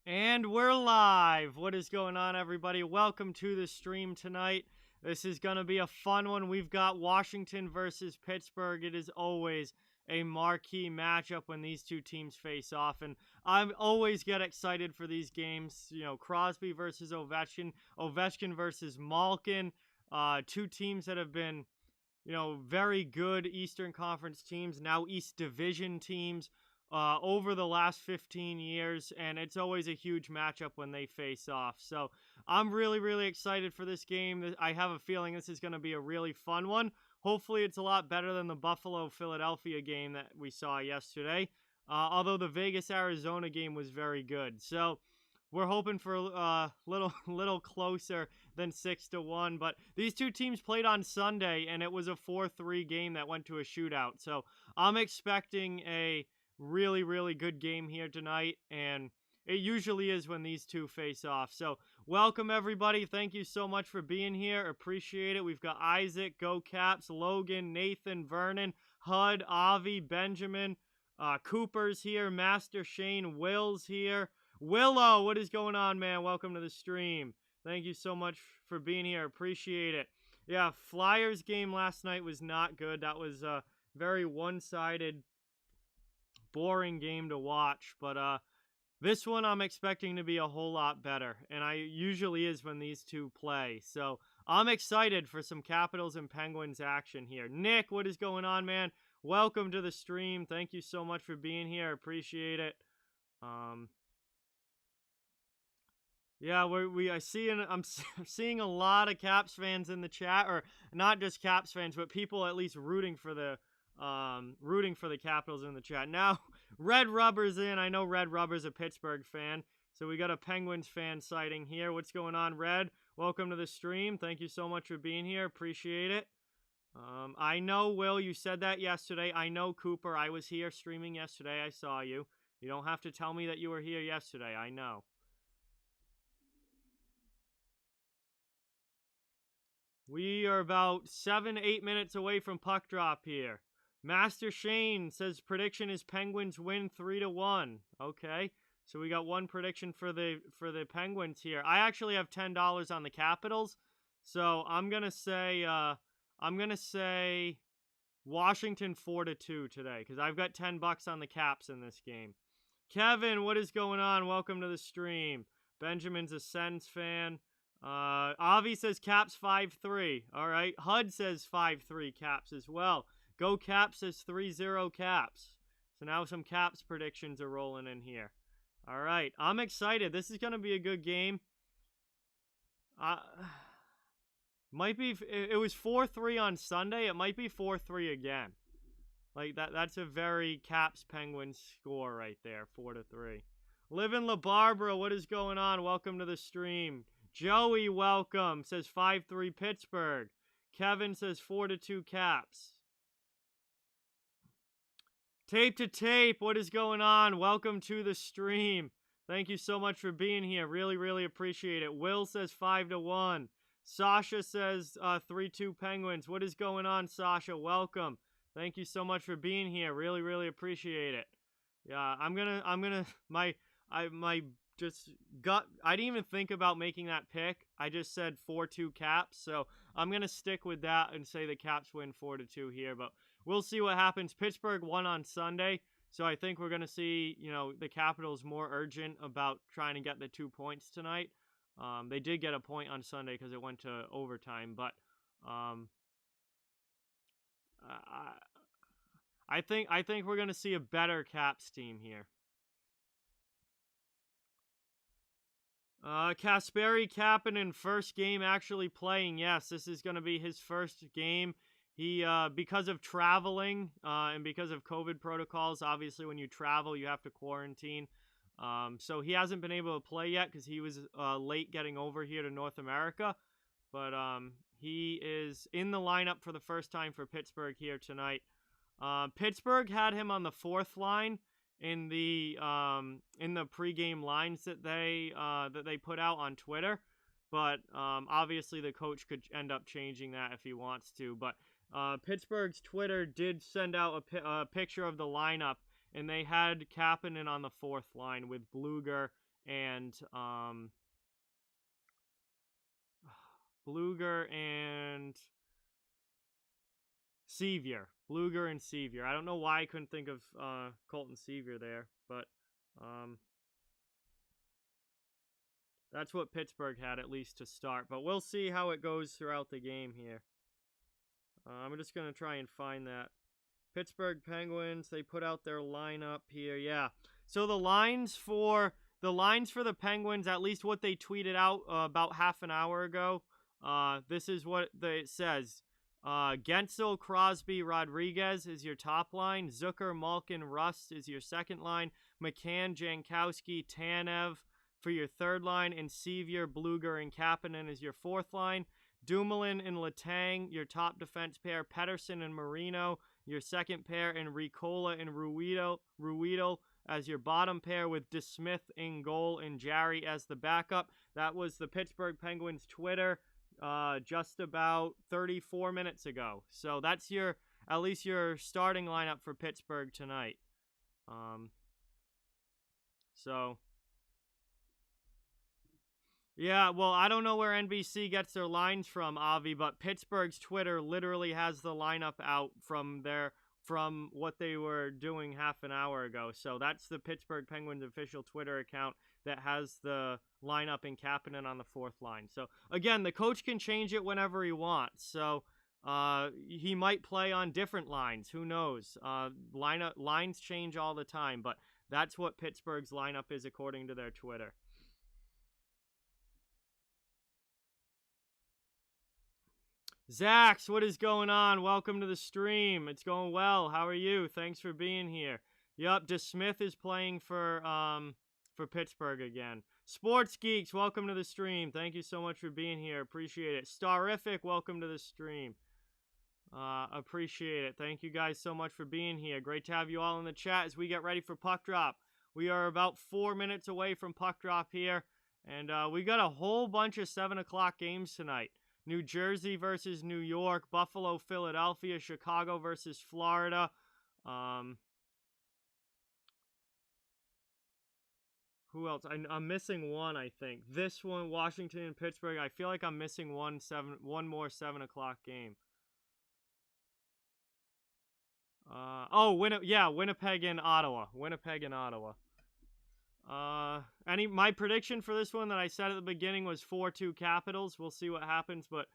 And we're live. What is going on, everybody? Welcome to the stream tonight. This is going to be a fun one. We've got Washington versus Pittsburgh. It is always a marquee matchup when these two teams face off, and I always get excited for these games. You know, Crosby versus Ovechkin, Ovechkin versus Malkin, two teams that have been, very good Eastern Conference teams, now East Division teams over the last 15 years, and it's always a huge matchup when they face off. So I'm really, really excited for this game. I have a feeling this is going to be a really fun one. Hopefully it's a lot better than the Buffalo-Philadelphia game that we saw yesterday, although the Vegas-Arizona game was very good. So we're hoping for a little closer than 6-1, but these two teams played on Sunday, and it was a 4-3 game that went to a shootout. So I'm expecting a really, really good game here tonight, and it usually is when these two face off. So welcome, everybody. Thank you so much for being here. Appreciate it. We've got Isaac, Go Caps, Logan, Nathan, Vernon, Hud, Avi, Benjamin, Cooper's here, Master Shane, Will's here. Willow, what is going on, man? Welcome to the stream. Thank you so much for being here. Appreciate it. Yeah, Flyers game last night was not good. That was a very one-sided, boring game to watch, but this one I'm expecting to be a whole lot better, and I usually is when these two play. So I'm excited for some Capitals and Penguins action here. Nick, what is going on, man? Welcome to the stream. Thank you so much for being here. Appreciate it. Yeah, I'm seeing a lot of Caps fans in the chat, or not just Caps fans, but people at least rooting for the Capitals in the chat. Now, Red Rubber's in. I know Red Rubber's a Pittsburgh fan, so we got a Penguins fan sighting here. What's going on, Red? Welcome to the stream. Thank you so much for being here. Appreciate it. I know, Will, you said that yesterday. I know, Cooper, I was here streaming yesterday. I saw you. You don't have to tell me that you were here yesterday. I know. We are about 7-8 minutes away from puck drop here. Master Shane says prediction is Penguins win 3-1. Okay, so we got one prediction for the Penguins here. I actually have $10 on the Capitals, so I'm gonna say Washington 4-2 today because I've got $10 on the Caps in this game. Kevin, what is going on? Welcome to the stream. Benjamin's a Sens fan. Avi says Caps 5-3. All right. Hud says 5-3 Caps as well. Go Caps says 3-0 Caps. So now some Caps predictions are rolling in here. All right. I'm excited. This is going to be a good game. Might be. It was 4-3 on Sunday. It might be 4-3 again. Like that's a very Caps Penguins score right there. 4-3. Live in La Barbara. What is going on? Welcome to the stream. Joey, welcome. Says 5-3 Pittsburgh. Kevin says 4-2 Caps. Tape to tape, what is going on? Welcome to the stream. Thank you so much for being here. Really, really appreciate it. Will says 5-1. Sasha says 3-2 Penguins. What is going on, Sasha? Welcome. Thank you so much for being here. Really, really appreciate it. Yeah, I didn't even think about making that pick. I just said 4-2 Caps, so I'm going to stick with that and say the Caps win 4-2 here, but we'll see what happens. Pittsburgh won on Sunday, so I think we're going to see, the Capitals more urgent about trying to get the 2 points tonight. They did get a point on Sunday because it went to overtime, but I think we're going to see a better Caps team here. Kasperi Kapanen, first game actually playing. Yes, this is going to be his first game. He, because of traveling, and because of COVID protocols, obviously when you travel, you have to quarantine. So he hasn't been able to play yet because he was late getting over here to North America. But he is in the lineup for the first time for Pittsburgh here tonight. Pittsburgh had him on the fourth line in the pregame lines that they put out on Twitter, but obviously the coach could end up changing that if he wants to. But Pittsburgh's Twitter did send out a picture of the lineup, and they had Kapanen on the fourth line with Bluger and Bluger and Sevier. Bluger and Sevier. I don't know why I couldn't think of Colton Sevier there, but that's what Pittsburgh had, at least to start. But we'll see how it goes throughout the game here. I'm just going to try and find that. Pittsburgh Penguins, they put out their lineup here. Yeah. So the lines for the Penguins, at least what they tweeted out about half an hour ago, this is what it says. Gensel, Crosby, Rodriguez is your top line. Zucker, Malkin, Rust is your second line. McCann, Jankowski, Tanev for your third line. And Sevier, Bluger, and Kapanen is your fourth line. Dumoulin and Letang, your top defense pair. Pettersson and Marino, your second pair. And Ricola and Ruido as your bottom pair, with DeSmith in goal and Jarry as the backup. That was the Pittsburgh Penguins Twitter just about 34 minutes ago. So that's at least your starting lineup for Pittsburgh tonight. Yeah, well, I don't know where NBC gets their lines from, Avi, but Pittsburgh's Twitter literally has the lineup out from what they were doing half an hour ago. So that's the Pittsburgh Penguins official Twitter account that has the lineup in Kapanen on the fourth line. So again, the coach can change it whenever he wants. So he might play on different lines. Who knows? Lines change all the time, but that's what Pittsburgh's lineup is according to their Twitter. Zax, what is going on? Welcome to the stream. It's going well. How are you? Thanks for being here. Yup, DeSmith is playing for Pittsburgh again. Sports Geeks, welcome to the stream. Thank you so much for being here. Appreciate it. Starific, welcome to the stream. Appreciate it. Thank you guys so much for being here. Great to have you all in the chat as we get ready for puck drop. We are about 4 minutes away from puck drop here, and we got a whole bunch of 7 o'clock games tonight. New Jersey versus New York, Buffalo, Philadelphia, Chicago versus Florida. Who else? I'm missing one, I think. This one, Washington and Pittsburgh. I feel like I'm missing one more 7 o'clock game. Winnipeg and Ottawa. My prediction for this one that I said at the beginning was 4-2 Capitals. We'll see what happens, but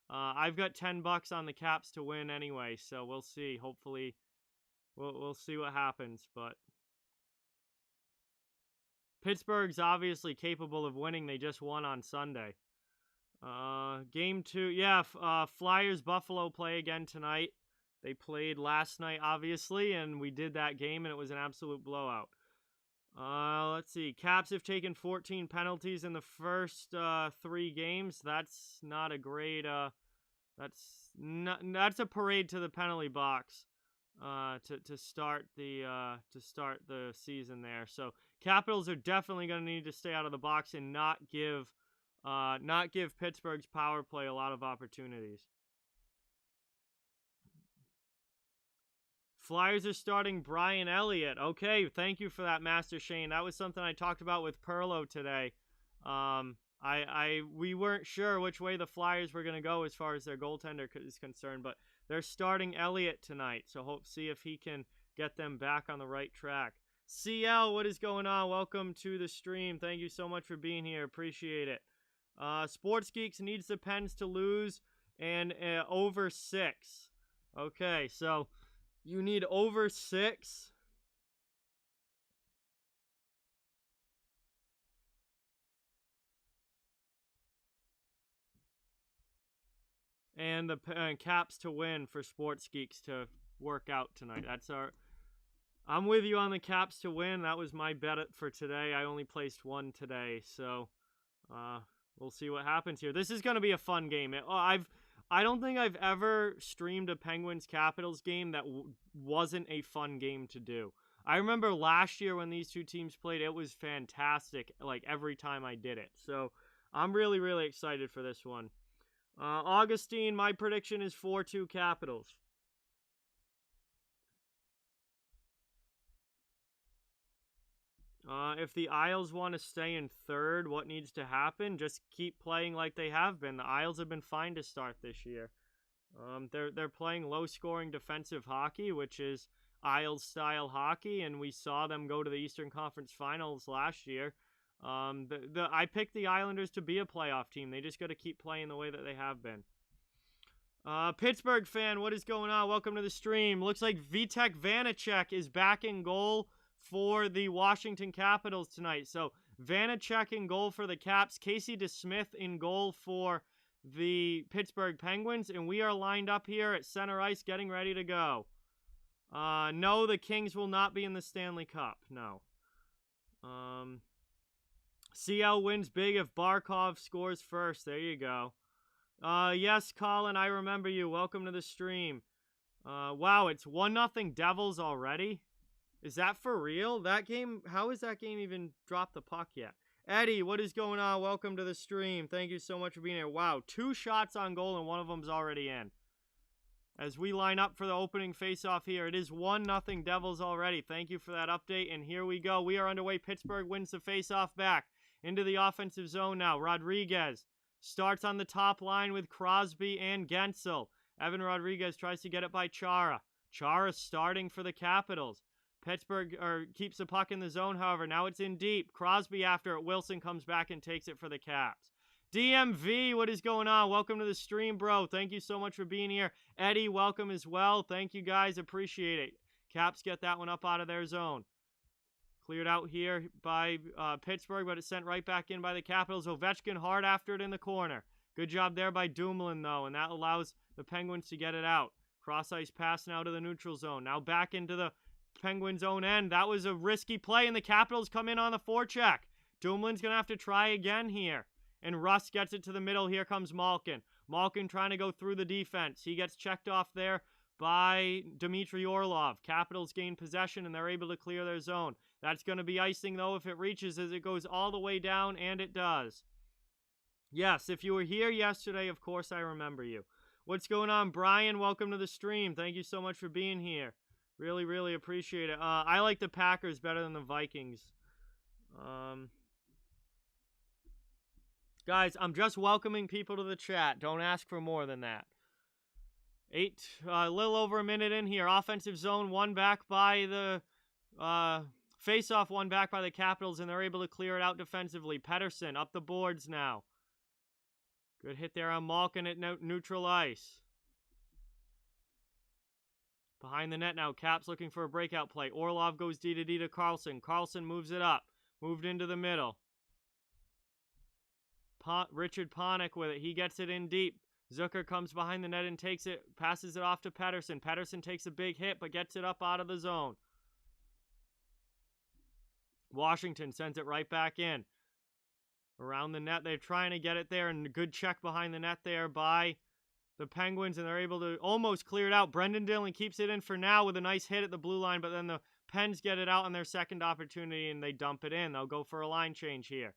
I've got $10 on the Caps to win anyway, so we'll see. Hopefully, we'll see what happens, but Pittsburgh's obviously capable of winning. They just won on Sunday. Game 2, Flyers Buffalo play again tonight. They played last night, obviously, and we did that game, and it was an absolute blowout. Let's see. Caps have taken 14 penalties in the first 3 games. That's not a great. That's a parade to the penalty box. To start the season there. So Capitals are definitely going to need to stay out of the box and not give Pittsburgh's power play a lot of opportunities. Flyers are starting Brian Elliott. Okay, thank you for that, Master Shane. That was something I talked about with Perlo today. We weren't sure which way the Flyers were going to go as far as their goaltender is concerned, but they're starting Elliott tonight, so see if he can get them back on the right track. CL, what is going on? Welcome to the stream. Thank you so much for being here. Appreciate it. Sports Geeks needs the Pens to lose and over 6. Okay, so you need over 6. And the Caps to win for Sports Geeks to work out tonight. I'm with you on the Caps to win. That was my bet for today. I only placed one today, so we'll see what happens here. This is going to be a fun game. I don't think I've ever streamed a Penguins Capitals game that wasn't a fun game to do. I remember last year when these two teams played, it was fantastic, like every time I did it. So I'm really, really excited for this one. Augustine, my prediction is 4-2 Capitals. If the Isles want to stay in third, what needs to happen? Just keep playing like they have been. The Isles have been fine to start this year. They're playing low-scoring defensive hockey, which is Isles-style hockey, and we saw them go to the Eastern Conference Finals last year. I picked the Islanders to be a playoff team. They just got to keep playing the way that they have been. Pittsburgh fan, what is going on? Welcome to the stream. Looks like Vitek Vanacek is back in goal for the Washington Capitals tonight. So Vanacek in goal for the Caps, Casey DeSmith in goal for the Pittsburgh Penguins, and we are lined up here at center ice getting ready to go. No, the Kings will not be in the Stanley Cup. No. CL wins big if Barkov scores first. There you go. Yes, Colin, I remember you. Welcome to the stream. Wow, it's 1-0 Devils already? Is that for real? That game, how has that game even dropped the puck yet? Eddie, what is going on? Welcome to the stream. Thank you so much for being here. Wow, 2 shots on goal and one of them's already in. As we line up for the opening face-off here, it is 1-0 Devils already. Thank you for that update, and here we go. We are underway. Pittsburgh wins the face-off back. Into the offensive zone now. Rodriguez starts on the top line with Crosby and Gensel. Evan Rodriguez tries to get it by Chara. Chara starting for the Capitals. Pittsburgh keeps the puck in the zone, however. Now it's in deep. Crosby after it. Wilson comes back and takes it for the Caps. DMV, what is going on? Welcome to the stream, bro. Thank you so much for being here. Eddie, welcome as well. Thank you, guys. Appreciate it. Caps get that one up out of their zone. Cleared out here by Pittsburgh, but it's sent right back in by the Capitals. Ovechkin hard after it in the corner. Good job there by Dumoulin, though, and that allows the Penguins to get it out. Cross-ice pass now to the neutral zone. Now back into the Penguins' own end. That was a risky play, and the Capitals come in on the forecheck. Dumoulin's going to have to try again here. And Russ gets it to the middle. Here comes Malkin. Malkin trying to go through the defense. He gets checked off there by Dmitry Orlov. Capitals gain possession, and they're able to clear their zone. That's going to be icing, though, if it reaches as it goes all the way down, and it does. Yes, if you were here yesterday, of course I remember you. What's going on, Brian? Welcome to the stream. Thank you so much for being here. Really, really appreciate it. I like the Packers better than the Vikings. Guys, I'm just welcoming people to the chat. Don't ask for more than that. A little over a minute in here. Offensive zone, one back by the face-off, one back by the Capitals, and they're able to clear it out defensively. Pettersson up the boards now. Good hit there on Malkin at neutral ice. Behind the net now, Caps looking for a breakout play. Orlov goes D to Carlson. Carlson moves it up. Moved into the middle. Richard Panik with it. He gets it in deep. Zucker comes behind the net and takes it, passes it off to Pettersson. Pettersson takes a big hit, but gets it up out of the zone. Washington sends it right back in. Around the net, they're trying to get it there, and a good check behind the net there by the Penguins, and they're able to almost clear it out. Brendan Dillon keeps it in for now with a nice hit at the blue line, but then the Pens get it out on their second opportunity, and they dump it in. They'll go for a line change here.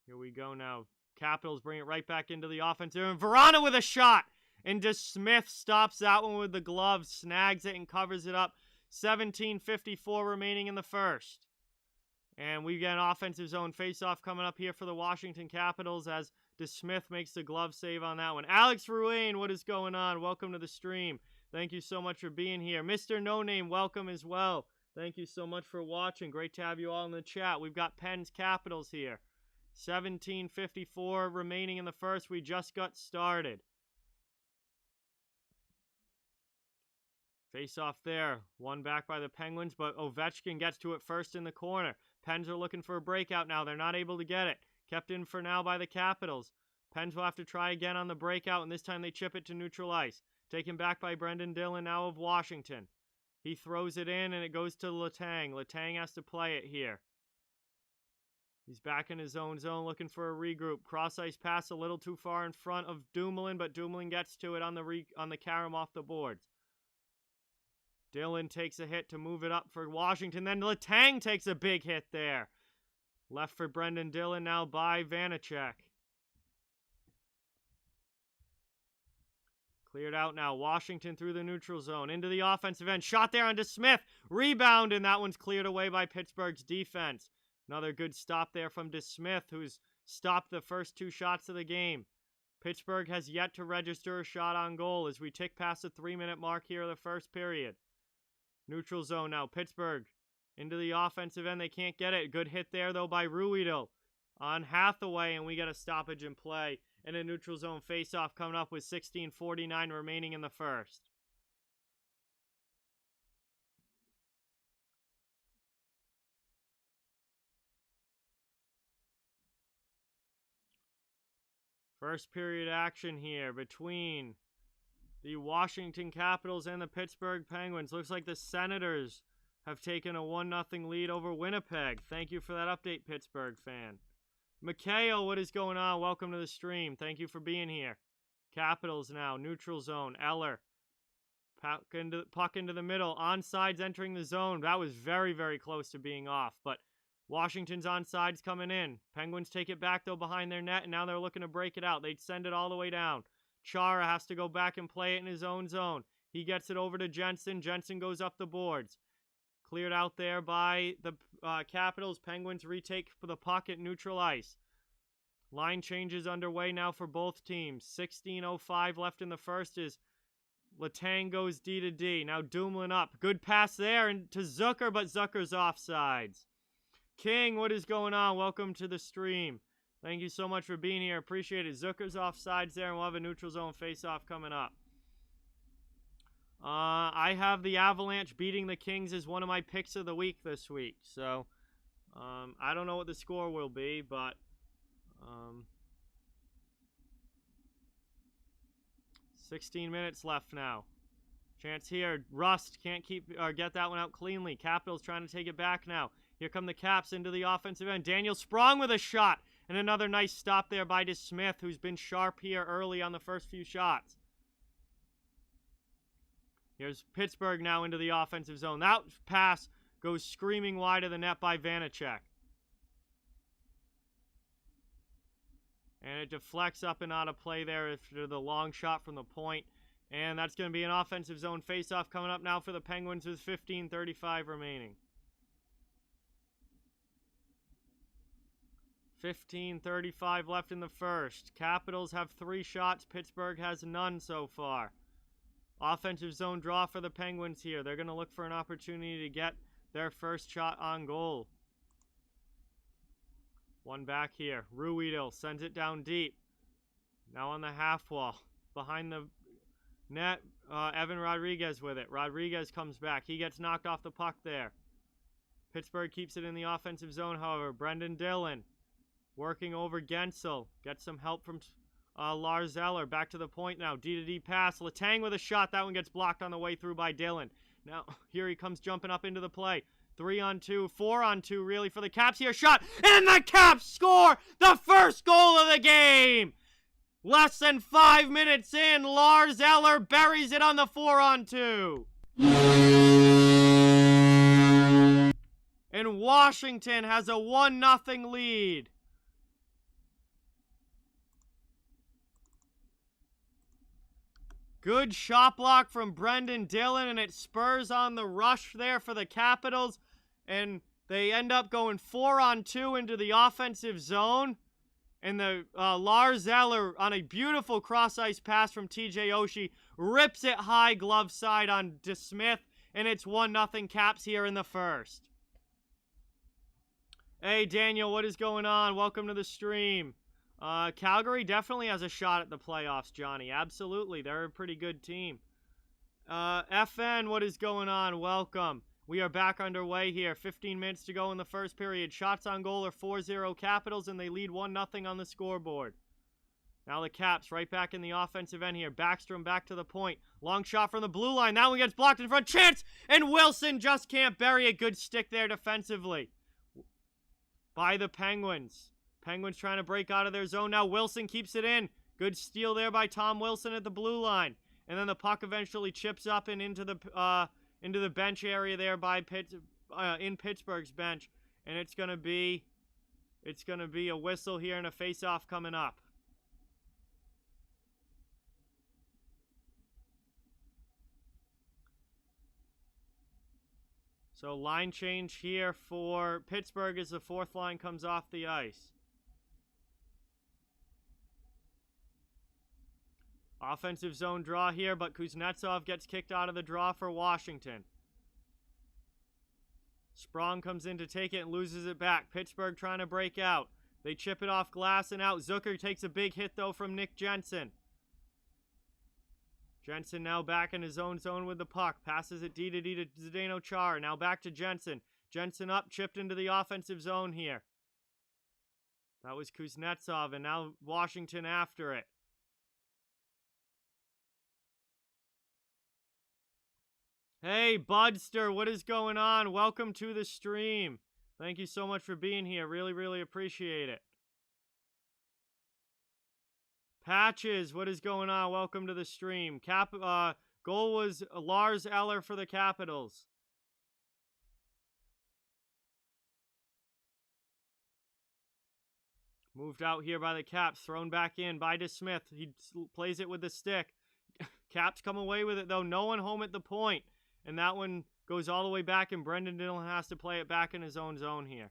Here we go now. Capitals bring it right back into the offense. And Verana with a shot. And DeSmith stops that one with the glove, snags it, and covers it up. 17:54 remaining in the first. And we get an offensive zone faceoff coming up here for the Washington Capitals as DeSmith makes the glove save on that one. Alex Ruane, what is going on? Welcome to the stream. Thank you so much for being here. Mr. No Name, welcome as well. Thank you so much for watching. Great to have you all in the chat. We've got Pens Capitals here. 17:54 remaining in the first. We just got started. Face off there. One back by the Penguins, but Ovechkin gets to it first in the corner. Pens are looking for a breakout now. They're not able to get it. Kept in for now by the Capitals. Pens will have to try again on the breakout, and this time they chip it to neutral ice. Taken back by Brendan Dillon now of Washington. He throws it in, and it goes to Letang. Letang has to play it here. He's back in his own zone looking for a regroup. Cross-ice pass a little too far in front of Dumoulin, but Dumoulin gets to it on the carom off the boards. Dillon takes a hit to move it up for Washington. Then Letang takes a big hit there. Left for Brendan Dillon now by Vanacek. Cleared out now. Washington through the neutral zone. Into the offensive end. Shot there onto Smith. Rebound, and that one's cleared away by Pittsburgh's defense. Another good stop there from DeSmith, who's stopped the first 2 shots of the game. Pittsburgh has yet to register a shot on goal as we tick past the 3-minute mark here of the first period. Neutral zone now. Pittsburgh into the offensive end. They can't get it. Good hit there, though, by Ruido on Hathaway, and we get a stoppage in play. And a neutral zone faceoff coming up with 16:49 remaining in the first. First period action here between the Washington Capitals and the Pittsburgh Penguins. Looks like the Senators have taken a 1-0 lead over Winnipeg. Thank you for that update, Pittsburgh fan. Mikhail, what is going on? Welcome to the stream. Thank you for being here. Capitals now, neutral zone. Eller. Puck into the middle. Onsides entering the zone. That was very, very close to being off, but Washington's onsides coming in. Penguins take it back, though, behind their net, and now they're looking to break it out. They'd send it all the way down. Chara has to go back and play it in his own zone. He gets it over to Jensen. Jensen goes up the boards. Cleared out there by the Capitals. Penguins retake for the puck at neutral ice. Line changes underway now for both teams. 16:05 left in the first as Letang goes D to D. Now Dumoulin up. Good pass there and to Zucker, but Zucker's offsides. King, what is going on? Welcome to the stream. Thank you so much for being here. Appreciate it. Zucker's offsides there, and we'll have a neutral zone face-off coming up. I have the Avalanche beating the Kings as one of my picks of the week this week. So, I don't know what the score will be, but 16 minutes left now. Chance here. Rust can't get that one out cleanly. Capitals trying to take it back now. Here come the Caps into the offensive end. Daniel Sprong with a shot. And another nice stop there by DeSmith, who's been sharp here early on the first few shots. Here's Pittsburgh now into the offensive zone. That pass goes screaming wide of the net by Vanacek. And it deflects up and out of play there after the long shot from the point. And that's going to be an offensive zone faceoff coming up now for the Penguins with 15:35 remaining. 15:35 left in the first. Capitals have 3 shots. Pittsburgh has none so far. Offensive zone draw for the Penguins here. They're going to look for an opportunity to get their first shot on goal. One back here. Ruido sends it down deep. Now on the half wall. Behind the net, Evan Rodriguez with it. Rodriguez comes back. He gets knocked off the puck there. Pittsburgh keeps it in the offensive zone, however. Brendan Dillon working over Gensel. Gets some help from Lars Eller. Back to the point now. D-to-D pass. Letang with a shot. That one gets blocked on the way through by Dillon. Now, here he comes jumping up into the play. 3-on-2, 4-on-2 really for the Caps here. Shot, and the Caps score the first goal of the game! Less than 5 minutes in, Lars Eller buries it on the 4-on-2. And Washington has a 1-0 lead. Good shot block from Brendan Dillon, and it spurs on the rush there for the Capitals. And they end up going 4-on-2 into the offensive zone. And the Lars Eller, on a beautiful cross-ice pass from TJ Oshie, rips it high glove side on DeSmith. And it's 1-0 Caps here in the first. Hey, Daniel, what is going on? Welcome to the stream. Calgary definitely has a shot at the playoffs, Johnny. Absolutely. They're a pretty good team. FN, what is going on? Welcome. We are back underway here. 15 minutes to go in the first period. Shots on goal are 4-0 Capitals, and they lead 1-0 on the scoreboard. Now the Caps right back in the offensive end here. Backstrom back to the point. Long shot from the blue line. That one gets blocked in front. Chance! And Wilson just can't bury a good stick there defensively by the Penguins. Penguins trying to break out of their zone. Now Wilson keeps it in. Good steal there by Tom Wilson at the blue line. And then the puck eventually chips up and into the bench area there by in Pittsburgh's bench. And it's gonna be a whistle here and a face-off coming up. So line change here for Pittsburgh as the fourth line comes off the ice. Offensive zone draw here, but Kuznetsov gets kicked out of the draw for Washington. Sprong comes in to take it and loses it back. Pittsburgh trying to break out. They chip it off glass and out. Zucker takes a big hit, though, from Nick Jensen. Jensen now back in his own zone with the puck. Passes it D to Zdeno Chara. Now back to Jensen. Jensen up, chipped into the offensive zone here. That was Kuznetsov, and now Washington after it. Hey, Budster, what is going on? Welcome to the stream. Thank you so much for being here. Really, really appreciate it. Patches, what is going on? Welcome to the stream. Goal was Lars Eller for the Capitals. Moved out here by the Caps. Thrown back in by DeSmith. He plays it with the stick. Caps come away with it, though. No one home at the point. And that one goes all the way back, and Brendan Dillon has to play it back in his own zone here.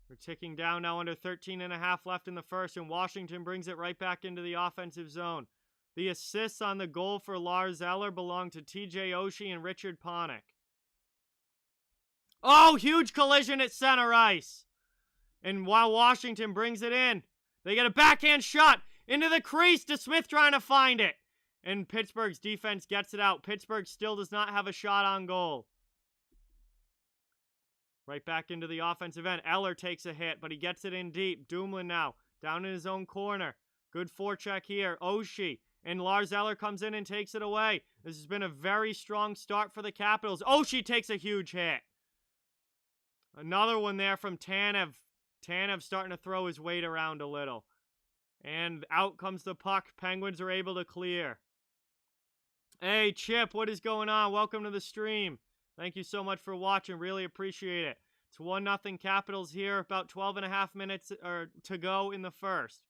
We're ticking down now, under 13.5 left in the first, and Washington brings it right back into the offensive zone. The assists on the goal for Lars Eller belong to TJ Oshie and Richard Panik. Oh, huge collision at center ice. And while Washington brings it in, they get a backhand shot into the crease. DeSmith trying to find it. And Pittsburgh's defense gets it out. Pittsburgh still does not have a shot on goal. Right back into the offensive end. Eller takes a hit, but he gets it in deep. Dumoulin now, down in his own corner. Good forecheck here. Oshie. And Lars Eller comes in and takes it away. This has been a very strong start for the Capitals. Oshie takes a huge hit. Another one there from Tanev. Tanev starting to throw his weight around a little. And out comes the puck. Penguins are able to clear. Hey, Chip, what is going on? Welcome to the stream. Thank you so much for watching. Really appreciate it. It's 1-0 Capitals here. About 12.5 minutes to go in the first.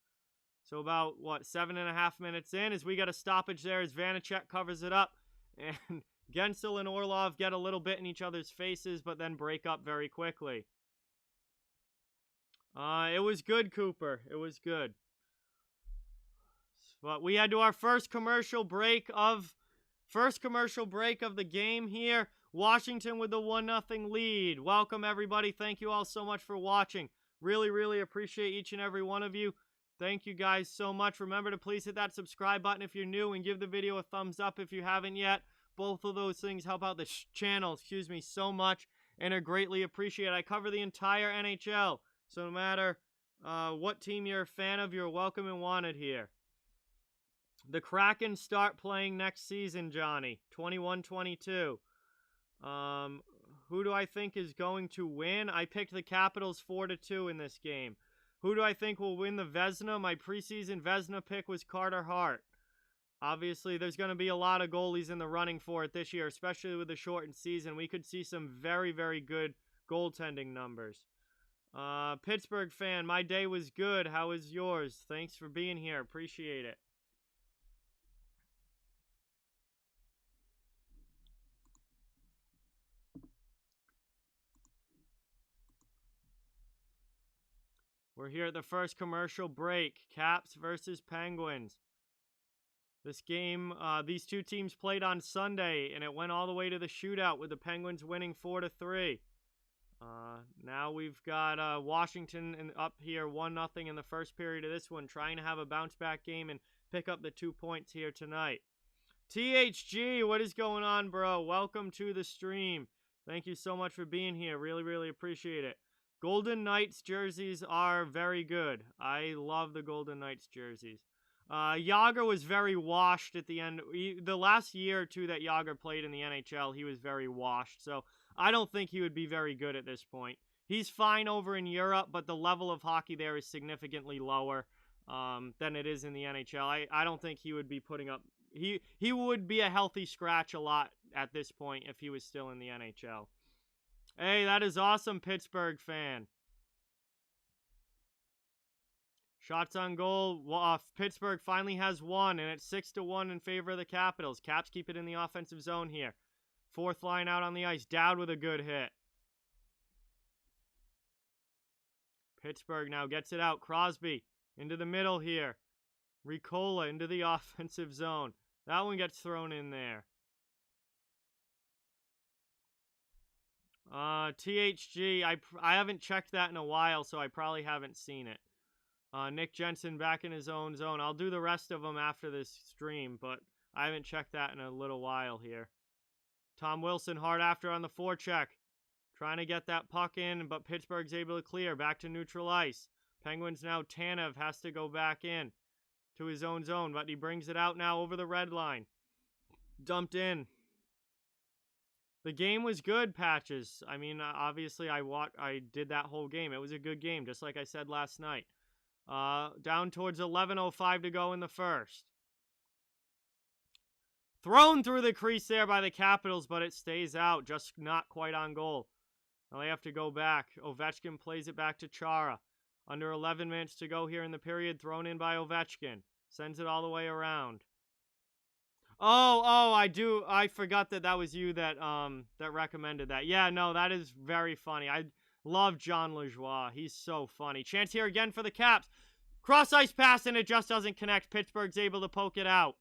So about, 7.5 minutes in as we got a stoppage there as Vanacek covers it up. And Gensel and Orlov get a little bit in each other's faces, but then break up very quickly. It was good, Cooper. It was good. But we head to our first commercial break of the game here. Washington with the 1-0 lead. Welcome, everybody. Thank you all so much for watching. Really, really appreciate each and every one of you. Thank you guys so much. Remember to please hit that subscribe button if you're new and give the video a thumbs up if you haven't yet. Both of those things help out the channel, so much, and are greatly appreciated. I cover the entire NHL, so no matter what team you're a fan of, you're welcome and wanted here. The Kraken start playing next season, Johnny. 21-22. Who do I think is going to win? I picked the Capitals 4-2 in this game. Who do I think will win the Vezina? My preseason Vezina pick was Carter Hart. Obviously, there's going to be a lot of goalies in the running for it this year, especially with the shortened season. We could see some very, very good goaltending numbers. Pittsburgh fan, my day was good. How was yours? Thanks for being here. Appreciate it. We're here at the first commercial break. Caps versus Penguins. This game, these two teams played on Sunday, and it went all the way to the shootout with the Penguins winning 4-3. Now we've got Washington up here 1-0 in the first period of this one, trying to have a bounce-back game and pick up the 2 points here tonight. THG, what is going on, bro? Welcome to the stream. Thank you so much for being here. Really, really appreciate it. Golden Knights jerseys are very good. I love the Golden Knights jerseys. Yager was very washed at the end. The last year or two that Yager played in the NHL, he was very washed. So I don't think he would be very good at this point. He's fine over in Europe, but the level of hockey there is significantly lower than it is in the NHL. I don't think he would be putting up... He would be a healthy scratch a lot at this point if he was still in the NHL. Hey, that is awesome, Pittsburgh fan. Shots on goal. Pittsburgh finally has one, and it's 6-1 in favor of the Capitals. Caps keep it in the offensive zone here. Fourth line out on the ice. Dowd with a good hit. Pittsburgh now gets it out. Crosby into the middle here. Ricola into the offensive zone. That one gets thrown in there. THG, I haven't checked that in a while, so I probably haven't seen it. Nick Jensen back in his own zone. I'll do the rest of them after this stream, but I haven't checked that in a little while here. Tom Wilson hard after on the forecheck. Trying to get that puck in, but Pittsburgh's able to clear. Back to neutral ice. Penguins now, Tanev has to go back in to his own zone, but he brings it out now over the red line. Dumped in. The game was good, Patches. I mean, obviously I did that whole game. It was a good game, just like I said last night. Down towards 11:05 to go in the first. Thrown through the crease there by the Capitals, but it stays out, just not quite on goal. Now they have to go back. Ovechkin plays it back to Chara. Under 11 minutes to go here in the period, thrown in by Ovechkin. Sends it all the way around. I forgot that was you that recommended that. Yeah, no, that is very funny. I love John Lajoie. He's so funny. Chance here again for the Caps. Cross ice pass, and it just doesn't connect. Pittsburgh's able to poke it out.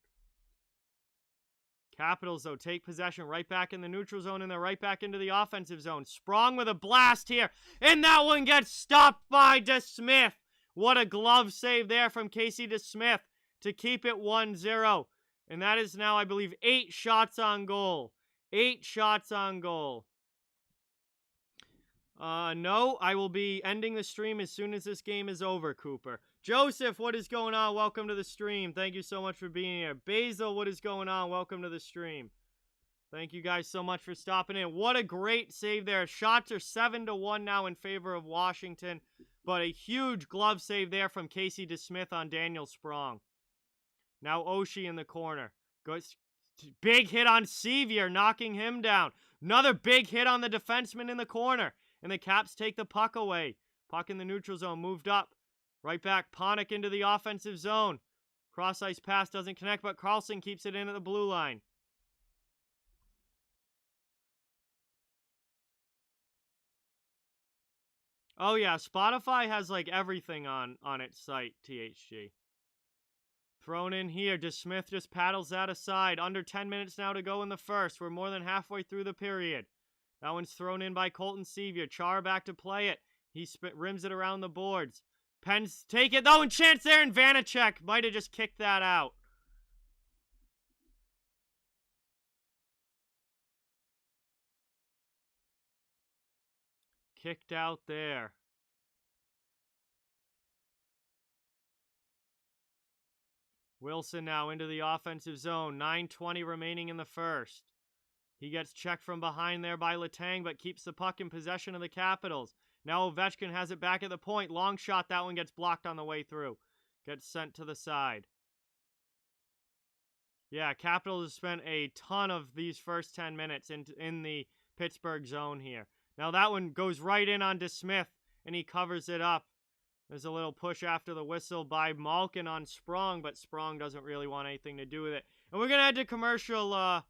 Capitals, though, take possession right back in the neutral zone, and they're right back into the offensive zone. Sprong with a blast here, and that one gets stopped by DeSmith. What a glove save there from Casey DeSmith to keep it 1-0. And that is now, I believe, 8 shots on goal. 8 shots on goal. No, I will be ending the stream as soon as this game is over, Cooper. Joseph, what is going on? Welcome to the stream. Thank you so much for being here. Basil, what is going on? Welcome to the stream. Thank you guys so much for stopping in. What a great save there. Shots are 7-1 now in favor of Washington, but a huge glove save there from Casey DeSmith on Daniel Sprong. Now Oshie in the corner. Goes big hit on Sevier, knocking him down. Another big hit on the defenseman in the corner. And the Caps take the puck away. Puck in the neutral zone, moved up. Right back, Panik into the offensive zone. Cross-ice pass doesn't connect, but Carlson keeps it in at the blue line. Oh yeah, Spotify has like everything on its site, THG. Thrown in here, DeSmith just paddles that aside. Under 10 minutes now to go in the first. We're more than halfway through the period. That one's thrown in by Colton Sevier. Char back to play it. He rims it around the boards. Pens take it. Oh, and chance there, and Vanacek might have just kicked that out. Kicked out there. Wilson now into the offensive zone. 9:20 remaining in the first. He gets checked from behind there by Letang, but keeps the puck in possession of the Capitals. Now Ovechkin has it back at the point. Long shot. That one gets blocked on the way through. Gets sent to the side. Yeah, Capitals have spent a ton of these first 10 minutes in the Pittsburgh zone here. Now that one goes right in on DeSmith, and he covers it up. There's a little push after the whistle by Malkin on Sprong, but Sprong doesn't really want anything to do with it. And we're going to head to commercial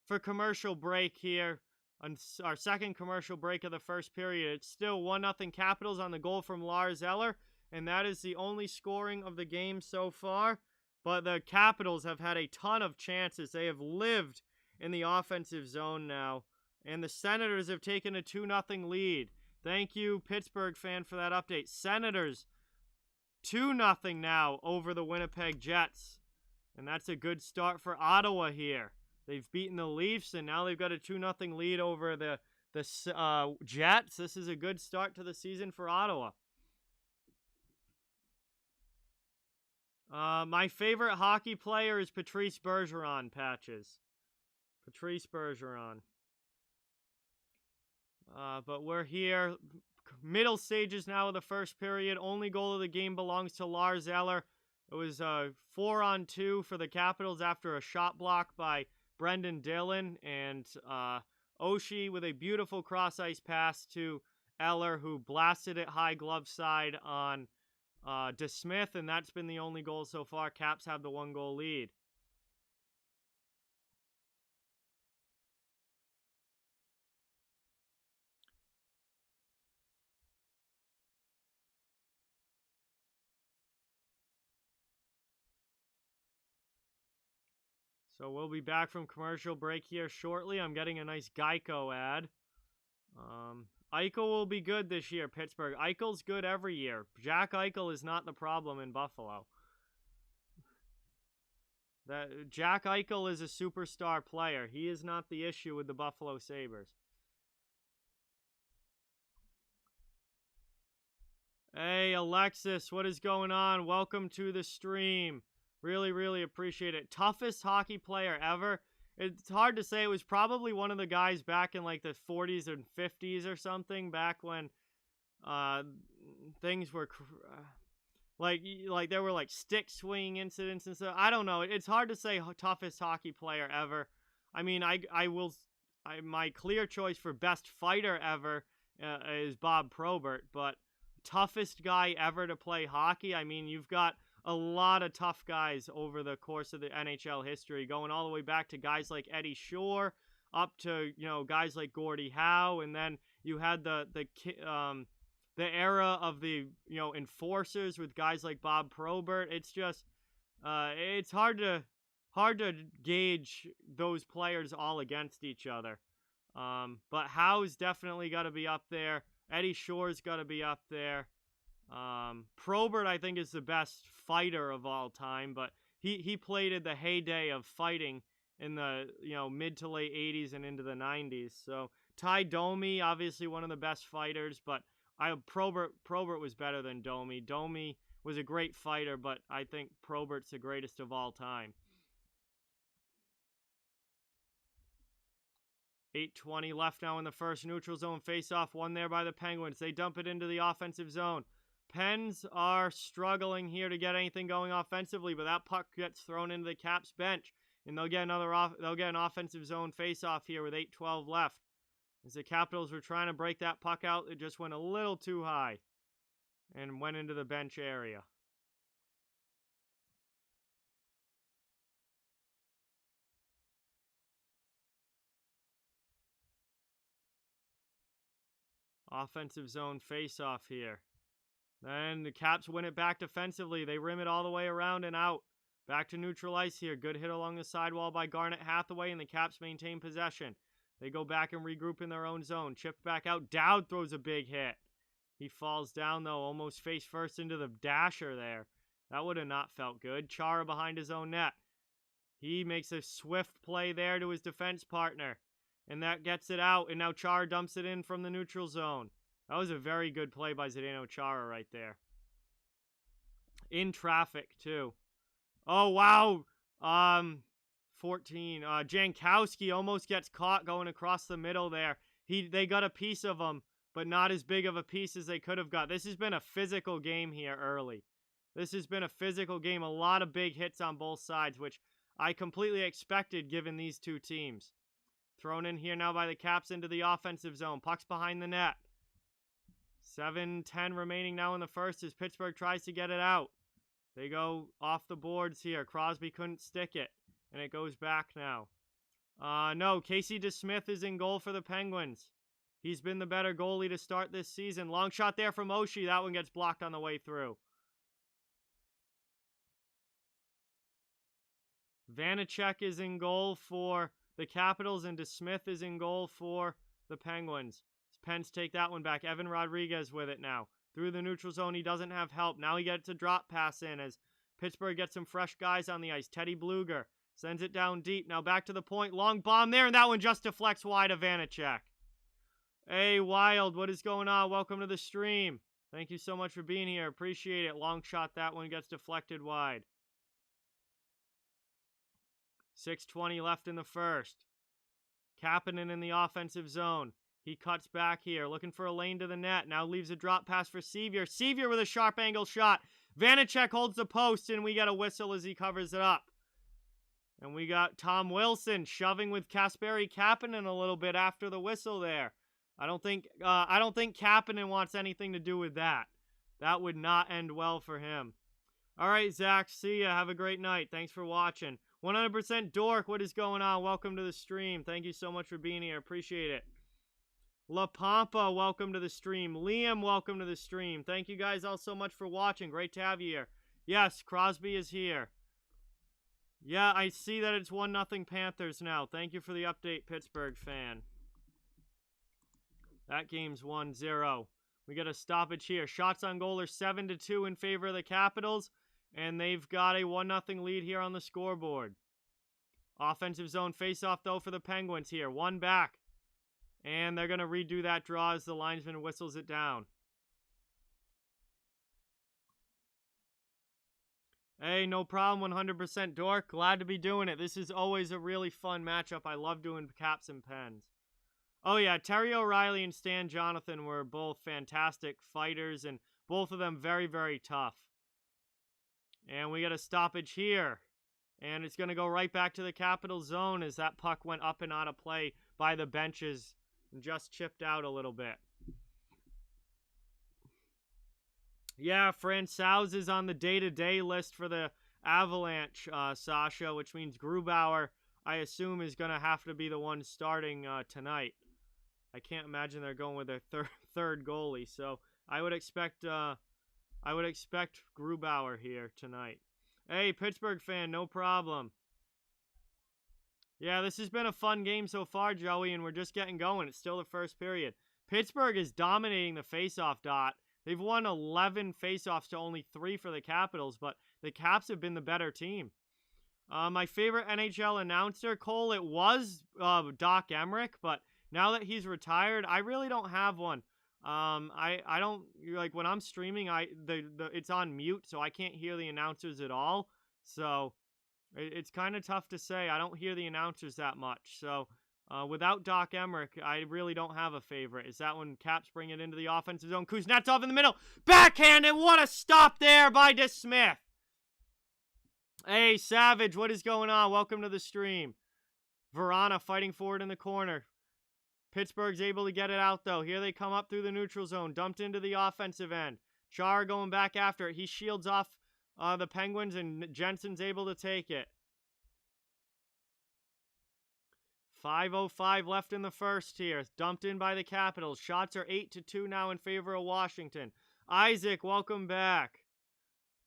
for commercial break here. On our second commercial break of the first period. It's still 1-0 Capitals on the goal from Lars Eller, and that is the only scoring of the game so far. But the Capitals have had a ton of chances. They have lived in the offensive zone now, and the Senators have taken a 2-0 lead. Thank you, Pittsburgh fan, for that update. Senators 2-0 now over the Winnipeg Jets, and that's a good start for Ottawa here. They've beaten the Leafs, and now they've got a 2-0 lead over the Jets. This is a good start to the season for Ottawa. My favorite hockey player is Patrice Bergeron, Patches. Patrice Bergeron. But we're here. Middle stages now of the first period. Only goal of the game belongs to Lars Eller. It was 4-on-2 for the Capitals after a shot block by Brendan Dillon, and Oshie with a beautiful cross-ice pass to Eller, who blasted it high glove side on DeSmith, and that's been the only goal so far. Caps have the 1-goal lead. So we'll be back from commercial break here shortly. I'm getting a nice Geico ad. Eichel will be good this year, Pittsburgh. Eichel's good every year. Jack Eichel is not the problem in Buffalo. Jack Eichel is a superstar player. He is not the issue with the Buffalo Sabres. Hey, Alexis, what is going on? Welcome to the stream. Really, really appreciate it. Toughest hockey player ever. It's hard to say. It was probably one of the guys back in like the 40s and 50s or something, back when things were like there were like stick swinging incidents and stuff. I don't know. It's hard to say toughest hockey player ever. I mean, my clear choice for best fighter ever is Bob Probert, but toughest guy ever to play hockey. I mean, you've got a lot of tough guys over the course of the NHL history, going all the way back to guys like Eddie Shore, up to, you know, guys like Gordie Howe, and then you had the era of the, you know, enforcers with guys like Bob Probert. It's just it's hard to gauge those players all against each other. But Howe's definitely got to be up there. Eddie Shore's got to be up there. Probert, I think, is the best fighter of all time, but he played in the heyday of fighting in the, you know, mid to late 80s and into the 90s. So Ty Domi, obviously one of the best fighters, but Probert was better than Domi. Domi was a great fighter, but I think Probert's the greatest of all time. 8:20 left now in the first. Neutral zone face-off, won there by the Penguins. They dump it into the offensive zone. Pens are struggling here to get anything going offensively, but that puck gets thrown into the Caps bench, and they'll get an offensive zone face-off here with 8:12 left. As the Capitals were trying to break that puck out, it just went a little too high and went into the bench area. Offensive zone face-off here. Then the Caps win it back defensively. They rim it all the way around and out. Back to neutral ice here. Good hit along the sidewall by Garnet Hathaway, and the Caps maintain possession. They go back and regroup in their own zone. Chipped back out. Dowd throws a big hit. He falls down, though, almost face first into the dasher there. That would have not felt good. Chara behind his own net. He makes a swift play there to his defense partner, and that gets it out, and now Chara dumps it in from the neutral zone. That was a very good play by Zdeno Chara right there. In traffic, too. Oh, wow. 14. Jankowski almost gets caught going across the middle there. They got a piece of him, but not as big of a piece as they could have got. This has been a physical game here early. This has been a physical game. A lot of big hits on both sides, which I completely expected given these two teams. Thrown in here now by the Caps into the offensive zone. Puck's behind the net. 7:10 remaining now in the first as Pittsburgh tries to get it out. They go off the boards here. Crosby couldn't stick it, and it goes back now. No, Casey DeSmith is in goal for the Penguins. He's been the better goalie to start this season. Long shot there from Oshie. That one gets blocked on the way through. Vanacek is in goal for the Capitals, and DeSmith is in goal for the Penguins. Pens take that one back. Evan Rodriguez with it now. Through the neutral zone, he doesn't have help. Now he gets a drop pass in as Pittsburgh gets some fresh guys on the ice. Teddy Bluger sends it down deep. Now back to the point. Long bomb there, and that one just deflects wide of Vanacek. Hey, Wild, what is going on? Welcome to the stream. Thank you so much for being here. Appreciate it. Long shot. That one gets deflected wide. 6:20 left in the first. Kapanen in the offensive zone. He cuts back here, looking for a lane to the net. Now leaves a drop pass for Sevier. Sevier with a sharp angle shot. Vanacek holds the post, and we get a whistle as he covers it up. And we got Tom Wilson shoving with Kasperi Kapanen a little bit after the whistle there. I don't think Kapanen wants anything to do with that. That would not end well for him. All right, Zach, see ya. Have a great night. Thanks for watching. 100% Dork, what is going on? Welcome to the stream. Thank you so much for being here. Appreciate it. La Pampa, welcome to the stream. Liam, welcome to the stream. Thank you guys all so much for watching. Great to have you here. Yes, Crosby is here. Yeah, I see that it's 1-0 Panthers now. Thank you for the update, Pittsburgh fan. That game's 1-0. We got a stoppage here. Shots on goal are 7-2 in favor of the Capitals, and they've got a 1-0 lead here on the scoreboard. Offensive zone face-off, though, for the Penguins here. One back. And they're going to redo that draw as the linesman whistles it down. Hey, no problem, 100% Dork. Glad to be doing it. This is always a really fun matchup. I love doing Caps and Pens. Oh, yeah, Terry O'Reilly and Stan Jonathan were both fantastic fighters, and both of them very, very tough. And we got a stoppage here. And it's going to go right back to the Capital zone as that puck went up and out of play by the benches and just chipped out a little bit. Yeah, Francouz is on the day-to-day list for the Avalanche, Sasha, which means Grubauer, I assume, is going to have to be the one starting tonight. I can't imagine they're going with their third goalie, so I would expect Grubauer here tonight. Hey, Pittsburgh fan, no problem. Yeah, this has been a fun game so far, Joey, and we're just getting going. It's still the first period. Pittsburgh is dominating the faceoff dot. They've won 11 faceoffs to only 3 for the Capitals, but the Caps have been the better team. My favorite NHL announcer, Cole, it was Doc Emmerich, but now that he's retired, I really don't have one. I don't, like, when I'm streaming, it's on mute, so I can't hear the announcers at all. So it's kind of tough to say. I don't hear the announcers that much. So without Doc Emmerich, I really don't have a favorite. Is that when Caps bring it into the offensive zone? Kuznetsov in the middle. Backhanded. What a stop there by DeSmith. Hey, Savage, what is going on? Welcome to the stream. Verana fighting forward in the corner. Pittsburgh's able to get it out, though. Here they come up through the neutral zone. Dumped into the offensive end. Chara going back after it. He shields off the Penguins, and Jensen's able to take it. 5:05 left in the first here. Dumped in by the Capitals. Shots are 8-2 now in favor of Washington. Isaac, welcome back.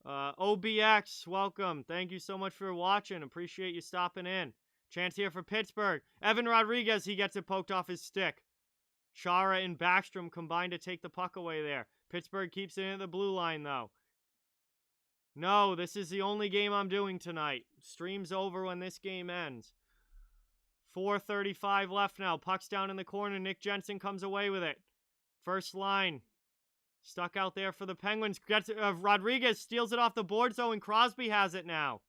OBX, welcome. Thank you so much for watching. Appreciate you stopping in. Chance here for Pittsburgh. Evan Rodriguez, he gets it poked off his stick. Chara and Backstrom combined to take the puck away there. Pittsburgh keeps it in the blue line, though. No, this is the only game I'm doing tonight. Stream's over when this game ends. 4:35 left now. Puck's down in the corner. Nick Jensen comes away with it. First line. Stuck out there for the Penguins. Rodriguez steals it off the boards, though, and Crosby has it now.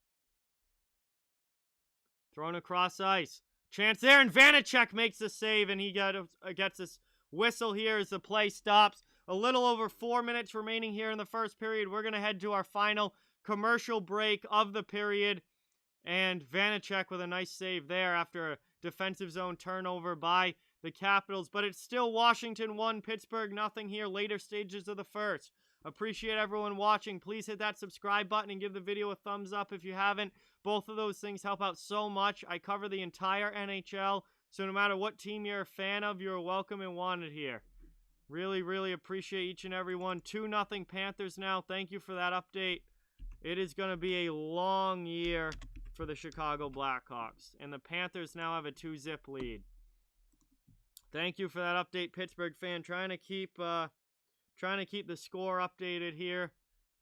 Thrown across ice. Chance there, and Vanacek makes the save, and he gets this whistle here as the play stops. A little over 4 minutes remaining here in the first period. We're going to head to our final commercial break of the period. And Vanacek with a nice save there after a defensive zone turnover by the Capitals. But it's still Washington 1, Pittsburgh nothing here, later stages of the first. Appreciate everyone watching. Please hit that subscribe button and give the video a thumbs up if you haven't. Both of those things help out so much. I cover the entire NHL, so no matter what team you're a fan of, you're welcome and wanted here. Really, really appreciate each and every one. 2-0 Panthers now. Thank you for that update. It is going to be a long year for the Chicago Blackhawks, and the Panthers now have a 2-zip lead. Thank you for that update, Pittsburgh fan. Trying to keep the score updated here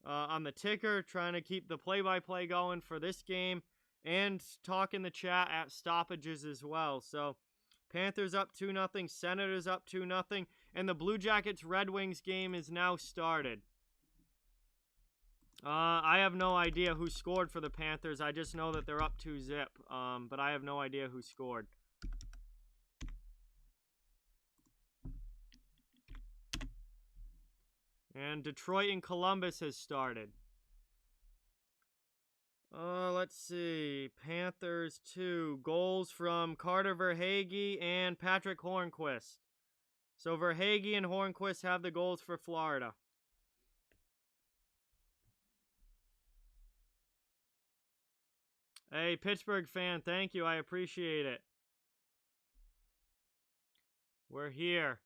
on the ticker, trying to keep the play-by-play going for this game, and talk in the chat at stoppages as well. So, Panthers up 2-0, Senators up 2-0, and the Blue Jackets-Red Wings game is now started. I have no idea who scored for the Panthers. I just know that they're up 2-zip, but I have no idea who scored. And Detroit and Columbus has started. Let's see. Panthers 2. Goals from Carter Verhaeghe and Patrick Hornquist. So Verhaeghe and Hornquist have the goals for Florida. Hey, Pittsburgh fan, thank you. I appreciate it. We're here.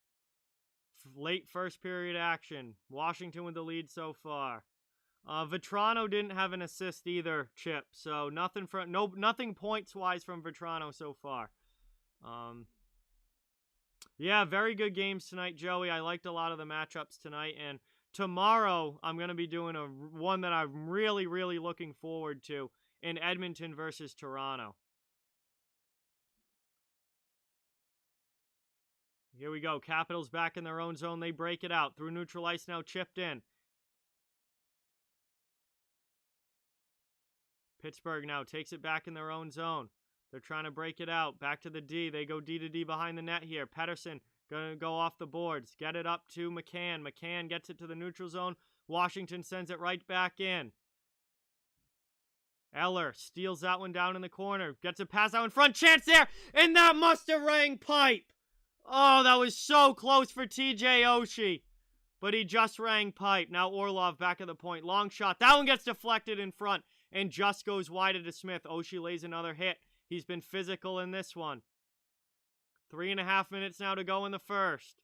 Late first period action. Washington with the lead so far. Vetrano didn't have an assist either, Chip. So nothing points wise from Vetrano so far. Yeah, very good games tonight, Joey. I liked a lot of the matchups tonight, and tomorrow I'm going to be doing one that I'm really, really looking forward to in Edmonton versus Toronto. Here we go. Capitals back in their own zone. They break it out. Through neutral ice now, chipped in. Pittsburgh now takes it back in their own zone. They're trying to break it out. Back to the D. They go D to D behind the net here. Pettersson going to go off the boards. Get it up to McCann. McCann gets it to the neutral zone. Washington sends it right back in. Eller steals that one down in the corner. Gets a pass out in front. Chance there. And that must have rang pipe. Oh, that was so close for TJ Oshie. But he just rang pipe. Now Orlov back at the point. Long shot. That one gets deflected in front and just goes wide to Smith. Oshie lays another hit. He's been physical in this one. 3.5 minutes now to go in the first.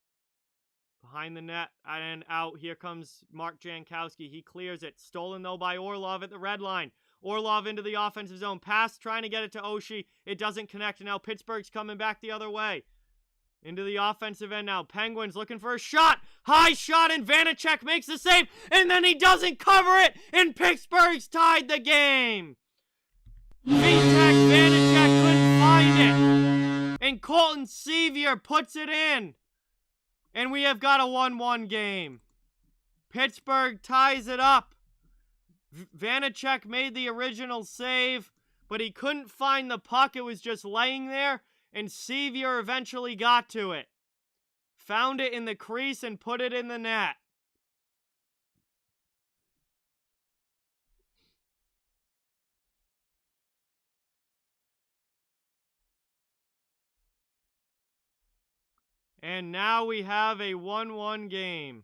Behind the net and out. Here comes Mark Jankowski. He clears it. Stolen though by Orlov at the red line. Orlov into the offensive zone. Pass trying to get it to Oshie. It doesn't connect. And now Pittsburgh's coming back the other way. Into the offensive end now. Penguins looking for a shot. High shot, and Vanacek makes the save. And then he doesn't cover it. And Pittsburgh's tied the game. Vanacek couldn't find it. And Colton Sevier puts it in. And we have got a 1-1 game. Pittsburgh ties it up. Vanacek made the original save, but he couldn't find the puck. It was just laying there. And Sevier eventually got to it. Found it in the crease and put it in the net. And now we have a 1-1 game.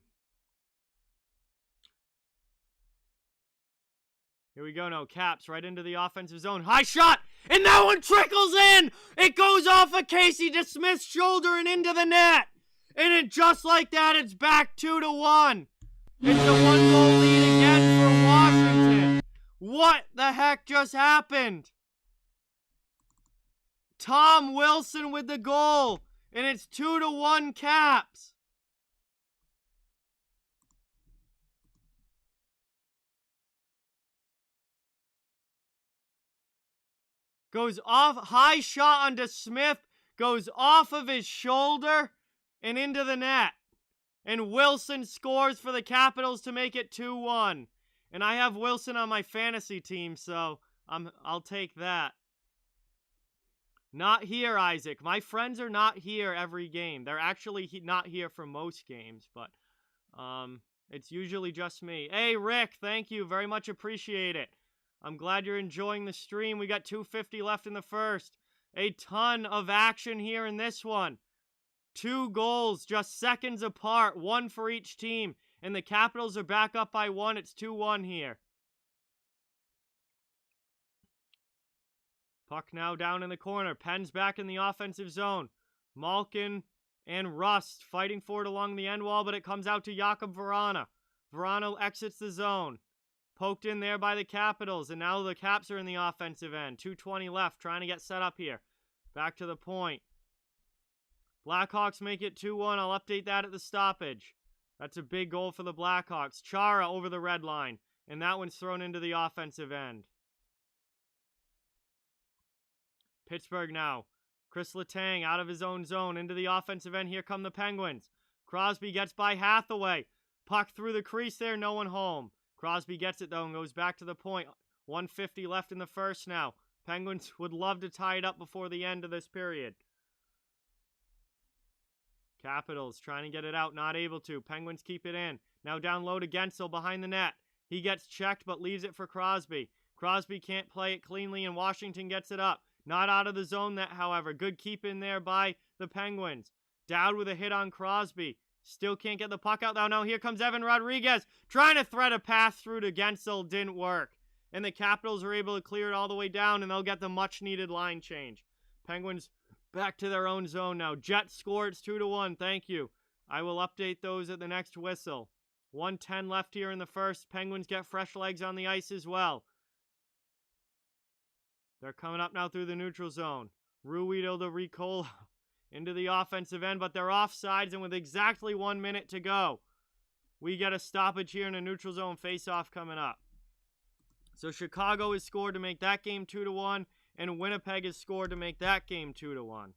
Here we go now. Caps right into the offensive zone. High shot! And that one trickles in! It goes off of Casey DeSmith's shoulder and into the net! And it just like that, it's back 2-1. It's a 1-goal lead again for Washington. What the heck just happened? Tom Wilson with the goal. And it's 2-1 Caps. Goes off, high shot onto Smith, goes off of his shoulder and into the net. And Wilson scores for the Capitals to make it 2-1. And I have Wilson on my fantasy team, so I'll take that. Not here, Isaac. My friends are not here every game. They're actually not here for most games, but it's usually just me. Hey, Rick, thank you. Very much appreciate it. I'm glad you're enjoying the stream. We got 2:50 left in the first. A ton of action here in this one. 2 goals just seconds apart, 1 for each team. And the Capitals are back up by 1. It's 2-1 here. Puck now down in the corner. Penn's back in the offensive zone. Malkin and Rust fighting for it along the end wall, but it comes out to Jakub Vrana. Vrana exits the zone. Poked in there by the Capitals, and now the Caps are in the offensive end. 2:20 left, trying to get set up here. Back to the point. Blackhawks make it 2-1. I'll update that at the stoppage. That's a big goal for the Blackhawks. Chara over the red line, and that one's thrown into the offensive end. Pittsburgh now. Chris Letang out of his own zone into the offensive end. Here come the Penguins. Crosby gets by Hathaway. Puck through the crease there, no one home. Crosby gets it, though, and goes back to the point. 1:50 left in the first now. Penguins would love to tie it up before the end of this period. Capitals trying to get it out, not able to. Penguins keep it in. Now down low to Gensel behind the net. He gets checked, but leaves it for Crosby. Crosby can't play it cleanly, and Washington gets it up. Not out of the zone, that, however. Good keep in there by the Penguins. Dowd with a hit on Crosby. Still can't get the puck out, though. Now here comes Evan Rodriguez. Trying to thread a pass through to Gensel. Didn't work. and the Capitals are able to clear it all the way down, and they'll get the much-needed line change. Penguins back to their own zone now. Jets score. It's 2-1. Thank you. I will update those at the next whistle. 1:10 left here in the first. Penguins get fresh legs on the ice as well. They're coming up now through the neutral zone. Ruido to Ricola into the offensive end, but they're offsides, and with exactly 1 minute to go, we get a stoppage here in a neutral zone face-off coming up. So Chicago has scored to make that game 2-1, and Winnipeg has scored to make that game 2-1.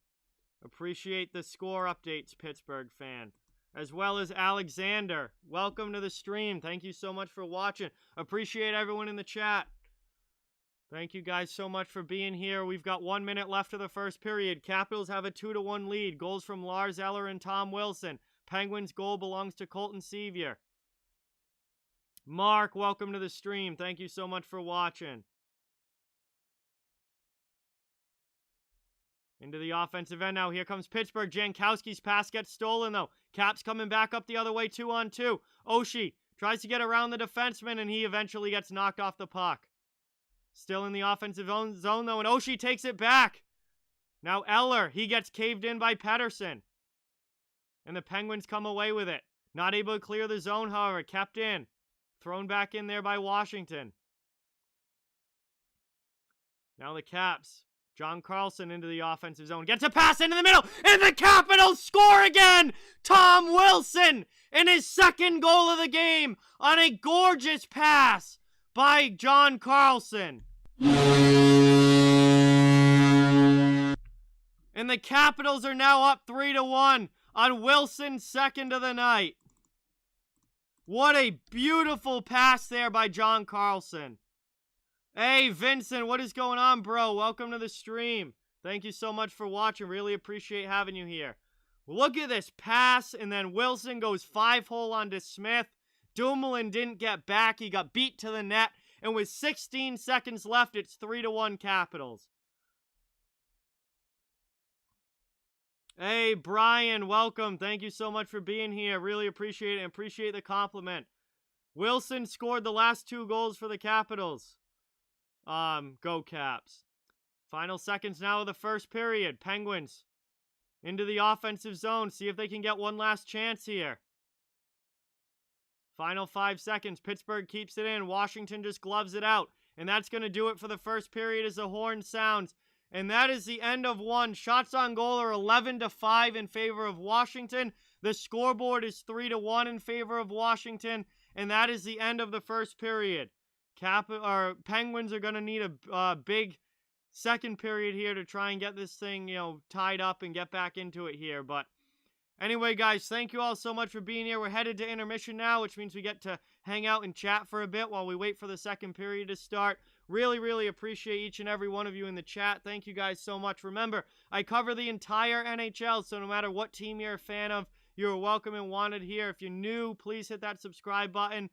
Appreciate the score updates, Pittsburgh fan. As well as Alexander. Welcome to the stream. Thank you so much for watching. Appreciate everyone in the chat. Thank you guys so much for being here. We've got 1 minute left of the first period. Capitals have a 2-1 lead. Goals from Lars Eller and Tom Wilson. Penguins' goal belongs to Colton Sevier. Mark, welcome to the stream. Thank you so much for watching. Into the offensive end now. Here comes Pittsburgh. Jankowski's pass gets stolen, though. Caps coming back up the other way, 2-on-2. Oshie tries to get around the defenseman, and he eventually gets knocked off the puck. Still in the offensive zone, though, and Oshie takes it back. Now Eller, he gets caved in by Pettersson. And the Penguins come away with it. Not able to clear the zone, however. Kept in. Thrown back in there by Washington. Now the Caps. John Carlson into the offensive zone. Gets a pass into the middle. And the Capitals score again. Tom Wilson in his second goal of the game on a gorgeous pass by John Carlson. And the Capitals are now up 3-1 on Wilson's second of the night. What a beautiful pass there by John Carlson. Hey, Vincent, what is going on, bro? Welcome to the stream. Thank you so much for watching. Really appreciate having you here. Look at this pass, and then Wilson goes 5-hole onto Smith. Dumoulin didn't get back. He got beat to the net. And with 16 seconds left, it's 3-1 Capitals. Hey, Brian, welcome. Thank you so much for being here. Really appreciate it and appreciate the compliment. Wilson scored the last 2 goals for the Capitals. Go Caps. Final seconds now of the first period. Penguins into the offensive zone. See if they can get one last chance here. Final 5 seconds. Pittsburgh keeps it in. Washington just gloves it out. And that's going to do it for the first period as the horn sounds. And that is the end of one. Shots on goal are 11-5 in favor of Washington. The scoreboard is 3-1 in favor of Washington. And that is the end of the first period. Penguins are going to need a big second period here to try and get this thing, tied up and get back into it here. But anyway, guys, thank you all so much for being here. We're headed to intermission now, which means we get to hang out and chat for a bit while we wait for the second period to start. Really, really appreciate each and every one of you in the chat. Thank you guys so much. Remember, I cover the entire NHL, so no matter what team you're a fan of, you're welcome and wanted here. If you're new, please hit that subscribe button.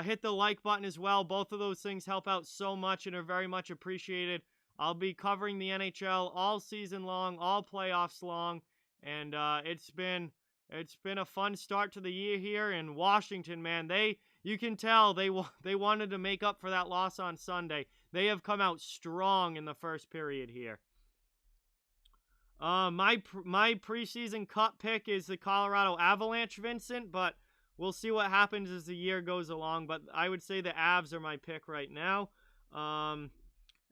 Hit the like button as well. Both of those things help out so much and are very much appreciated. I'll be covering the NHL all season long, all playoffs long. And it's been a fun start to the year here in Washington, man. You can tell they wanted to make up for that loss on Sunday. They have come out strong in the first period here. My preseason cut pick is the Colorado Avalanche, Vincent, but we'll see what happens as the year goes along. But I would say the Avs are my pick right now.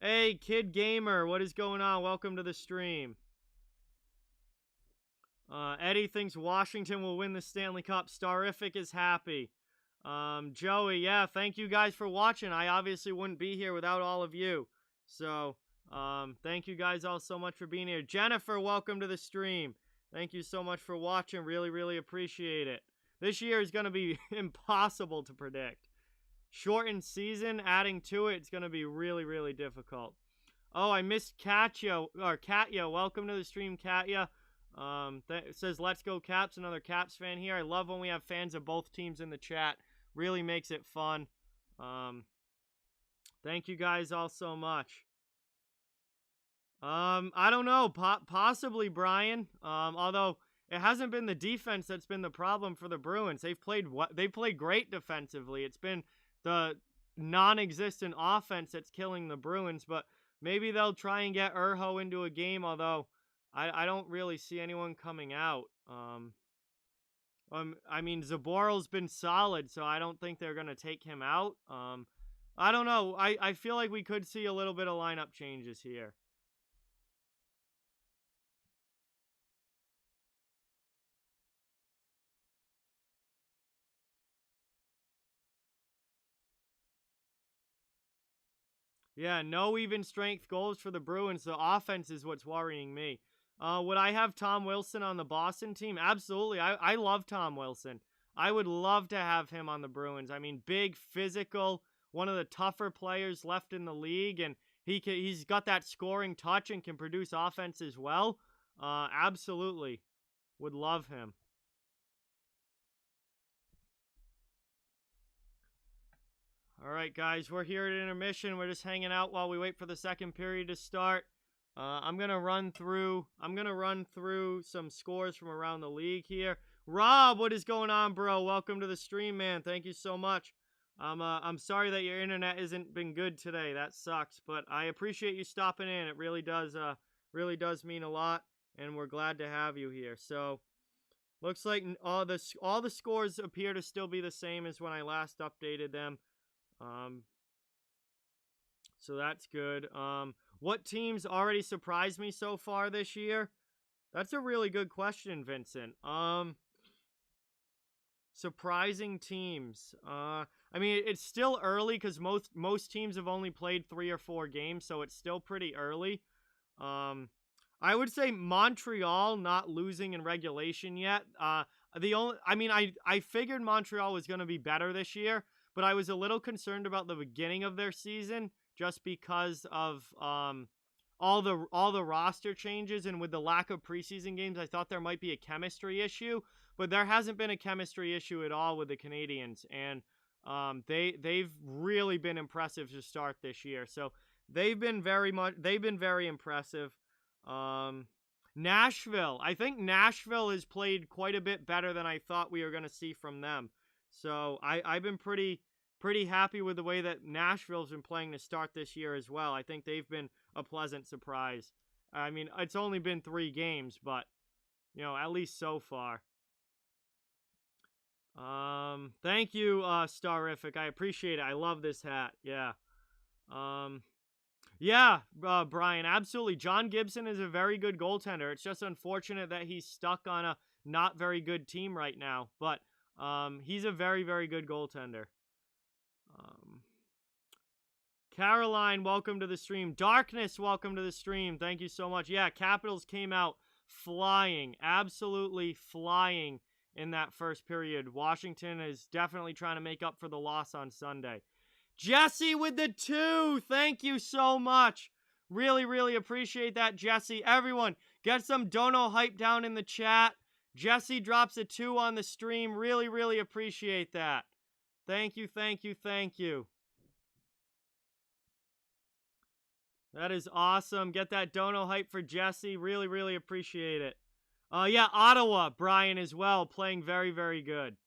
Hey, Kid Gamer, what is going on? Welcome to the stream. Eddie thinks Washington will win the Stanley Cup. Starific is happy. Joey, yeah, thank you guys for watching. I obviously wouldn't be here without all of you. So, thank you guys all so much for being here. Jennifer, welcome to the stream. Thank you so much for watching. Really, really appreciate it. This year is going to be impossible to predict. Shortened season, adding to it, it's going to be really, really difficult. Oh, I missed Katya. Welcome to the stream, Katya. It says, let's go Caps, another Caps fan here. I love when we have fans of both teams in the chat. Really makes it fun. Thank you guys all so much. I don't know, possibly Brian. Although it hasn't been the defense that's been the problem for the Bruins. They've played great defensively. It's been the non-existent offense that's killing the Bruins, but maybe they'll try and get Urho into a game, although I don't really see anyone coming out. I mean, Zaboral's been solid, so I don't think they're going to take him out. I don't know. I feel like we could see a little bit of lineup changes here. Yeah, no even strength goals for the Bruins. The offense is what's worrying me. Would I have Tom Wilson on the Boston team? Absolutely. I love Tom Wilson. I would love to have him on the Bruins. I mean, big, physical, one of the tougher players left in the league, and he's got that scoring touch and can produce offense as well. Absolutely. Would love him. All right, guys, we're here at intermission. We're just hanging out while we wait for the second period to start. I'm gonna run through some scores from around the league here. Rob, what is going on, bro? Welcome to the stream, man. Thank you so much. I'm sorry that your internet hasn't been good today. That sucks, but I appreciate you stopping in. It really does mean a lot, and we're glad to have you here. So, looks like all the scores appear to still be the same as when I last updated them. So that's good. What teams already surprised me so far this year? That's a really good question, Vincent. Surprising teams. I mean, it's still early because most teams have only played 3 or 4 games, so it's still pretty early. I would say Montreal not losing in regulation yet. I figured Montreal was going to be better this year, but I was a little concerned about the beginning of their season just because of all the roster changes, and with the lack of preseason games, I thought there might be a chemistry issue, but there hasn't been a chemistry issue at all with the Canadiens, and they've really been impressive to start this year. So they've been very impressive. Nashville. I think Nashville has played quite a bit better than I thought we were going to see from them. So I've been pretty happy with the way that Nashville's been playing to start this year as well. I think they've been a pleasant surprise. I mean, it's only been 3 games, but, at least so far. Thank you, Starific. I appreciate it. I love this hat. Yeah. Brian, absolutely. John Gibson is a very good goaltender. It's just unfortunate that he's stuck on a not very good team right now, but he's a very, very good goaltender. Caroline, welcome to the stream. Darkness, welcome to the stream. Thank you so much. Yeah, Capitals came out flying, absolutely flying in that first period. Washington is definitely trying to make up for the loss on Sunday. Jesse with the 2. Thank you so much. Really, really appreciate that, Jesse. Everyone, get some dono hype down in the chat. Jesse drops a 2 on the stream. Really, really appreciate that. Thank you, thank you, thank you. That is awesome. Get that dono hype for Jesse. Really, really appreciate it. Ottawa, Brian, as well, playing very, very good.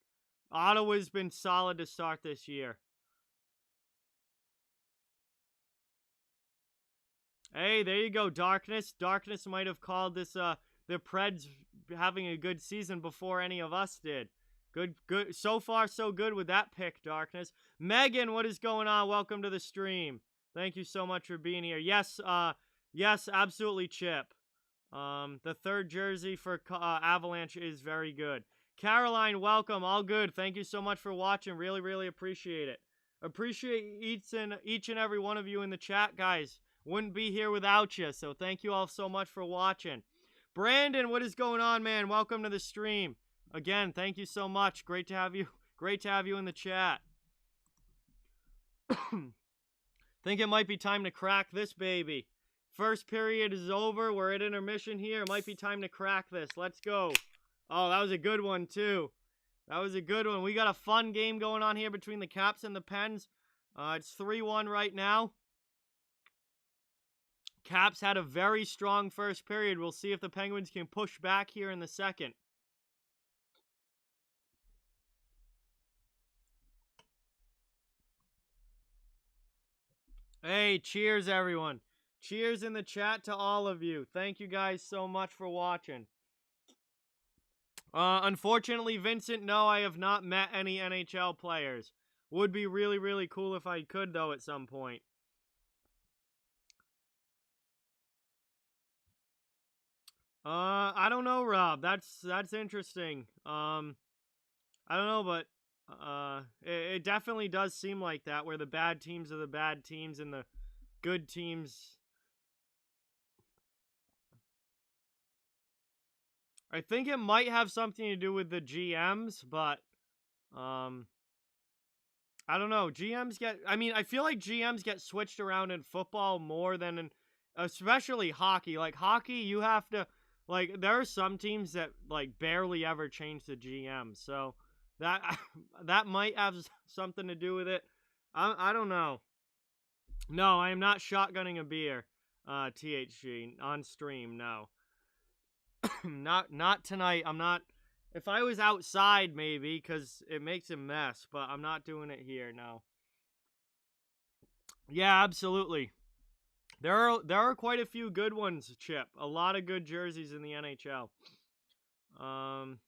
Ottawa's been solid to start this year. Hey, there you go, Darkness. Darkness might have called this, the Preds having a good season before any of us did. Good. So far, so good with that pick, Darkness. Megan, what is going on? Welcome to the stream. Thank you so much for being here. Yes, absolutely, Chip. The 3rd jersey for Avalanche is very good. Caroline, welcome. All good. Thank you so much for watching. Really, really appreciate it. Appreciate each and every one of you in the chat, guys. Wouldn't be here without you, so thank you all so much for watching. Brandon, what is going on, man? Welcome to the stream. Again, thank you so much. Great to have you. Great to have you in the chat. Think it might be time to crack this baby. First period is over. We're at intermission here. It might be time to crack this. Let's go. Oh, that was a good one, too. That was a good one. We got a fun game going on here between the Caps and the Pens. It's 3-1 right now. Caps had a very strong first period. We'll see if the Penguins can push back here in the second. Hey, cheers, everyone. Cheers in the chat to all of you. Thank you guys so much for watching. Unfortunately, Vincent, no, I have not met any NHL players. Would be really, really cool if I could, though, at some point. I don't know, Rob. That's interesting. I don't know, but it definitely does seem like that, where the bad teams are the bad teams and the good teams. I think it might have something to do with the GMs, but um, I don't know. I feel like GMs get switched around in football more than in, especially hockey. Like hockey, you have to, like, there are some teams that like barely ever change the GM, so that that might have something to do with it. I don't know. No, I am not shotgunning a beer, THG on stream. No, not tonight. I'm not. If I was outside, maybe, because it makes a mess, but I'm not doing it here. No. Yeah, absolutely. There are quite a few good ones, Chip. A lot of good jerseys in the NHL. Um,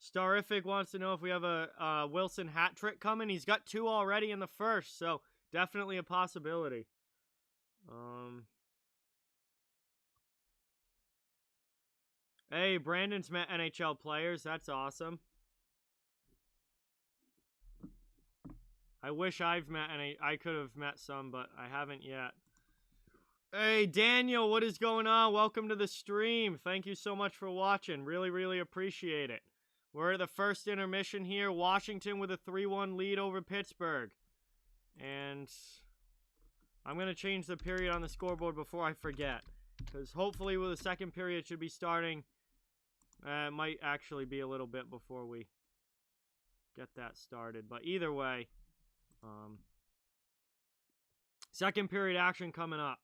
Starific wants to know if we have a Wilson hat trick coming. He's got 2 already in the first, so definitely a possibility. Hey, Brandon's met NHL players. That's awesome. I wish I've met any. I could have met some, but I haven't yet. Hey, Daniel, what is going on? Welcome to the stream. Thank you so much for watching. Really, really appreciate it. We're at the first intermission here. Washington with a 3-1 lead over Pittsburgh. And I'm going to change the period on the scoreboard before I forget. Because hopefully with the second period should be starting. It might actually be a little bit before we get that started. But either way, second period action coming up.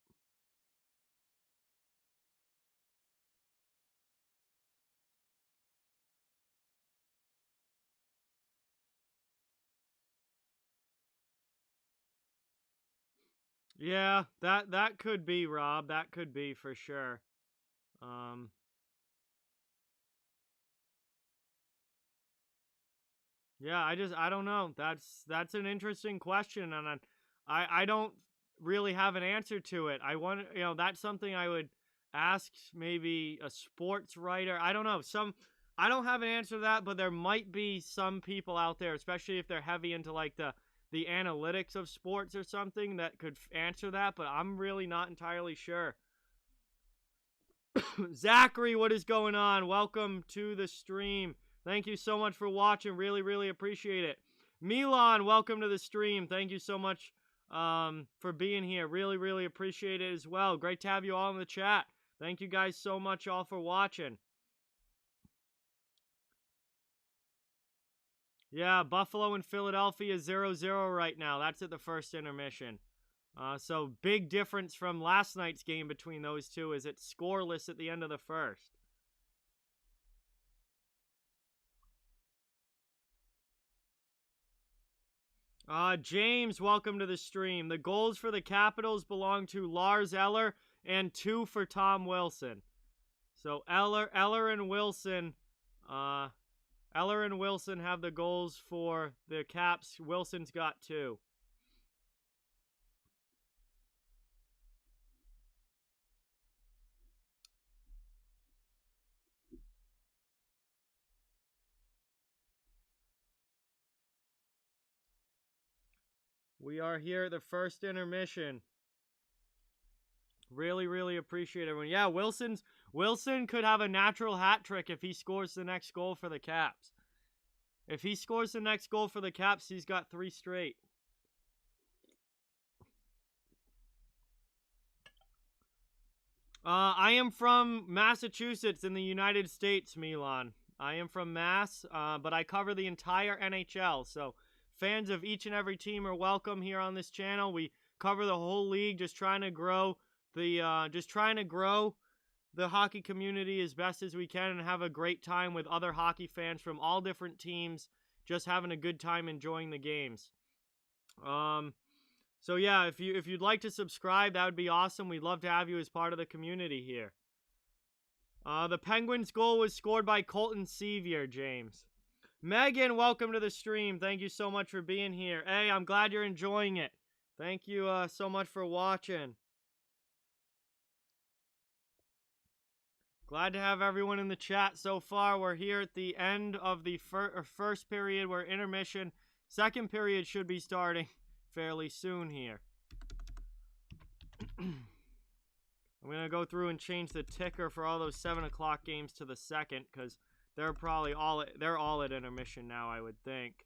Yeah, that could be, Rob. That could be for sure. Yeah, I don't know. That's an interesting question, and I don't really have an answer to it. I want, that's something I would ask maybe a sports writer. I don't know. I don't have an answer to that, but there might be some people out there, especially if they're heavy into like the analytics of sports or something, that could answer that, but I'm really not entirely sure. Zachary, what is going on? Welcome to the stream. Thank you so much for watching. Really, really appreciate it. Milan, welcome to the stream. Thank you so much for being here. Really, really appreciate it as well. Great to have you all in the chat. Thank you guys so much all for watching. Yeah, Buffalo and Philadelphia 0-0 right now. That's at the first intermission. So big difference from last night's game between those two, is it's scoreless at the end of the first. James, welcome to the stream. The goals for the Capitals belong to Lars Eller and 2 for Tom Wilson. So Eller and Wilson, Eller and Wilson have the goals for the Caps. Wilson's got 2. We are here at the first intermission. Really, really appreciate everyone. Yeah, Wilson could have a natural hat trick if he scores the next goal for the Caps. If he scores the next goal for the Caps, he's got 3 straight. I am from Massachusetts in the United States, Milan. I am from Mass, but I cover the entire NHL, so fans of each and every team are welcome here on this channel. We cover the whole league, just trying to grow the hockey community as best as we can and have a great time with other hockey fans from all different teams, just having a good time enjoying the games. So yeah, if you'd like to subscribe, that would be awesome. We'd love to have you as part of the community here. The Penguins' goal was scored by Colton Sevier, James. Megan, welcome to the stream. Thank you so much for being here. Hey, I'm glad you're enjoying it. Thank you so much for watching. Glad to have everyone in the chat so far. We're here at the end of the first period. We're intermission. Second period should be starting fairly soon here. I'm going to go through and change the ticker for all those 7 o'clock games to the second, because they're probably all at intermission now, I would think.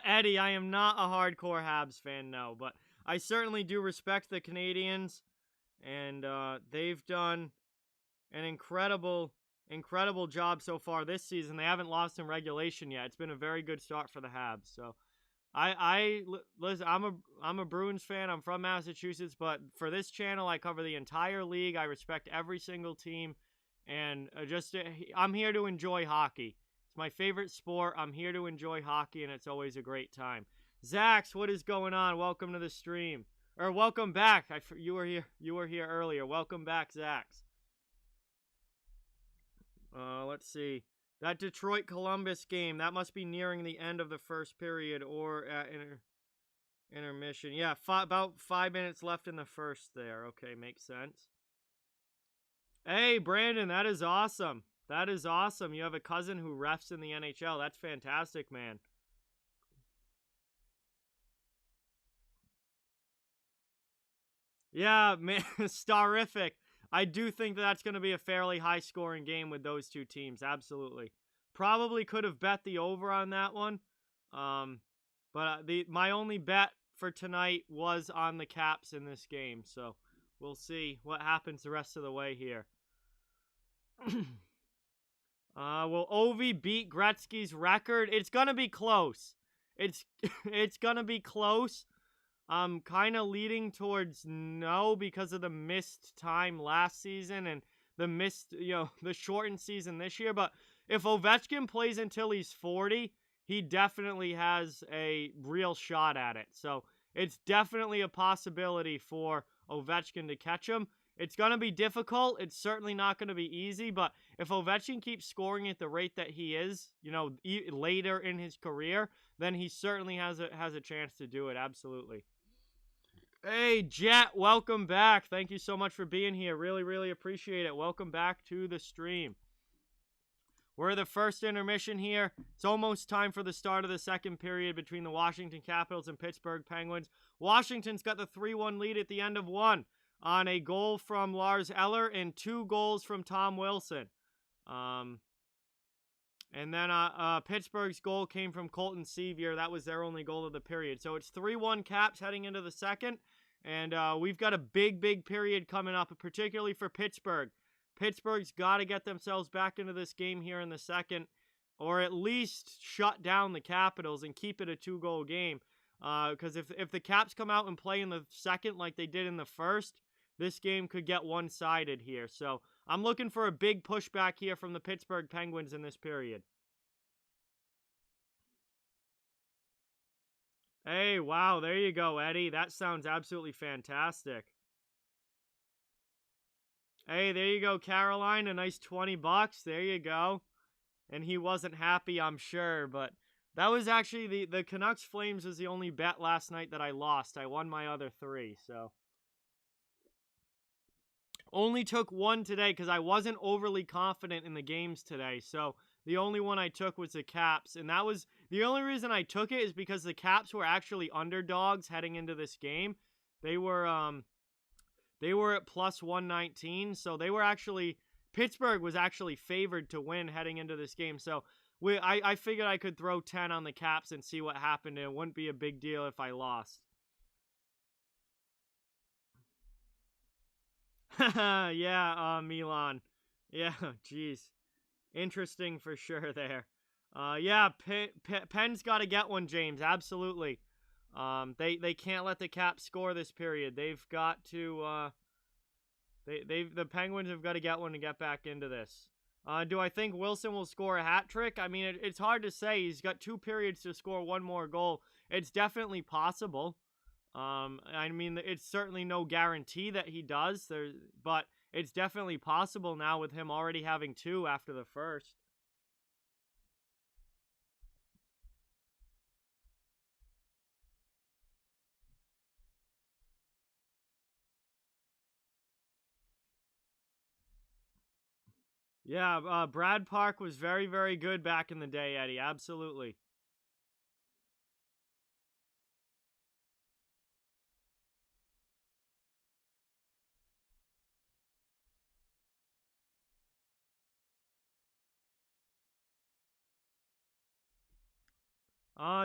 Eddie, I am not a hardcore Habs fan, no, but I certainly do respect the Canadians, and they've done an incredible job so far this season. They haven't lost in regulation yet. It's been a very good start for the Habs. So, listen. I'm a Bruins fan. I'm from Massachusetts, but for this channel, I cover the entire league. I respect every single team, and I'm here to enjoy hockey. It's my favorite sport. I'm here to enjoy hockey, and it's always a great time. Zax, what is going on? Welcome to the stream. Or welcome back. You were here earlier. Welcome back, Zax. Let's see. That Detroit-Columbus game, that must be nearing the end of the first period or at intermission. Yeah, about 5 minutes left in the first there. Okay, makes sense. Hey, Brandon, that is awesome. That is awesome. You have a cousin who refs in the NHL. That's fantastic, man. Yeah, man, starific. I do think that's going to be a fairly high-scoring game with those two teams. Absolutely. Probably could have bet the over on that one. But my only bet for tonight was on the Caps in this game. So we'll see what happens the rest of the way here. Will Ovi beat Gretzky's record? It's going to be close. It's going to be close. I'm kind of leading towards no because of the missed time last season and the the shortened season this year. But if Ovechkin plays until he's 40, he definitely has a real shot at it. So it's definitely a possibility for Ovechkin to catch him. It's going to be difficult. It's certainly not going to be easy. But if Ovechkin keeps scoring at the rate that he is, later in his career, then he certainly has a chance to do it. Absolutely. Hey, Jet, welcome back. Thank you so much for being here. Really, really appreciate it. Welcome back to the stream. We're the first intermission here. It's almost time for the start of the second period between the Washington Capitals and Pittsburgh Penguins. Washington's got the 3-1 lead at the end of one on a goal from Lars Eller and 2 goals from Tom Wilson. And then Pittsburgh's goal came from Colton Sevier. That was their only goal of the period. So it's 3-1 Caps heading into the second. And we've got a big period coming up, particularly for Pittsburgh. Pittsburgh's got to get themselves back into this game here in the second, or at least shut down the Capitals and keep it a 2-goal game. Because if the Caps come out and play in the second like they did in the first, this game could get one-sided here. So I'm looking for a big pushback here from the Pittsburgh Penguins in this period. Hey, wow, there you go, Eddie. That sounds absolutely fantastic. Hey, there you go, Caroline. A nice $20. There you go. And he wasn't happy, I'm sure, but that was actually the Canucks Flames was the only bet last night that I lost. I won my other 3, so. Only took 1 today because I wasn't overly confident in the games today. So the only one I took was the Caps. And that was the only reason I took it is because the Caps were actually underdogs heading into this game. They were at plus 119. So they were actually, Pittsburgh was actually favored to win heading into this game. So I figured I could throw 10 on the Caps and see what happened. And it wouldn't be a big deal if I lost. Yeah, Milan. Yeah, jeez. Interesting for sure there. Yeah, Penn's got to get one, James. Absolutely. They can't let the Caps score this period. They've got to the Penguins have got to get one to get back into this. Do I think Wilson will score a hat trick? I mean, it's hard to say. He's got 2 periods to score 1 more goal. It's definitely possible. I mean, it's certainly no guarantee that he does. But it's definitely possible now with him already having 2 after the first. Yeah, Brad Park was very, very good back in the day, Eddie. Absolutely.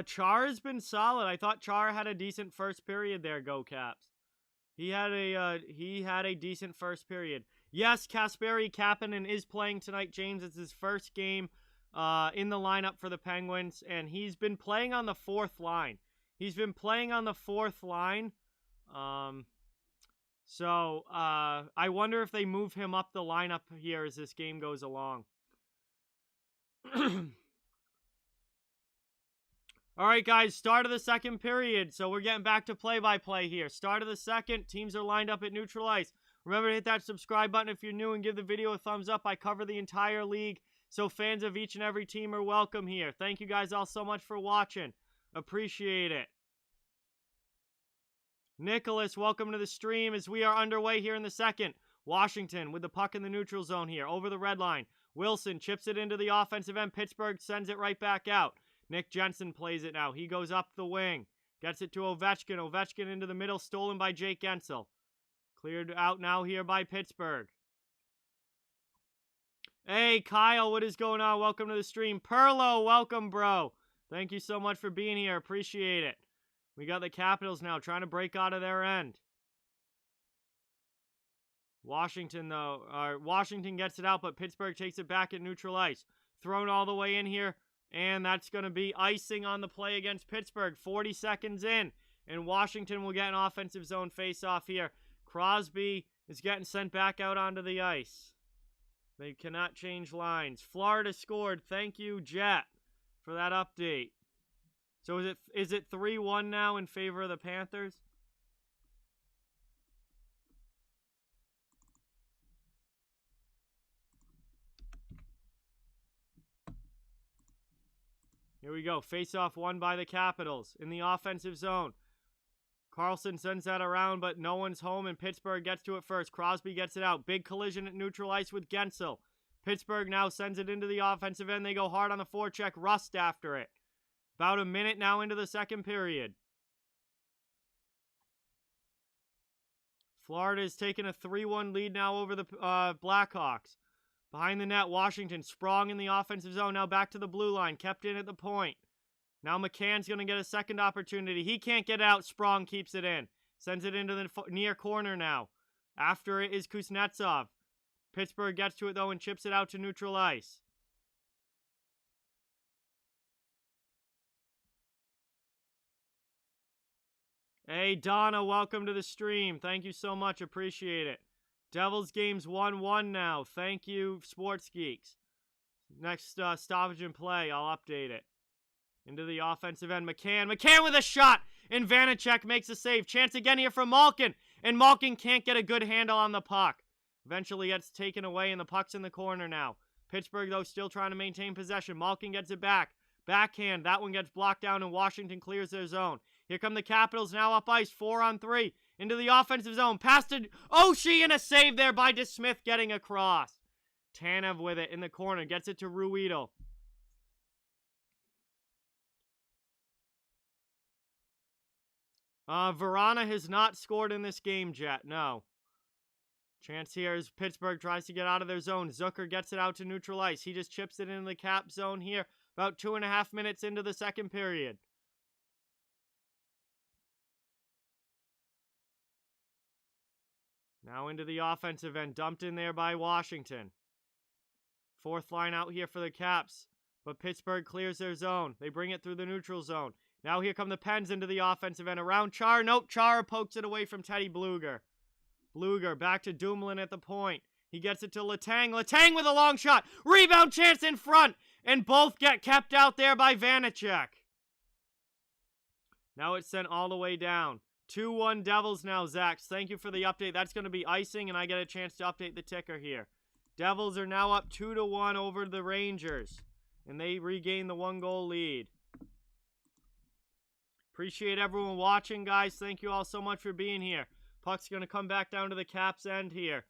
Char has been solid. I thought Char had a decent first period there, Go Caps. He had a decent first period. Yes, Kasperi Kapanen is playing tonight, James. It's his first game in the lineup for the Penguins, and he's been playing on the 4th line. He's been playing on the 4th line. So I wonder if they move him up the lineup here as this game goes along. All right, guys, start of the second period. So we're getting back to play-by-play here. Start of the second. Teams are lined up at neutral ice. Remember to hit that subscribe button if you're new and give the video a thumbs up. I cover the entire league, so fans of each and every team are welcome here. Thank you guys all so much for watching. Appreciate it. Nicholas, welcome to the stream as we are underway here in the second. Washington with the puck in the neutral zone here, over the red line. Wilson chips it into the offensive end. Pittsburgh sends it right back out. Nick Jensen plays it now. He goes up the wing. Gets it to Ovechkin. Ovechkin into the middle, stolen by Jake Guentzel. Cleared out now here by Pittsburgh. Hey, Kyle, what is going on? Welcome to the stream. Perlo, welcome, bro. Thank you so much for being here. Appreciate it. We got the Capitals now trying to break out of their end. Washington, though. Washington gets it out, but Pittsburgh takes it back at neutral ice. Thrown all the way in here. And that's going to be icing on the play against Pittsburgh. 40 seconds in. And Washington will get an offensive zone face-off here. Crosby is getting sent back out onto the ice. They cannot change lines. Florida scored. Thank you, Jet, for that update. So is it 3-1 now in favor of the Panthers? Here we go. Face-off won by the Capitals in the offensive zone. Carlson sends that around, but no one's home, and Pittsburgh gets to it first. Crosby gets it out. Big collision at neutral ice with Guentzel. Pittsburgh now sends it into the offensive end. They go hard on the forecheck. Rust after it. About a minute now into the second period. Florida is taking a 3-1 lead now over the Blackhawks. Behind the net, Washington sprung in the offensive zone. Now back to the blue line. Kept in at the point. Now McCann's going to get a second opportunity. He can't get out. Sprong keeps it in. Sends it into the near corner now. After it is Kuznetsov. Pittsburgh gets to it, though, and chips it out to neutral ice. Hey, Donna, welcome to the stream. Thank you so much. Appreciate it. Devils game's 1-1 now. Thank you, Sports Geeks. Next stoppage and play, I'll update it. Into the offensive end, McCann. McCann with a shot! And Vanacek makes a save. Chance again here for Malkin. And Malkin can't get a good handle on the puck. Eventually gets taken away, and the puck's in the corner now. Pittsburgh, though, still trying to maintain possession. Malkin gets it back. Backhand. That one gets blocked down, and Washington clears their zone. Here come the Capitals now up ice. 4-on-3. Into the offensive zone. Past to Oshie, and a save there by DeSmith getting across. Tanev with it in the corner. Gets it to Ruido. Verana has not scored in this game, Jet. No. Chance here as Pittsburgh tries to get out of their zone. Zucker gets it out to neutral ice. He just chips it into the Cap zone here. About 2.5 minutes into the second period. Now into the offensive end. Dumped in there by Washington. Fourth line out here for the Caps. But Pittsburgh clears their zone. They bring it through the neutral zone. Now here come the Pens into the offensive end. Around Chara. Nope, Chara pokes it away from Teddy Bluger. Bluger back to Dumoulin at the point. He gets it to Letang. Letang with a long shot. Rebound chance in front. And both get kept out there by Vanacek. Now it's sent all the way down. 2-1 Devils now, Zach. Thank you for the update. That's going to be icing, and I get a chance to update the ticker here. Devils are now up 2-1 over the Rangers. And they regain the 1-goal lead. Appreciate everyone watching, guys. Thank you all so much for being here. Puck's going to come back down to the Caps' end here.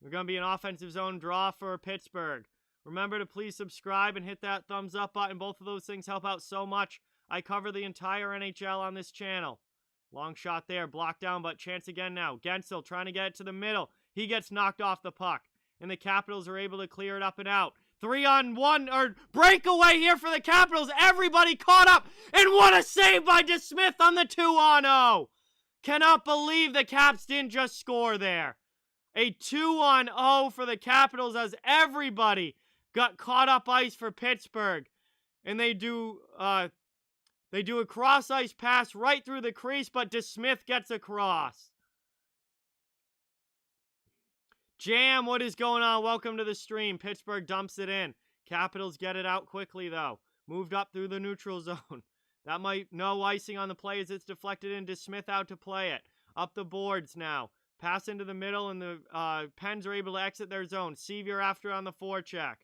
We're going to be an offensive zone draw for Pittsburgh. Remember to please subscribe and hit that thumbs up button. Both of those things help out so much. I cover the entire NHL on this channel. Long shot there, blocked down, but chance again now. Gensel trying to get it to the middle. He gets knocked off the puck. And the Capitals are able to clear it up and out. 3-on-1, or breakaway here for the Capitals. Everybody caught up. And what a save by DeSmith on the 2-on-0. Cannot believe the Caps didn't just score there. A 2-on-0 for the Capitals as everybody got caught up ice for Pittsburgh. And they do a cross-ice pass right through the crease, but DeSmith gets across. Jam, what is going on? Welcome to the stream. Pittsburgh dumps it in. Capitals get it out quickly, though. Moved up through the neutral zone. That might, no icing on the play as it's deflected in. DeSmith out to play it. Up the boards now. Pass into the middle, and the Pens are able to exit their zone. Sevier after on the forecheck.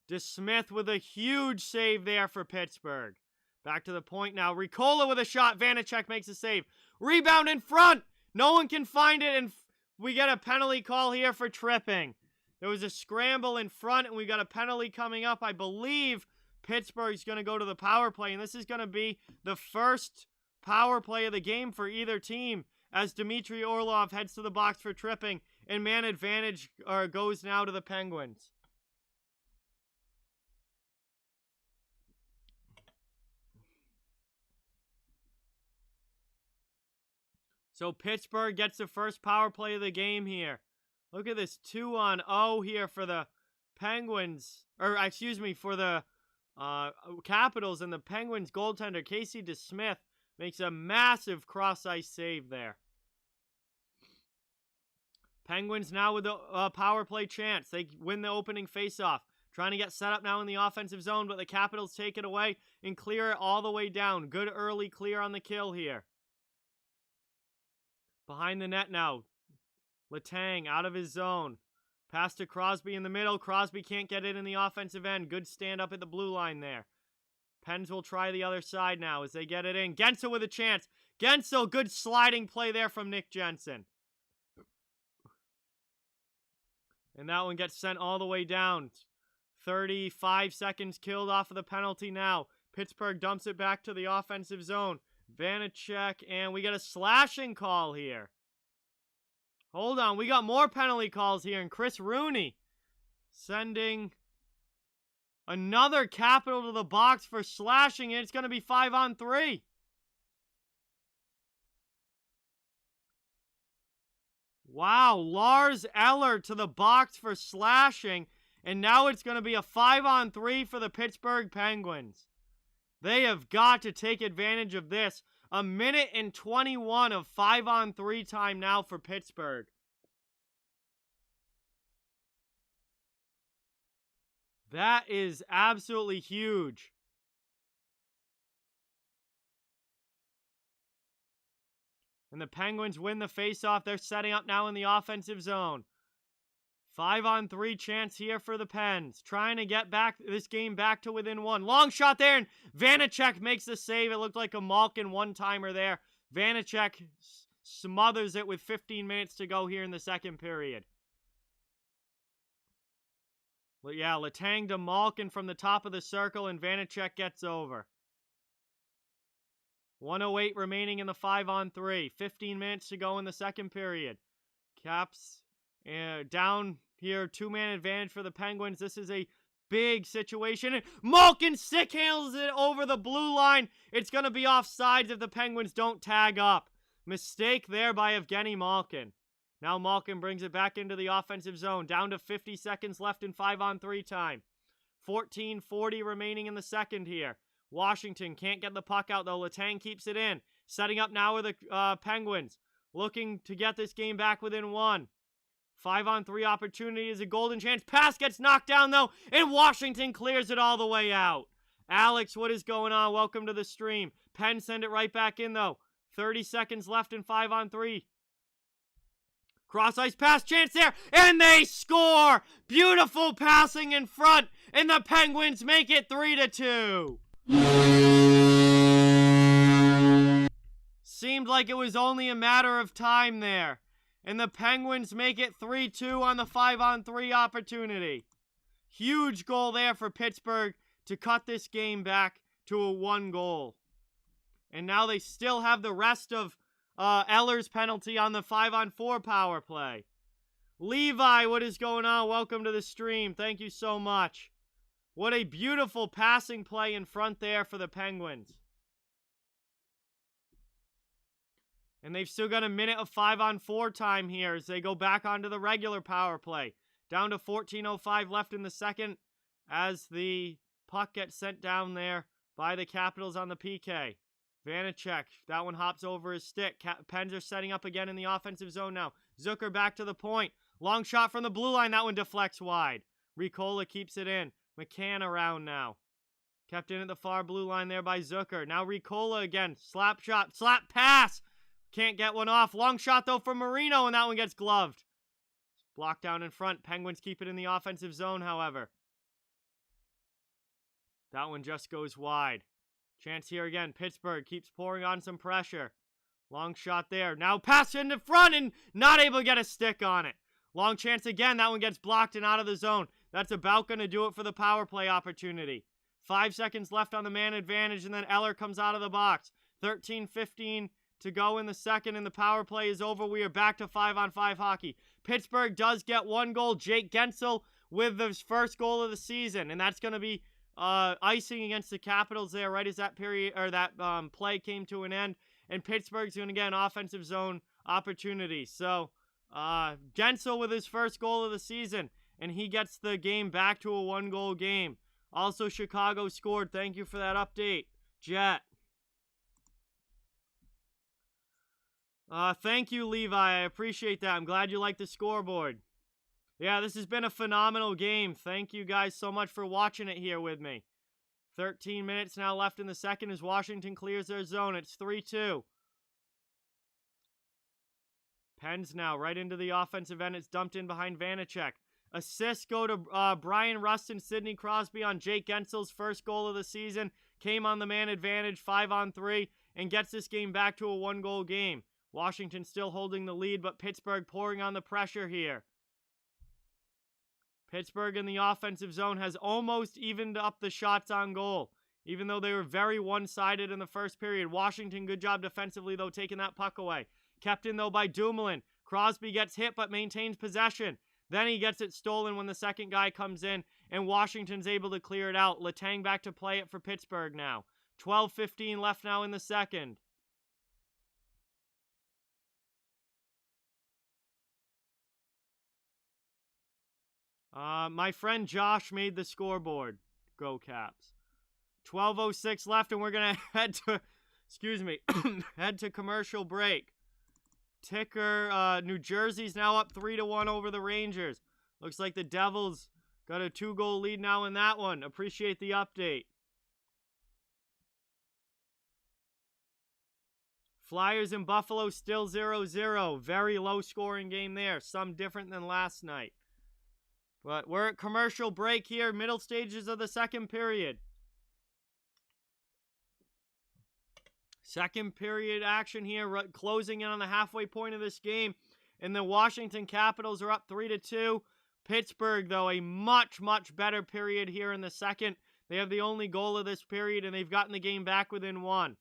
DeSmith with a huge save there for Pittsburgh. Back to the point now. Ricola with a shot. Vanacek makes a save. Rebound in front. No one can find it, and we get a penalty call here for tripping. There was a scramble in front, and we got a penalty coming up. I believe Pittsburgh's going to go to the power play, and this is going to be the first power play of the game for either team as Dmitry Orlov heads to the box for tripping, and man advantage goes now to the Penguins. So Pittsburgh gets the first power play of the game here. Look at this 2-on-0 here for the Penguins. Or, excuse me, for the Capitals. And the Penguins goaltender, Casey DeSmith, makes a massive cross-ice save there. Penguins now with the power play chance. They win the opening faceoff. Trying to get set up now in the offensive zone, but the Capitals take it away and clear it all the way down. Good early clear on the kill here. Behind the net now. Letang out of his zone. Pass to Crosby in the middle. Crosby can't get it in the offensive end. Good stand up at the blue line there. Pens will try the other side now as they get it in. Gensel with a chance. Gensel, good sliding play there from Nick Jensen. And that one gets sent all the way down. 35 seconds killed off of the penalty now. Pittsburgh dumps it back to the offensive zone. Vanacek, and we get a slashing call here. Hold on, we got more penalty calls here, and Chris Rooney sending another Capital to the box for slashing, and it's going to be 5-on-3. Wow, Lars Eller to the box for slashing, and now it's going to be a 5-on-3 for the Pittsburgh Penguins. They have got to take advantage of this. 1:21 of 5-on-3 time now for Pittsburgh. That is absolutely huge. And the Penguins win the faceoff. They're setting up now in the offensive zone. 5-on-3 chance here for the Pens. Trying to get back this game back to within one. Long shot there, and Vanacek makes the save. It looked like a Malkin one-timer there. Vanacek smothers it with 15 minutes to go here in the second period. Well, yeah, Letang to Malkin from the top of the circle, and Vanacek gets over. 1:08 remaining in the 5-on-3. 15 minutes to go in the second period. Caps down here, two-man advantage for the Penguins. This is a big situation. And Malkin stick handles it over the blue line. It's going to be offsides if the Penguins don't tag up. Mistake there by Evgeny Malkin. Now Malkin brings it back into the offensive zone. Down to 50 seconds left in 5-on-3 time. 14:40 remaining in the second here. Washington can't get the puck out, though. Letang keeps it in. Setting up now with the Penguins. Looking to get this game back within 1. 5-on-3 opportunity is a golden chance. Pass gets knocked down, though, and Washington clears it all the way out. Alex, what is going on? Welcome to the stream. Penn send it right back in, though. 30 seconds left in 5-on-3. Cross-ice pass chance there, and they score! Beautiful passing in front, and the Penguins make it 3-2. Seemed like it was only a matter of time there. And the Penguins make it 3-2 on the 5-on-3 opportunity. Huge goal there for Pittsburgh to cut this game back to a 1 goal. And now they still have the rest of Eller's penalty on the 5-on-4 power play. Levi, what is going on? Welcome to the stream. Thank you so much. What a beautiful passing play in front there for the Penguins. And they've still got a minute of 5-on-4 time here as they go back onto the regular power play. Down to 14:05 left in the second as the puck gets sent down there by the Capitals on the PK. Vanacek, that one hops over his stick. Pens are setting up again in the offensive zone now. Zucker back to the point. Long shot from the blue line. That one deflects wide. Ricola keeps it in. McCann around now. Kept in at the far blue line there by Zucker. Now Ricola again. Slap shot. Slap pass. Can't get one off. Long shot, though, from Marino, and that one gets gloved. Blocked down in front. Penguins keep it in the offensive zone, however. That one just goes wide. Chance here again. Pittsburgh keeps pouring on some pressure. Long shot there. Now pass into front and not able to get a stick on it. Long chance again. That one gets blocked and out of the zone. That's about going to do it for the power play opportunity. 5 seconds left on the man advantage, and then Eller comes out of the box. 13:15 to go in the second, and the power play is over. We are back to 5-on-5 hockey. Pittsburgh does get 1 goal. Jake Gensel with his first goal of the season, and that's going to be icing against the Capitals there right as that period or that play came to an end. And Pittsburgh's going to get an offensive zone opportunity. So Gensel with his first goal of the season, and he gets the game back to a 1-goal game. Also, Chicago scored. Thank you for that update, Jet. Thank you, Levi. I appreciate that. I'm glad you like the scoreboard. Yeah, this has been a phenomenal game. Thank you guys so much for watching it here with me. 13 minutes now left in the second as Washington clears their zone. It's 3-2. Pens now right into the offensive end. It's dumped in behind Vanacek. Assists go to Brian Rust and Sidney Crosby on Jake Gensel's first goal of the season. Came on the man advantage, 5-on-3, and gets this game back to a 1-goal game. Washington still holding the lead, but Pittsburgh pouring on the pressure here. Pittsburgh in the offensive zone has almost evened up the shots on goal, even though they were very one-sided in the first period. Washington, good job defensively, though, taking that puck away. Kept in, though, by Dumoulin. Crosby gets hit, but maintains possession. Then he gets it stolen when the second guy comes in, and Washington's able to clear it out. Letang back to play it for Pittsburgh now. 12:15 left now in the second. My friend Josh made the scoreboard. Go Caps. 12:06 left, and we're going to head to, head to commercial break. Ticker, New Jersey's now up 3-1 over the Rangers. Looks like the Devils got a 2-goal lead now in that one. Appreciate the update. Flyers in Buffalo still 0-0. Very low scoring game there. Some different than last night. But we're at commercial break here, middle stages of the second period. Second period action here, closing in on the halfway point of this game. And the Washington Capitals are up 3-2. Pittsburgh, though, a much, much better period here in the second. They have the only goal of this period, and they've gotten the game back within 1.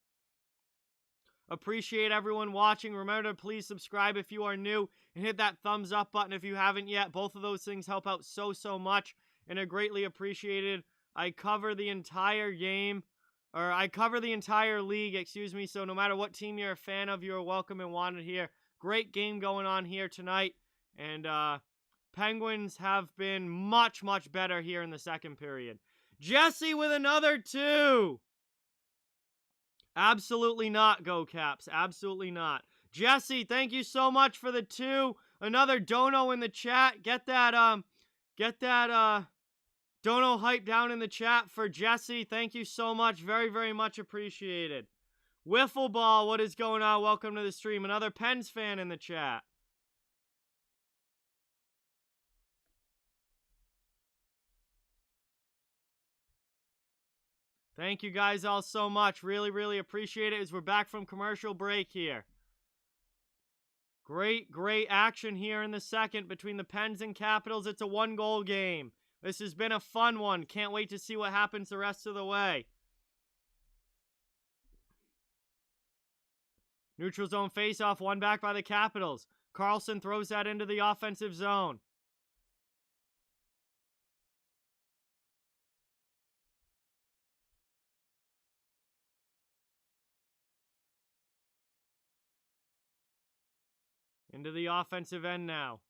Appreciate everyone watching. Remember to please subscribe if you are new and hit that thumbs up button if you haven't yet. Both of those things help out so much and are greatly appreciated. I cover the entire game, or I cover the entire league, so no matter what team you're a fan of, you are welcome and wanted here. Great game going on here tonight, and Penguins have been much, much better here in the second period. Jesse with another 2. Absolutely not, go Caps. Absolutely not. Jesse, thank you so much for the 2. Another dono in the chat. Get that dono hype down in the chat for Jesse. Thank you so much. Very, very much appreciated. Wiffle Ball, what is going on? Welcome to the stream. Another Pens fan in the chat. Thank you guys all so much. Really, really appreciate it as we're back from commercial break here. Great action here in the second between the Pens and Capitals. It's a 1-goal game. This has been a fun one. Can't wait to see what happens the rest of the way. Neutral zone faceoff, won back by the Capitals. Carlson throws that into the offensive zone. Into the offensive end now.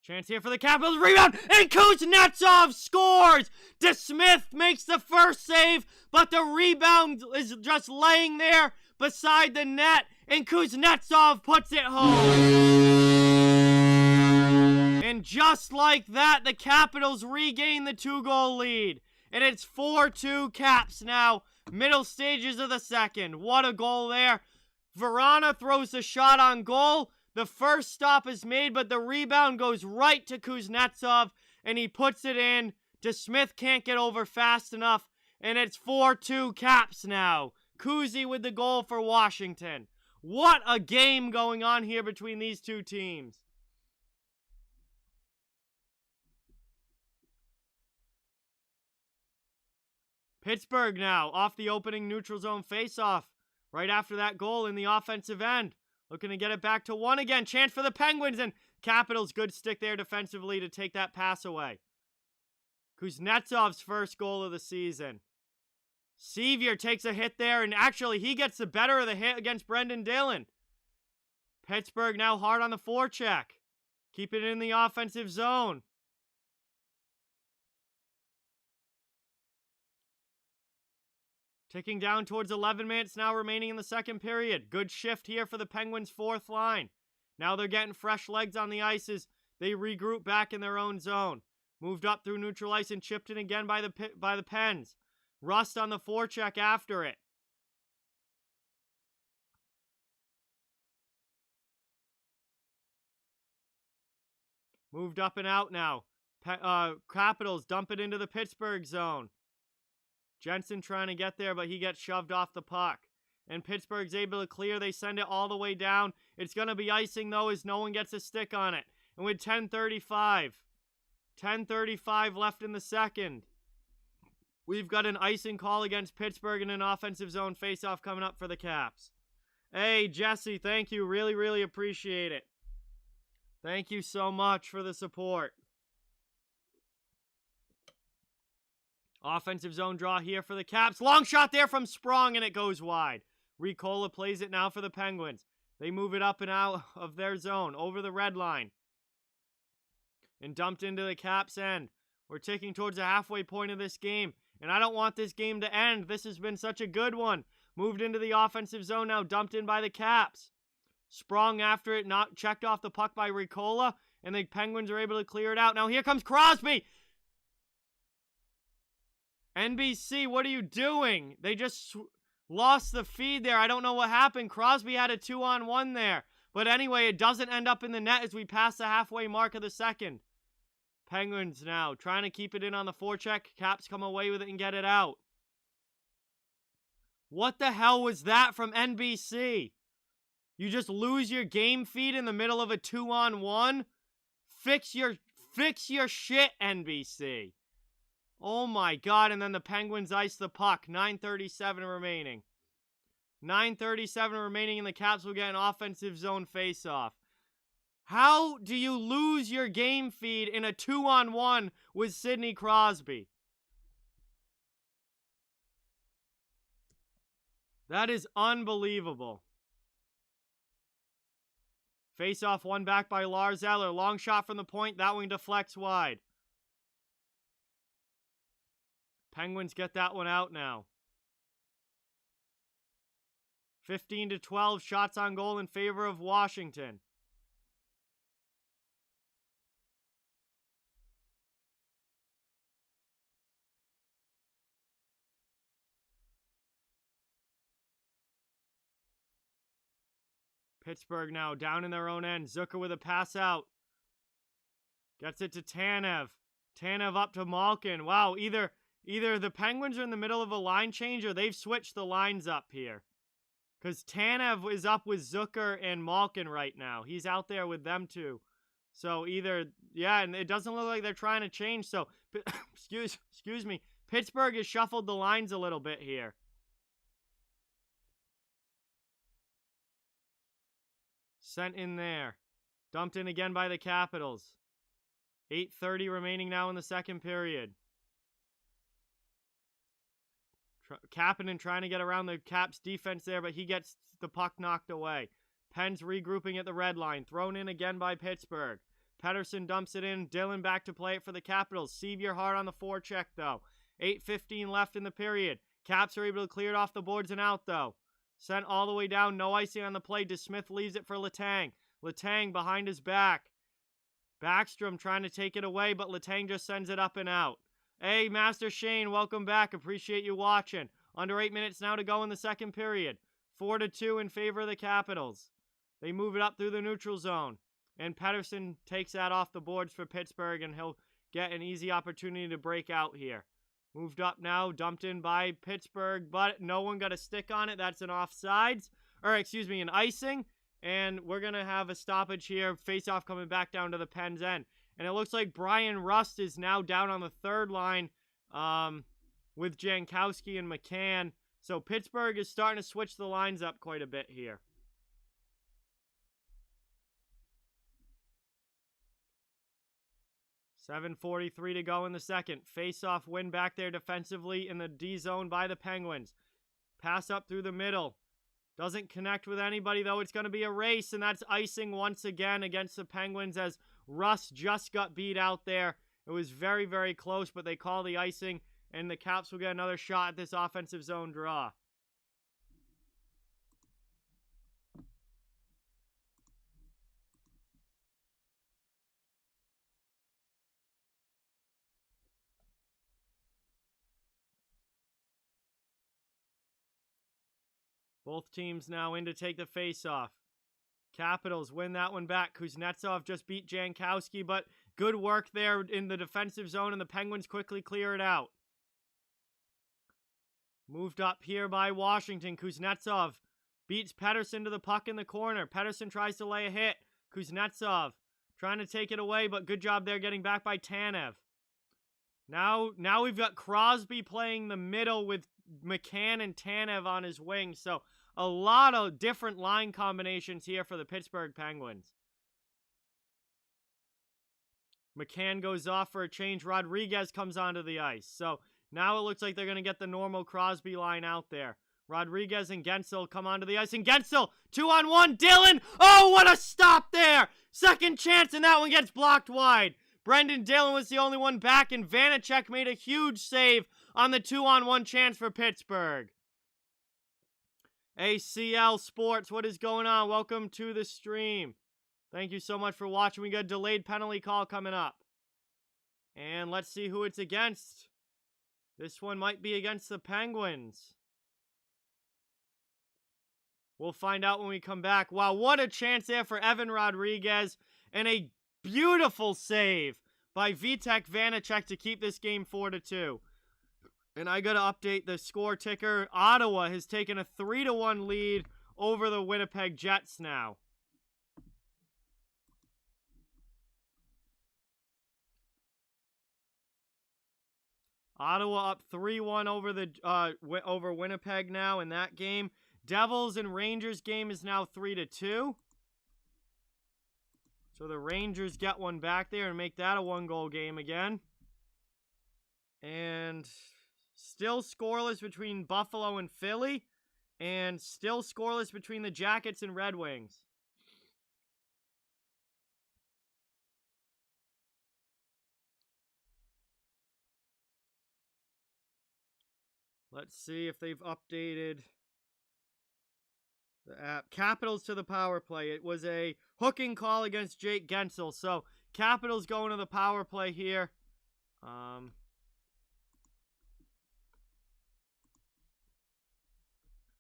Chance here for the Capitals. Rebound! And Kuznetsov scores! DeSmith makes the first save, but the rebound is just laying there beside the net, and Kuznetsov puts it home. And just like that, the Capitals regain the 2-goal lead. And it's 4-2 Caps now. Middle stages of the second. What a goal there. Verana throws the shot on goal. The first stop is made, but the rebound goes right to Kuznetsov, and he puts it in. DeSmith can't get over fast enough, and it's 4-2 Caps now. Kuzi with the goal for Washington. What a game going on here between these two teams. Pittsburgh now off the opening neutral zone faceoff. Right after that goal in the offensive end. Looking to get it back to 1 again. Chance for the Penguins, and Capitals good stick there defensively to take that pass away. Kuznetsov's first goal of the season. Sevier takes a hit there, and actually he gets the better of the hit against Brendan Dillon. Pittsburgh now hard on the forecheck. Keep it in the offensive zone. Ticking down towards 11 minutes now remaining in the second period. Good shift here for the Penguins' fourth line. Now they're getting fresh legs on the ice as they regroup back in their own zone. Moved up through neutral ice and chipped in again by the Pens. Rust on the forecheck after it. Moved up and out now. Capitals dump it into the Pittsburgh zone. Jensen trying to get there, but he gets shoved off the puck. And Pittsburgh's able to clear. They send it all the way down. It's going to be icing, though, as no one gets a stick on it. And with 10:35 left in the second, we've got an icing call against Pittsburgh and an offensive zone faceoff coming up for the Caps. Hey, Jesse, thank you. Really, really appreciate it. Thank you so much for the support. Offensive zone draw here for the Caps. Long shot there from Sprong, and it goes wide. Ricola plays it now for the Penguins. They move it up and out of their zone, over the red line. And dumped into the Caps' end. We're ticking towards the halfway point of this game, and I don't want this game to end. This has been such a good one. Moved into the offensive zone now, dumped in by the Caps. Sprong after it, not checked off the puck by Ricola, and the Penguins are able to clear it out. Now here comes Crosby. NBC, what are you doing? They just lost the feed there. I don't know what happened. Crosby had a 2-on-1 there. But anyway, it doesn't end up in the net as we pass the halfway mark of the second. Penguins now trying to keep it in on the forecheck. Caps come away with it and get it out. What the hell was that from NBC? You just lose your game feed in the middle of a 2-on-1? Fix your shit, NBC. Oh my god, and then the Penguins ice the puck. 9:37 remaining. 9:37 remaining, and the Caps will get an offensive zone faceoff. How do you lose your game feed in a 2-on-1 with Sidney Crosby? That is unbelievable. Faceoff won back by Lars Eller. Long shot from the point. That one deflects wide. Penguins get that one out now. 15-12, shots on goal in favor of Washington. Pittsburgh now down in their own end. Zucker with a pass out. Gets it to Tanev. Tanev up to Malkin. Wow, either the Penguins are in the middle of a line change or they've switched the lines up here. Because Tanev is up with Zucker and Malkin right now. He's out there with them two. So either, yeah, and it doesn't look like they're trying to change. So, excuse me, Pittsburgh has shuffled the lines a little bit here. Sent in there. Dumped in again by the Capitals. 8:30 remaining now in the second period. Kapanen trying to get around the Caps defense there, but he gets the puck knocked away. Penn's regrouping at the red line. Thrown in again by Pittsburgh. Pettersson dumps it in. Dillon back to play it for the Capitals. Sevier hard on the forecheck, though. 8:15 left in the period. Caps are able to clear it off the boards and out, though. Sent all the way down. No icing on the play. DeSmith leaves it for Letang. Letang behind his back. Backstrom trying to take it away, but Letang just sends it up and out. Hey, Master Shane, welcome back. Appreciate you watching. Under 8 minutes now to go in the second period. 4-2 in favor of the Capitals. They move it up through the neutral zone. And Pettersson takes that off the boards for Pittsburgh, and he'll get an easy opportunity to break out here. Moved up now, dumped in by Pittsburgh, but no one got a stick on it. That's an offsides, or excuse me, an icing. And we're going to have a stoppage here. Face-off coming back down to the Pens' end. And it looks like Brian Rust is now down on the third line with Jankowski and McCann. So Pittsburgh is starting to switch the lines up quite a bit here. $7:43 to go in the second. Face-off win back there defensively in the D zone by the Penguins. Pass up through the middle. Doesn't connect with anybody, though. It's going to be a race, and that's icing once again against the Penguins as Russ just got beat out there. It was very, very close, but they call the icing, and the Caps will get another shot at this offensive zone draw. Both teams now in to take the face-off. Capitals win that one back. Kuznetsov just beat Jankowski, but good work there in the defensive zone, and the Penguins quickly clear it out. Moved up here by Washington. Kuznetsov beats Pettersson to the puck in the corner. Pettersson tries to lay a hit. Kuznetsov trying to take it away, but good job there getting back by Tanev. Now we've got Crosby playing the middle with McCann and Tanev on his wing. So a lot of different line combinations here for the Pittsburgh Penguins. McCann goes off for a change. Rodriguez comes onto the ice. So now it looks like they're going to get the normal Crosby line out there. Rodriguez and Gensel come onto the ice. And Gensel, 2-on-1. Dillon. Oh, what a stop there. Second chance, and that one gets blocked wide. Brendan Dillon was the only one back, and Vanacek made a huge save on the 2-on-1 chance for Pittsburgh. ACL Sports, what is going on? Welcome to the stream. Thank you so much for watching. We got a delayed penalty call coming up. And let's see who it's against. This one might be against the Penguins. We'll find out when we come back. Wow, what a chance there for Evan Rodriguez. And a beautiful save by Vitek Vanacek to keep this game 4-2. And I got to update the score ticker. Ottawa has taken a 3-1 lead over the Winnipeg Jets now. Ottawa up 3-1 over Winnipeg now in that game. Devils and Rangers game is now 3-2. So the Rangers get one back there and make that a one-goal game again. And still scoreless between Buffalo and Philly. And still scoreless between the Jackets and Red Wings. Let's see if they've updated Capitals to the power play. It was a hooking call against Jake Gensel. So Capitals going to the power play here.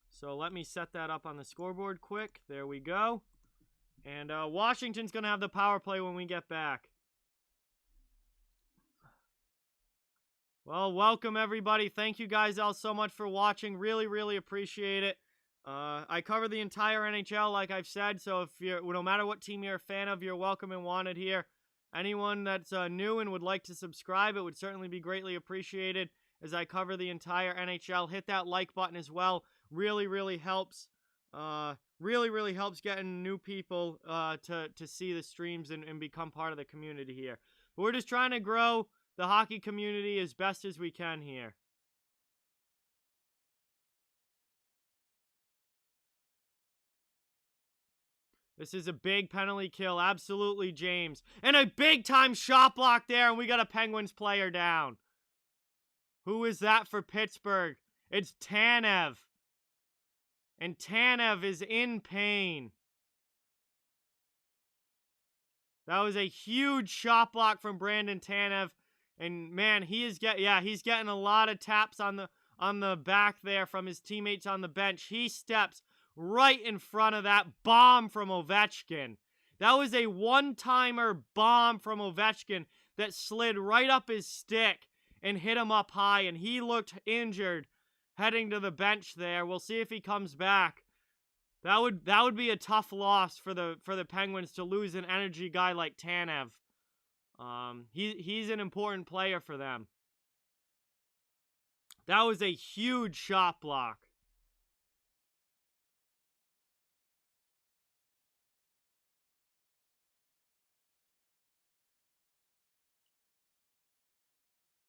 So let me set that up on the scoreboard quick. There we go. And Washington's going to have the power play when we get back. Well, welcome everybody. Thank you guys all so much for watching. Really, really appreciate it. I cover the entire NHL, like I've said, so if you're, no matter what team you're a fan of, you're welcome and wanted here. Anyone that's new and would like to subscribe, it would certainly be greatly appreciated as I cover the entire NHL. Hit that like button as well. Really, really helps. Really helps getting new people to see the streams and become part of the community here. But we're just trying to grow the hockey community as best as we can here. This is a big penalty kill. Absolutely, James. And a big-time shot block there, and we got a Penguins player down. Who is that for Pittsburgh? It's Tanev. And Tanev is in pain. That was a huge shot block from Brandon Tanev. And, man, he's getting a lot of taps on the back there from his teammates on the bench. He steps right in front of that bomb from Ovechkin. That was a one-timer bomb from Ovechkin that slid right up his stick and hit him up high, and he looked injured heading to the bench there. We'll see if he comes back. That would be a tough loss for the Penguins to lose an energy guy like Tanev. He's an important player for them. That was a huge shot block.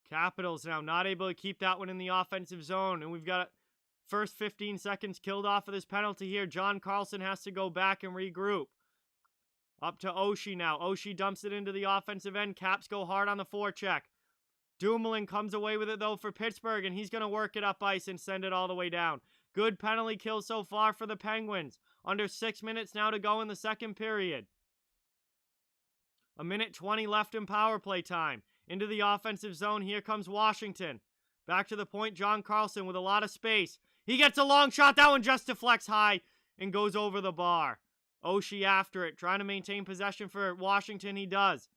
Capitals now not able to keep that one in the offensive zone. And we've got first 15 seconds killed off of this penalty here. John Carlson has to go back and regroup. Up to Oshie now. Oshie dumps it into the offensive end. Caps go hard on the forecheck. Dumoulin comes away with it, though, for Pittsburgh, and he's going to work it up ice and send it all the way down. Good penalty kill so far for the Penguins. Under 6 minutes now to go in the second period. 1:20 left in power play time. Into the offensive zone. Here comes Washington. Back to the point. John Carlson with a lot of space. He gets a long shot. That one just deflects high and goes over the bar. Oshie after it. Trying to maintain possession for Washington. He does.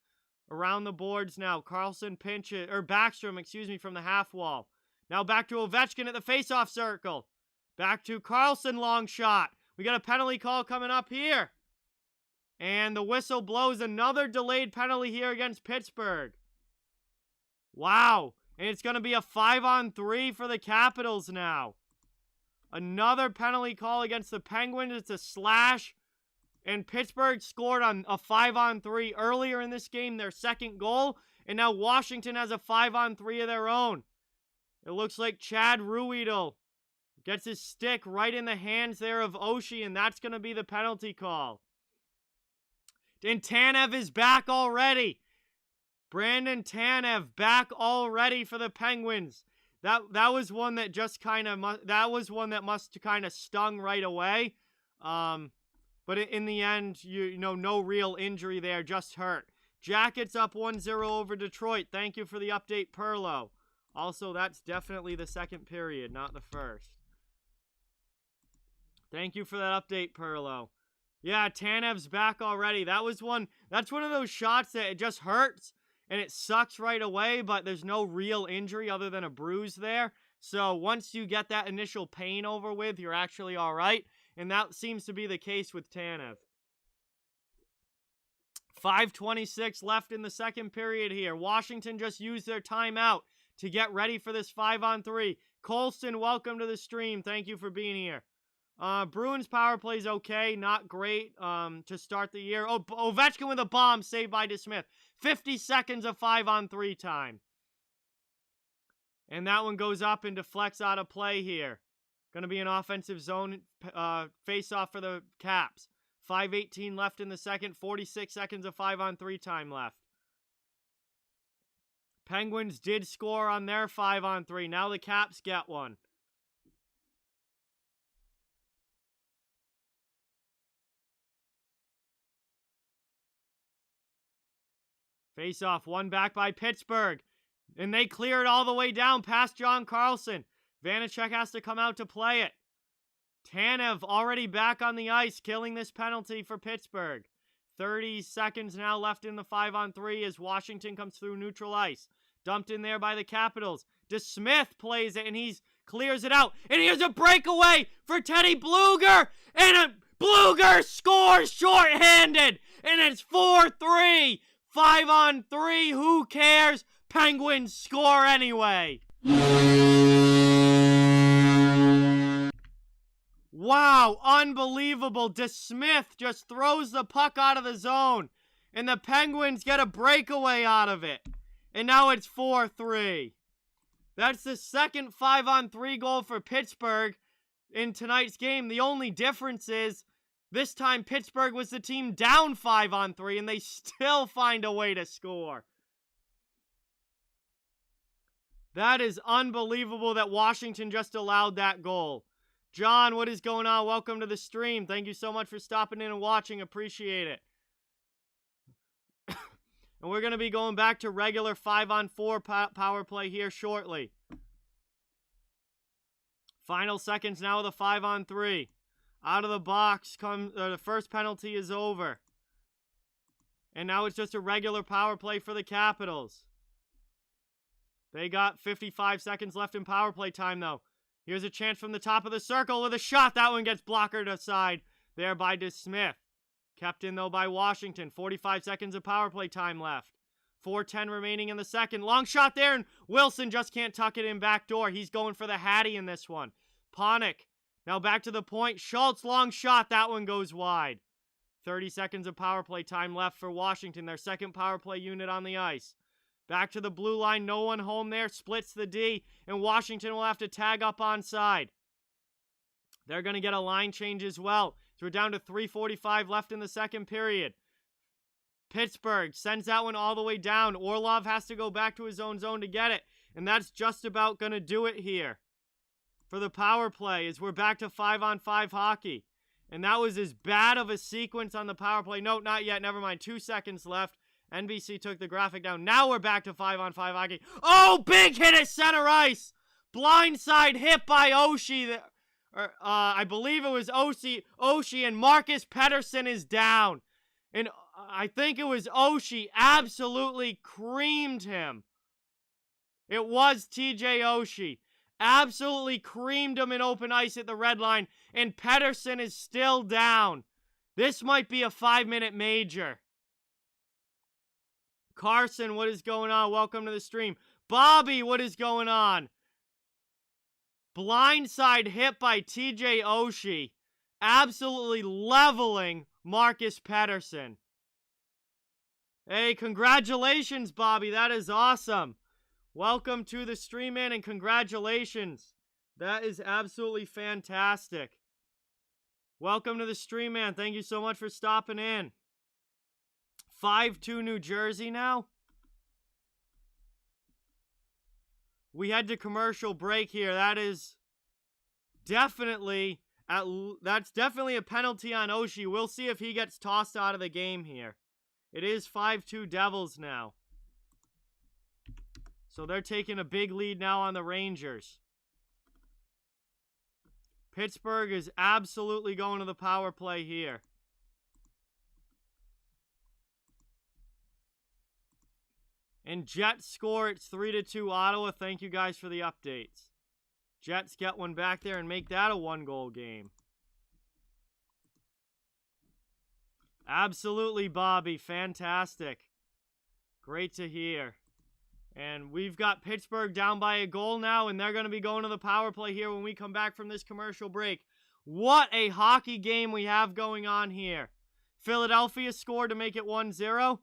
Around the boards now. Carlson pinches, or Backstrom, from the half wall. Now back to Ovechkin at the faceoff circle. Back to Carlson, long shot. We got a penalty call coming up here. And the whistle blows. Another delayed penalty here against Pittsburgh. Wow. And it's going to be a 5-on-3 for the Capitals now. Another penalty call against the Penguins. It's a slash. And Pittsburgh scored on a 5-on-3 earlier in this game, their second goal. And now Washington has a 5-on-3 of their own. It looks like Chad Ruhwedel gets his stick right in the hands there of Oshie, and that's going to be the penalty call. And Tanev is back already. Brandon Tanev back already for the Penguins. That was one that just kind of must kind of stung right away. But in the end, you know, no real injury there, just hurt. Jackets up 1-0 over Detroit. Thank you for the update, Perlo. Also, that's definitely the second period, not the first. Thank you for that update, Perlo. Yeah, Tanev's back already. That's one of those shots that it just hurts and it sucks right away, but there's no real injury other than a bruise there. So once you get that initial pain over with, you're actually all right. And that seems to be the case with Tanev. 5:26 left in the second period here. Washington just used their timeout to get ready for this 5-on-3. Colston, welcome to the stream. Thank you for being here. Bruins power play's okay. Not great to start the year. Oh, Ovechkin with a bomb saved by DeSmith. 50 seconds of 5-on-3 time. And that one goes up and deflects out of play here. Going to be an offensive zone face-off for the Caps. 5:18 left in the second. 46 seconds of 5-on-3 time left. Penguins did score on their 5-on-3. Now the Caps get one. Face off, one back by Pittsburgh. And they clear it all the way down past John Carlson. Vanacek has to come out to play it. Tanev already back on the ice, killing this penalty for Pittsburgh. 30 seconds now left in the 5-on-3 as Washington comes through neutral ice. Dumped in there by the Capitals. DeSmith plays it and he clears it out. And here's a breakaway for Teddy Bluger. And Bluger scores shorthanded. And it's 4-3. 5-on-3. Who cares? Penguins score anyway. Wow, unbelievable. DeSmith just throws the puck out of the zone. And the Penguins get a breakaway out of it. And now it's 4-3. That's the second 5-on-3 goal for Pittsburgh in tonight's game. The only difference is this time Pittsburgh was the team down 5-on-3 and they still find a way to score. That is unbelievable that Washington just allowed that goal. John, what is going on? Welcome to the stream. Thank you so much for stopping in and watching. Appreciate it. And we're going to be going back to regular 5-on-4 power play here shortly. Final seconds now of the 5-on-3. Out of the box comes the first penalty is over. And now it's just a regular power play for the Capitals. They got 55 seconds left in power play time though. Here's a chance from the top of the circle with a shot. That one gets blockered aside there by DeSmith. Kept in, though, by Washington. 45 seconds of power play time left. 4:10 remaining in the second. Long shot there, and Wilson just can't tuck it in backdoor. He's going for the Hattie in this one. Panik. Now back to the point. Schultz, long shot. That one goes wide. 30 seconds of power play time left for Washington. Their second power play unit on the ice. Back to the blue line. No one home there. Splits the D, and Washington will have to tag up onside. They're going to get a line change as well. So we're down to 3:45 left in the second period. Pittsburgh sends that one all the way down. Orlov has to go back to his own zone to get it. And that's just about going to do it here for the power play as we're back to 5-on-5 hockey. And that was as bad of a sequence on the power play. No, not yet. Never mind. 2 seconds left. NBC took the graphic down. Now we're back to 5-on-5 hockey. Oh, big hit at center ice. Blindside hit by Oshie. I believe it was Oshie, and Marcus Pettersson is down. And I think it was Oshie absolutely creamed him. It was TJ Oshie. Absolutely creamed him in open ice at the red line, and Pettersson is still down. This might be a 5-minute major. Carson, what is going on? Welcome to the stream. Bobby, what is going on? Blindside hit by TJ Oshie. Absolutely leveling Marcus Pettersson. Hey, congratulations, Bobby. That is awesome. Welcome to the stream, man, and congratulations. That is absolutely fantastic. Welcome to the stream, man. Thank you so much for stopping in. 5-2 New Jersey now. We head to commercial break here. That is definitely that's definitely a penalty on Oshie. We'll see if he gets tossed out of the game here. It is 5-2 Devils now. So they're taking a big lead now on the Rangers. Pittsburgh is absolutely going to the power play here. And Jets score. It's 3-2 Ottawa. Thank you guys for the updates. Jets get one back there and make that a 1-goal game. Absolutely, Bobby. Fantastic. Great to hear. And we've got Pittsburgh down by a goal now, and they're going to be going to the power play here when we come back from this commercial break. What a hockey game we have going on here. Philadelphia scored to make it 1-0.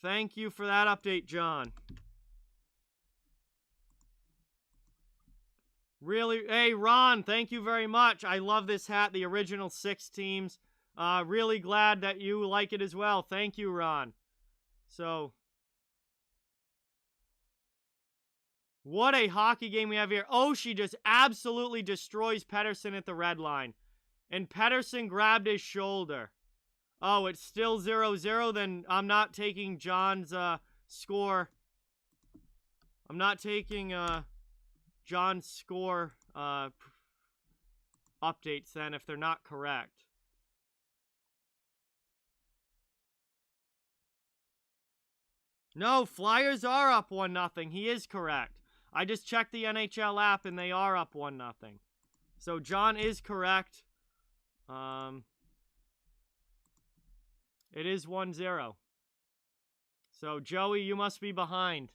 Thank you for that update, John. Really, hey, Ron, thank you very much. I love this hat, the original 6 teams. Really glad that you like it as well. Thank you, Ron. So, what a hockey game we have here. Oshie just absolutely destroys Pettersson at the red line. And Pettersson grabbed his shoulder. Oh, it's still 0-0. Then I'm not taking John's score. I'm not taking John's score updates then if they're not correct. No, Flyers are up 1-0. He is correct. I just checked the NHL app and they are up 1-0. So John is correct. It is 1-0. So Joey, you must be behind.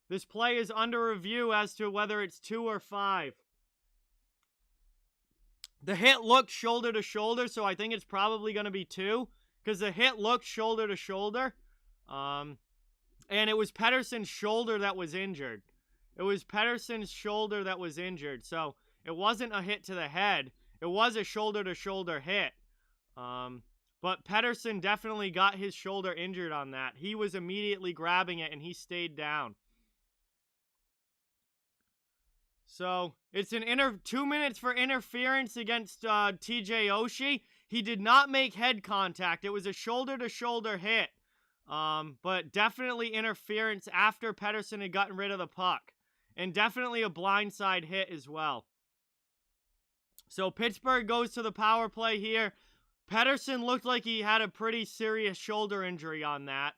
This play is under review as to whether it's 2 or 5. The hit looked shoulder to shoulder, so I think it's probably going to be 2, because the hit looked shoulder to shoulder. And it was Pettersson's shoulder that was injured. It was Pettersson's shoulder that was injured, so it wasn't a hit to the head. It was a shoulder to shoulder hit. But Pettersson definitely got his shoulder injured on that. He was immediately grabbing it, and he stayed down. So, it's an 2 minutes for interference against TJ Oshie. He did not make head contact. It was a shoulder-to-shoulder hit. But definitely interference after Pettersson had gotten rid of the puck. And definitely a blindside hit as well. So, Pittsburgh goes to the power play here. Pettersson looked like he had a pretty serious shoulder injury on that.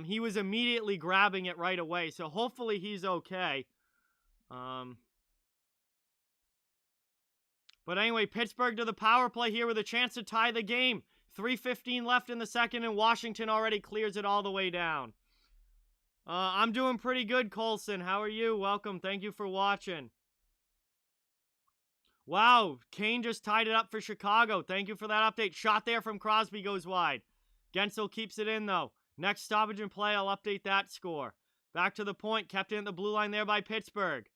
He was immediately grabbing it right away, so hopefully he's okay. But anyway, Pittsburgh to the power play here with a chance to tie the game. 3:15 left in the second, and Washington already clears it all the way down. I'm doing pretty good, Colson. How are you? Welcome. Thank you for watching. Wow, Kane just tied it up for Chicago. Thank you for that update. Shot there from Crosby goes wide. Gensel keeps it in, though. Next stoppage and play, I'll update that score. Back to the point, kept in at the blue line there by Pittsburgh.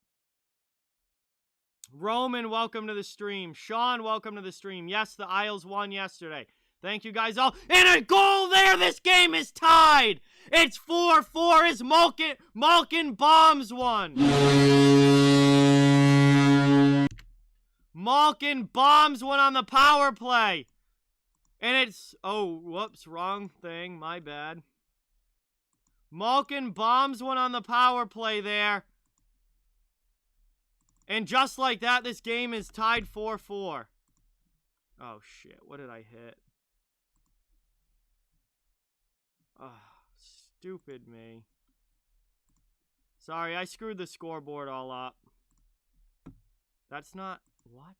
Roman, welcome to the stream. Sean, welcome to the stream. Yes, the Isles won yesterday. Thank you guys all. And a goal there! This game is tied! It's 4-4 as Malkin bombs one. Malkin bombs one on the power play. And it's... Oh, whoops, wrong thing. My bad. Malkin bombs one on the power play there. And just like that, this game is tied 4-4. Oh, shit. What did I hit? Oh, stupid me. Sorry, I screwed the scoreboard all up. That's not... What?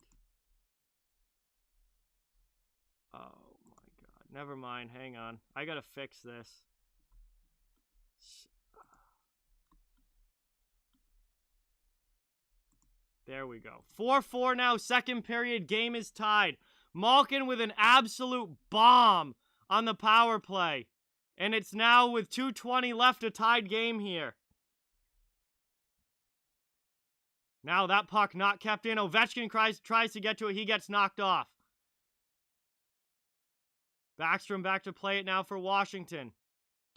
Oh, my God. Never mind. Hang on. I gotta fix this. There we go. 4-4 now. Second period. Game is tied. Malkin with an absolute bomb on the power play. And it's now with 2:20 left a tied game here. Now that puck not kept in. Ovechkin tries to get to it. He gets knocked off. Backstrom back to play it now for Washington.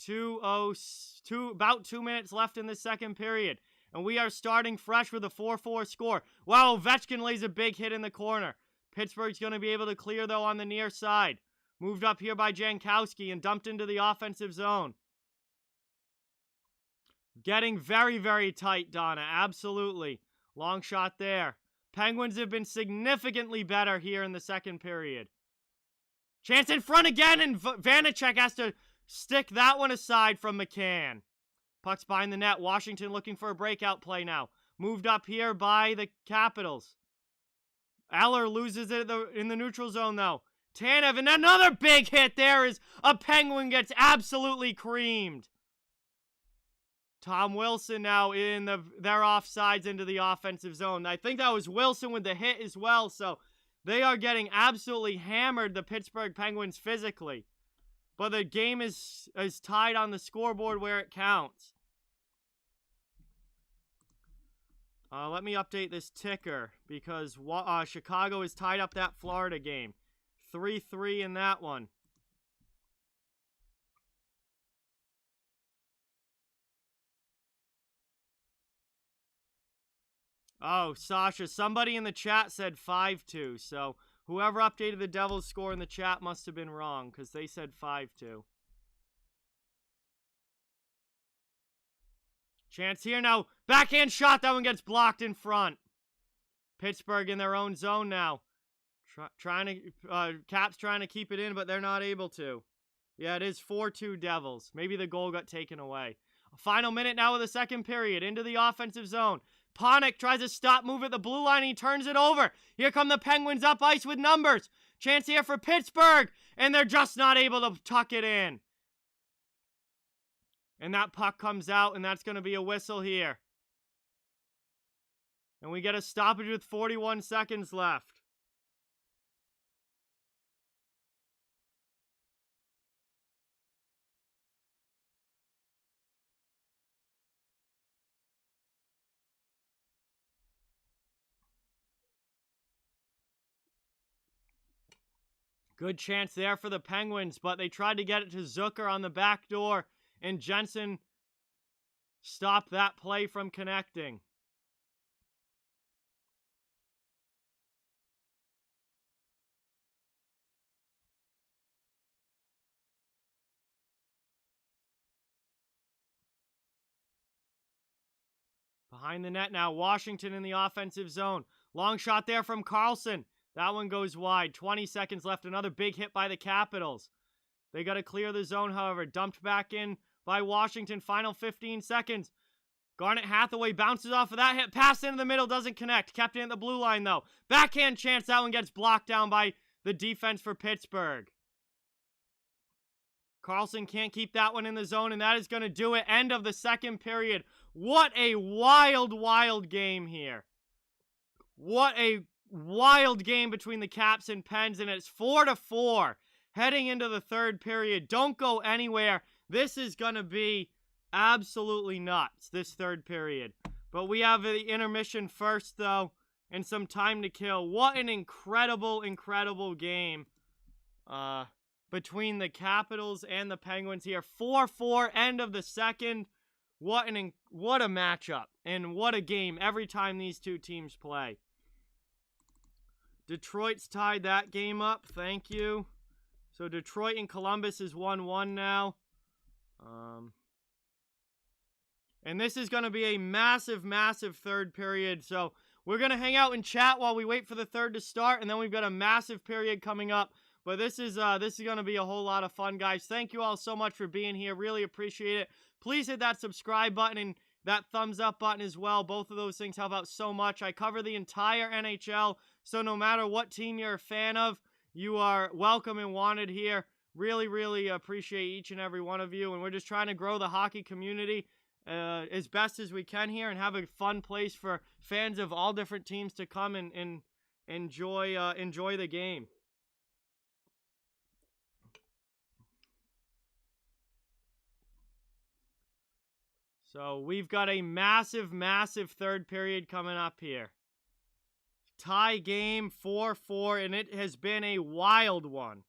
About 2 minutes left in the second period. And we are starting fresh with a 4-4 score. Wow, Ovechkin lays a big hit in the corner. Pittsburgh's going to be able to clear, though, on the near side. Moved up here by Jankowski and dumped into the offensive zone. Getting very, very tight, Donna. Absolutely. Long shot there. Penguins have been significantly better here in the second period. Chance in front again, and Vanacek has to stick that one aside from McCann. Puck's behind the net. Washington looking for a breakout play now. Moved up here by the Capitals. Eller loses it in the neutral zone, though. Tanev, and another big hit there as a Penguin gets absolutely creamed. Tom Wilson now in their offsides into the offensive zone. I think that was Wilson with the hit as well, so they are getting absolutely hammered, the Pittsburgh Penguins, physically. But the game is tied on the scoreboard where it counts. Let me update this ticker because Chicago has tied up that Florida game. 3-3 in that one. Oh, Sasha, somebody in the chat said 5-2, so Whoever updated the Devils score in the chat must have been wrong, because they said 5-2. Chance here now. Backhand shot. That one gets blocked in front. Pittsburgh in their own zone now. Caps trying to keep it in, but they're not able to. Yeah, it is 4-2 Devils. Maybe the goal got taken away. A final minute now of the second period. Into the offensive zone. Panik tries to stop move at the blue line. He turns it over. Here come the Penguins up ice with numbers. Chance here for Pittsburgh. And they're just not able to tuck it in. And that puck comes out, and that's going to be a whistle here. And we get a stoppage with 41 seconds left. Good chance there for the Penguins, but they tried to get it to Zucker on the back door, and Jensen stopped that play from connecting. Behind the net now, Washington in the offensive zone. Long shot there from Carlson. That one goes wide. 20 seconds left. Another big hit by the Capitals. They got to clear the zone, however. Dumped back in by Washington. Final 15 seconds. Garnet Hathaway bounces off of that hit. Pass into the middle. Doesn't connect. Kept it at the blue line, though. Backhand chance. That one gets blocked down by the defense for Pittsburgh. Carlson can't keep that one in the zone, and that is going to do it. End of the second period. What a wild, wild game here. What a wild game between the Caps and Pens, and it's 4-4 heading into the third period. Don't go anywhere. This is going to be absolutely nuts, this third period. But we have the intermission first, though, and some time to kill. What an incredible, incredible game between the Capitals and the Penguins here. 4-4, end of the second. What a matchup, and what a game every time these two teams play. Detroit's tied that game up. Thank you. So Detroit and Columbus is 1-1 now. And this is going to be a massive, massive third period. So we're going to hang out and chat while we wait for the third to start. And then we've got a massive period coming up. But this is going to be a whole lot of fun, guys. Thank you all so much for being here. Really appreciate it. Please hit that subscribe button and that thumbs up button as well. Both of those things help out so much. I cover the entire NHL, so no matter what team you're a fan of, you are welcome and wanted here. Really, really appreciate each and every one of you, and we're just trying to grow the hockey community as best as we can here and have a fun place for fans of all different teams to come and enjoy the game. So we've got a massive, massive third period coming up here. Tie game, 4-4, and it has been a wild one.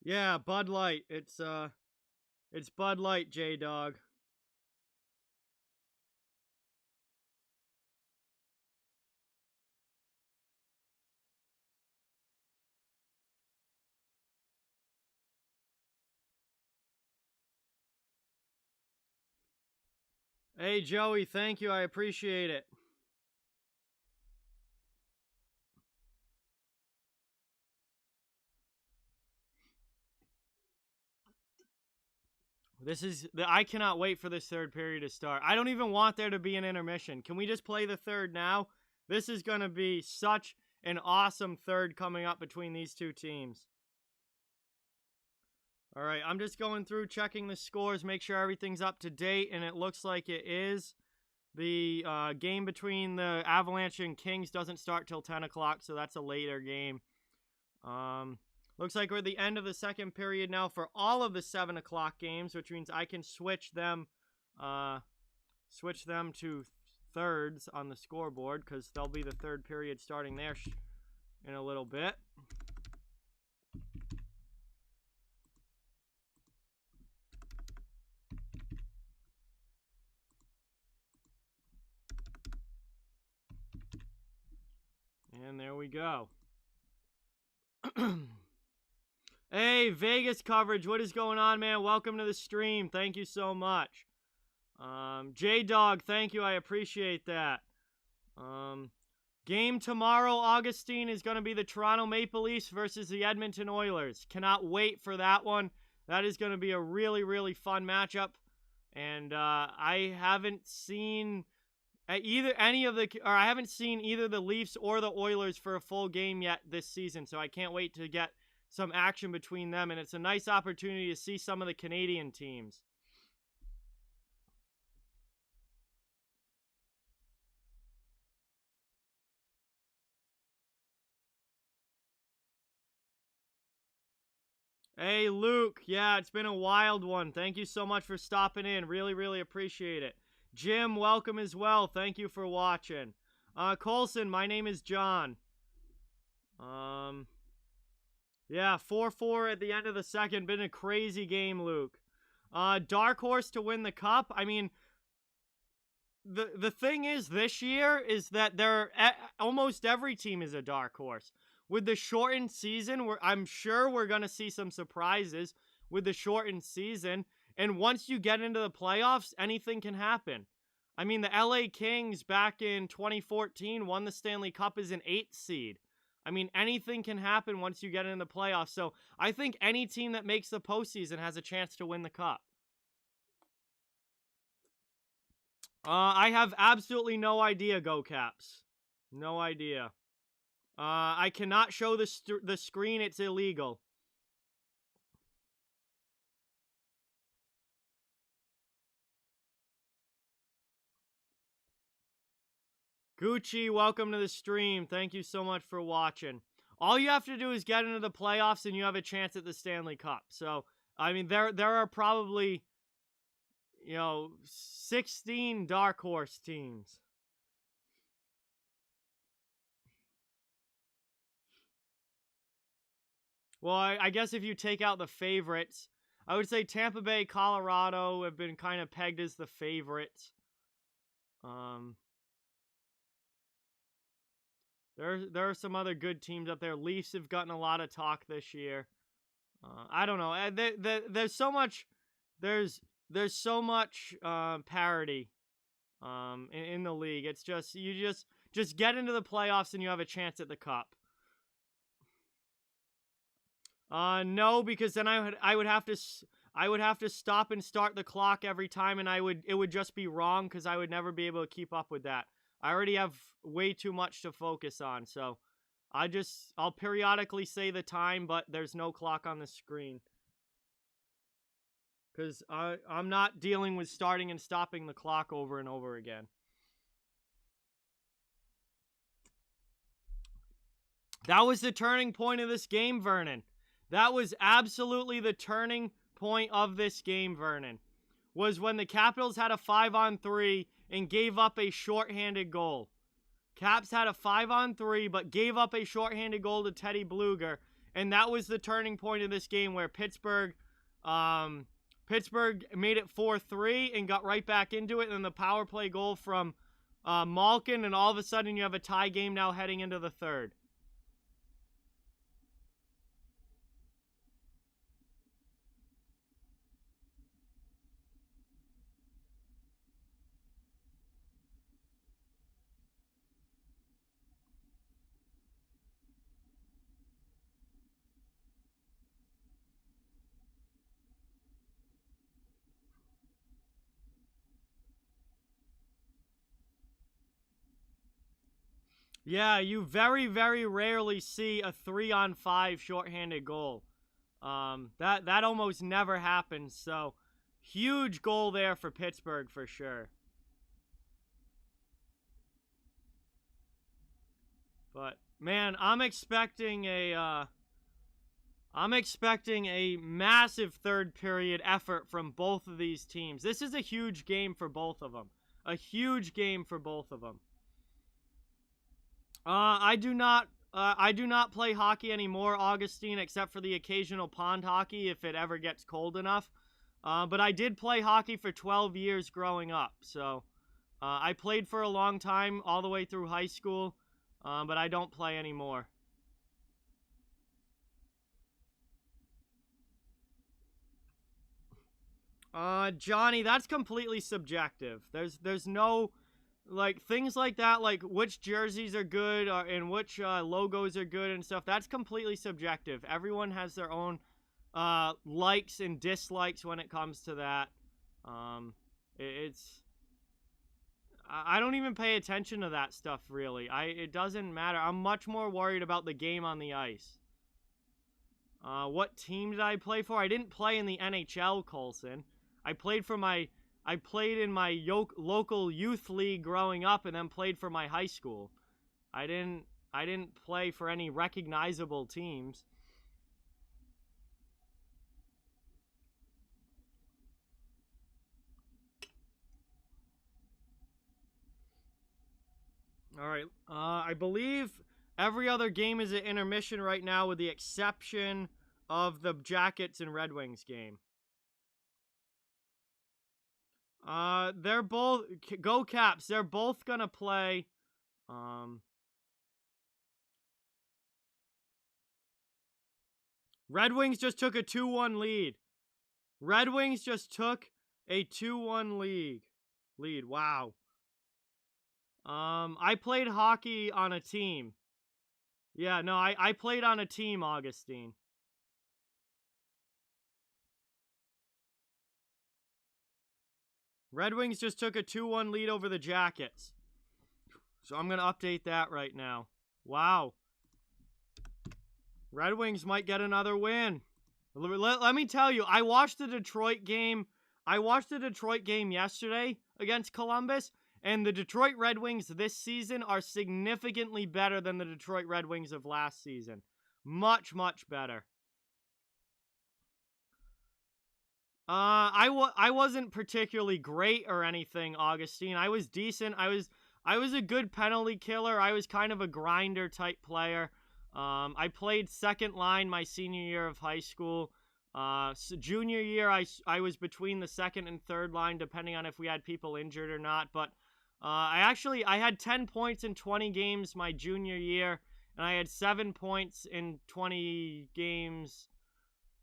Yeah, Bud Light. It's Bud Light, J-Dog. Hey, Joey, thank you. I appreciate it. I cannot wait for this third period to start. I don't even want there to be an intermission. Can we just play the third now? This is going to be such an awesome third coming up between these two teams. All right, I'm just going through, checking the scores, make sure everything's up to date, and it looks like it is. The game between the Avalanche and Kings doesn't start till 10 o'clock, so that's a later game. Looks like we're at the end of the second period now for all of the 7 o'clock games, which means I can switch them to thirds on the scoreboard because they'll be the third period starting there in a little bit. And there we go. Hey, Vegas coverage. What is going on, man? Welcome to the stream. Thank you so much. J-Dog, thank you. I appreciate that. Game tomorrow, Augustine, is going to be the Toronto Maple Leafs versus the Edmonton Oilers. Cannot wait for that one. That is going to be a really, really fun matchup. And I haven't seen I haven't seen either the Leafs or the Oilers for a full game yet this season. So I can't wait to get some action between them. And it's a nice opportunity to see some of the Canadian teams. Hey, Luke. Yeah, it's been a wild one. Thank you so much for stopping in. Really, really appreciate it. Jim, welcome as well. Thank you for watching. Colson, my name is John. Yeah, 4-4 at the end of the second. Been a crazy game, Luke. Dark horse to win the cup. I mean, the thing is this year is that almost every team is a dark horse. With the shortened season, I'm sure we're going to see some surprises with the shortened season. And once you get into the playoffs, anything can happen. I mean, the LA Kings back in 2014 won the Stanley Cup as an 8th seed. I mean, anything can happen once you get into the playoffs. So I think any team that makes the postseason has a chance to win the cup. I have absolutely no idea, Go Caps. No idea. I cannot show the screen. It's illegal. Gucci, welcome to the stream. Thank you so much for watching. All you have to do is get into the playoffs and you have a chance at the Stanley Cup. So, I mean, there are probably, 16 dark horse teams. Well, I guess if you take out the favorites, I would say Tampa Bay, Colorado have been kind of pegged as the favorites. There are some other good teams up there. Leafs have gotten a lot of talk this year. I don't know. There's so much. There's so much parity in the league. It's just you just get into the playoffs and you have a chance at the cup. No, because then I would have to stop and start the clock every time, and it would just be wrong because I would never be able to keep up with that. I already have way too much to focus on, so I'll periodically say the time, but there's no clock on the screen. Because I'm not dealing with starting and stopping the clock over and over again. That was the turning point of this game, Vernon. That was absolutely the turning point of this game, Vernon. Was when the Capitals had a 5-on-3 and gave up a shorthanded goal. Caps had a 5-on-3 but gave up a shorthanded goal to Teddy Bluger. And that was the turning point of this game where Pittsburgh made it 4-3 and got right back into it. And then the power play goal from Malkin. And all of a sudden you have a tie game now heading into the third. Yeah, you very, very rarely see a 3-on-5 shorthanded goal. That almost never happens, so huge goal there for Pittsburgh for sure. But man, I'm expecting a massive third period effort from both of these teams. This is a huge game for both of them. a huge game for both of them. I do not play hockey anymore, Augustine, except for the occasional pond hockey if it ever gets cold enough. But I did play hockey for 12 years growing up, so I played for a long time, all the way through high school, but I don't play anymore. Johnny, that's completely subjective. There's no, like, things like that, like which jerseys are good and which logos are good and stuff. That's completely subjective. Everyone has their own likes and dislikes when it comes to that. It's I don't even pay attention to that stuff really. It doesn't matter. I'm much more worried about the game on the ice. What team did I play for? I didn't play in the NHL, Colson. I played in my local youth league growing up, and then played for my high school. I didn't play for any recognizable teams. All right. I believe every other game is at intermission right now, with the exception of the Jackets and Red Wings game. They're both go Caps. They're both gonna play. Red Wings just took a 2-1 lead. Red Wings just took a 2-1 lead. Wow. I played hockey on a team. Yeah, no, I played on a team, Augustine. Red Wings just took a 2-1 lead over the Jackets. So I'm going to update that right now. Wow. Red Wings might get another win. Let me tell you, I watched the Detroit game. I watched the Detroit game yesterday against Columbus, and the Detroit Red Wings this season are significantly better than the Detroit Red Wings of last season. Much, much better. I wasn't particularly great or anything, Augustine. I was decent. I was a good penalty killer. I was kind of a grinder type player. I played second line my senior year of high school. Junior year, I was between the second and third line, depending on if we had people injured or not. But I had 10 points in 20 games my junior year, and I had 7 points in 20 games.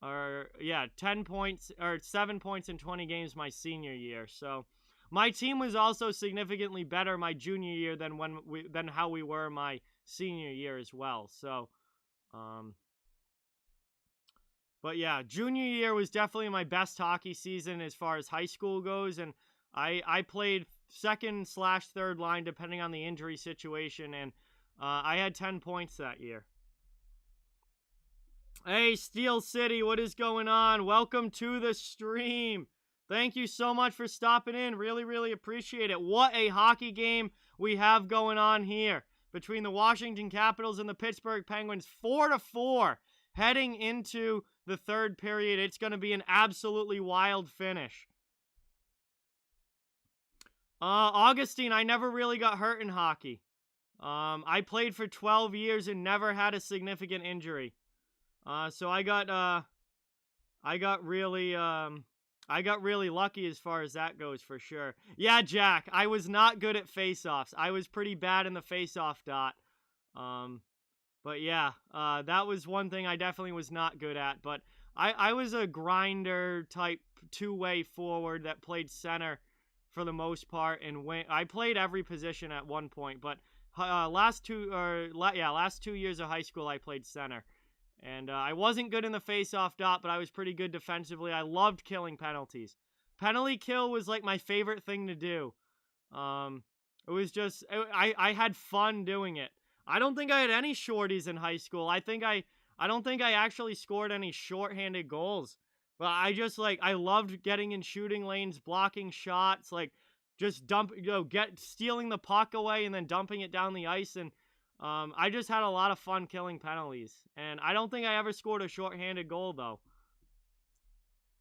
10 points or 7 points in 20 games my senior year. So my team was also significantly better my junior year than how we were my senior year as well. So, but yeah, junior year was definitely my best hockey season as far as high school goes, and I played second/third line depending on the injury situation, and I had 10 points that year. Hey, Steel City, what is going on? Welcome to the stream. Thank you so much for stopping in. Really, really appreciate it. What a hockey game we have going on here between the Washington Capitals and the Pittsburgh Penguins. 4-4 heading into the third period. It's going to be an absolutely wild finish. Augustine, I never really got hurt in hockey. I played for 12 years and never had a significant injury. So I got really lucky as far as that goes for sure. Yeah, Jack, I was not good at face-offs. I was pretty bad in the face-off dot. But yeah, that was one thing I definitely was not good at. But I was a grinder type two-way forward that played center for the most part, and I played every position at one point. But last 2 years of high school, I played center. And I wasn't good in the face-off dot, but I was pretty good defensively. I loved killing penalties. Penalty kill was like my favorite thing to do. It was just, I had fun doing it. I don't think I had any shorties in high school. I don't think I actually scored any shorthanded goals. But I loved getting in shooting lanes, blocking shots, like just stealing the puck away and then dumping it down the ice. And I just had a lot of fun killing penalties. And I don't think I ever scored a shorthanded goal, though.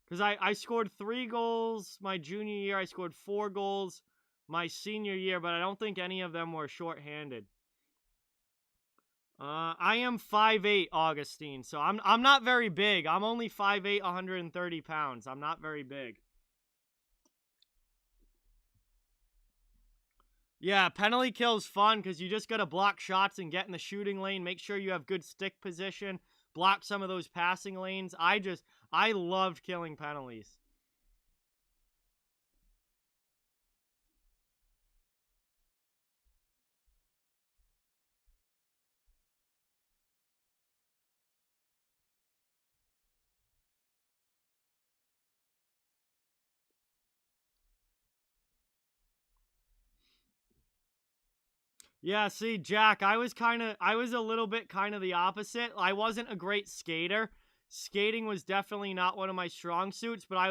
Because I scored 3 goals my junior year. I scored 4 goals my senior year, but I don't think any of them were shorthanded. I am 5'8", Augustine, so I'm not very big. I'm only 5'8", 130 pounds. I'm not very big. Yeah, penalty kill's fun because you just got to block shots and get in the shooting lane. Make sure you have good stick position. Block some of those passing lanes. I loved killing penalties. Yeah, see, Jack, I was a little bit kind of the opposite. I wasn't a great skater. Skating was definitely not one of my strong suits, but I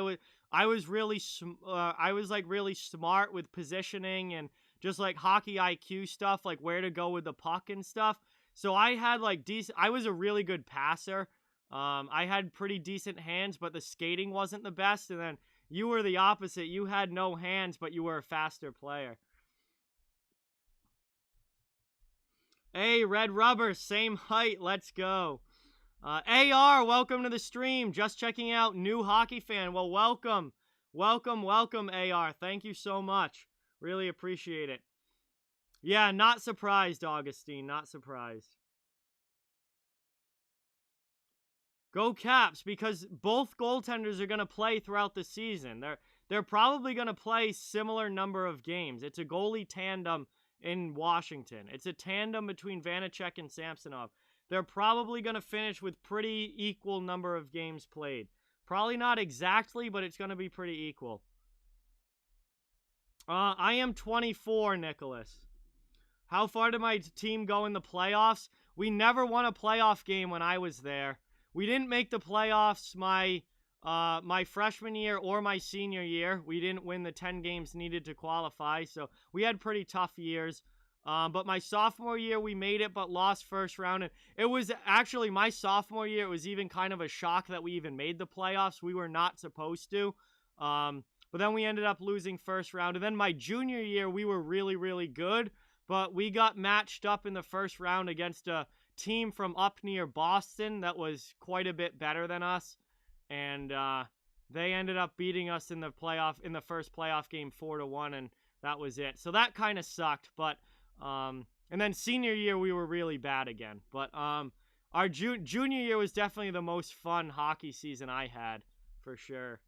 was really, I was like really smart with positioning and just like hockey IQ stuff, like where to go with the puck and stuff. So I had like I was a really good passer. I had pretty decent hands, but the skating wasn't the best. And then you were the opposite. You had no hands, but you were a faster player. Hey, Red Rubber, same height. Let's go. AR, welcome to the stream. Just checking out, new hockey fan. Well, welcome. Welcome, welcome, AR. Thank you so much. Really appreciate it. Yeah, not surprised, Augustine. Not surprised. Go Caps, because both goaltenders are going to play throughout the season. They're probably going to play similar number of games. It's a goalie tandem in Washington. It's a tandem between Vanacek and Samsonov. They're probably going to finish with pretty equal number of games played. Probably not exactly, but it's going to be pretty equal. I am 24, Nicholas. How far did my team go in the playoffs? We never won a playoff game when I was there. We didn't make the playoffs my freshman year or my senior year. We didn't win the 10 games needed to qualify, so we had pretty tough years. But my sophomore year, we made it, but lost first round. And it was actually my sophomore year, it was even kind of a shock that we even made the playoffs. We were not supposed to. But then we ended up losing first round. And then my junior year, we were really, really good. But we got matched up in the first round against a team from up near Boston that was quite a bit better than us. And they ended up beating us in the first playoff game 4-1, and that was it. So that kind of sucked. But and then senior year we were really bad again. But our junior year was definitely the most fun hockey season I had, for sure.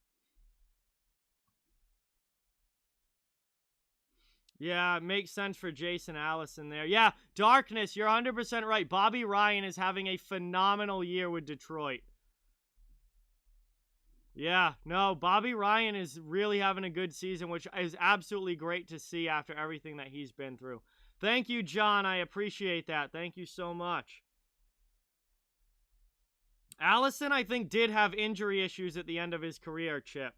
Yeah, it makes sense for Jason Allison there. Yeah, Darkness, you're 100% right. Bobby Ryan is having a phenomenal year with Detroit. Yeah, no, Bobby Ryan is really having a good season, which is absolutely great to see after everything that he's been through. Thank you, John. I appreciate that. Thank you so much. Allison, I think, did have injury issues at the end of his career, Chip.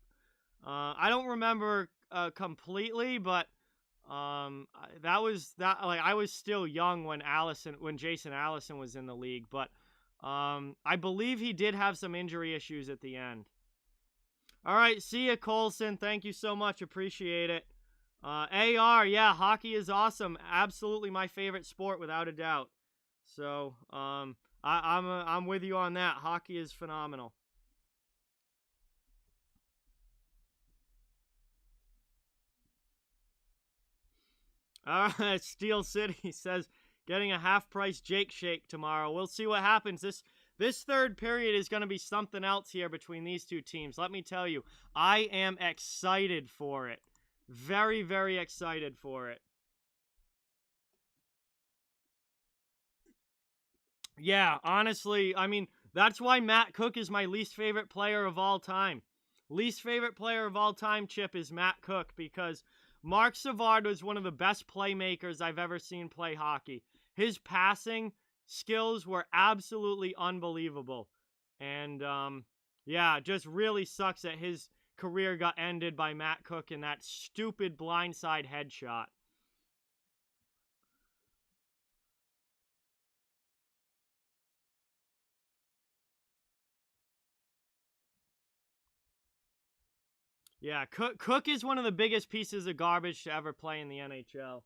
I don't remember completely, but that was that. Like, I was still young when Jason Allison was in the league, but I believe he did have some injury issues at the end. All right, see ya, Colson. Thank you so much. Appreciate it. AR, yeah, hockey is awesome. Absolutely my favorite sport, without a doubt. So, I'm with you on that. Hockey is phenomenal. All right, Steel City says getting a half price Jake Shake tomorrow. We'll see what happens. This third period is going to be something else here between these two teams. Let me tell you, I am excited for it. Very, very excited for it. Yeah, honestly, I mean, that's why Matt Cook is my least favorite player of all time. Least favorite player of all time, Chip, is Matt Cook, because Mark Savard was one of the best playmakers I've ever seen play hockey. His passing skills were absolutely unbelievable. And yeah, just really sucks that his career got ended by Matt Cook in that stupid blindside headshot. Yeah, Cook is one of the biggest pieces of garbage to ever play in the NHL.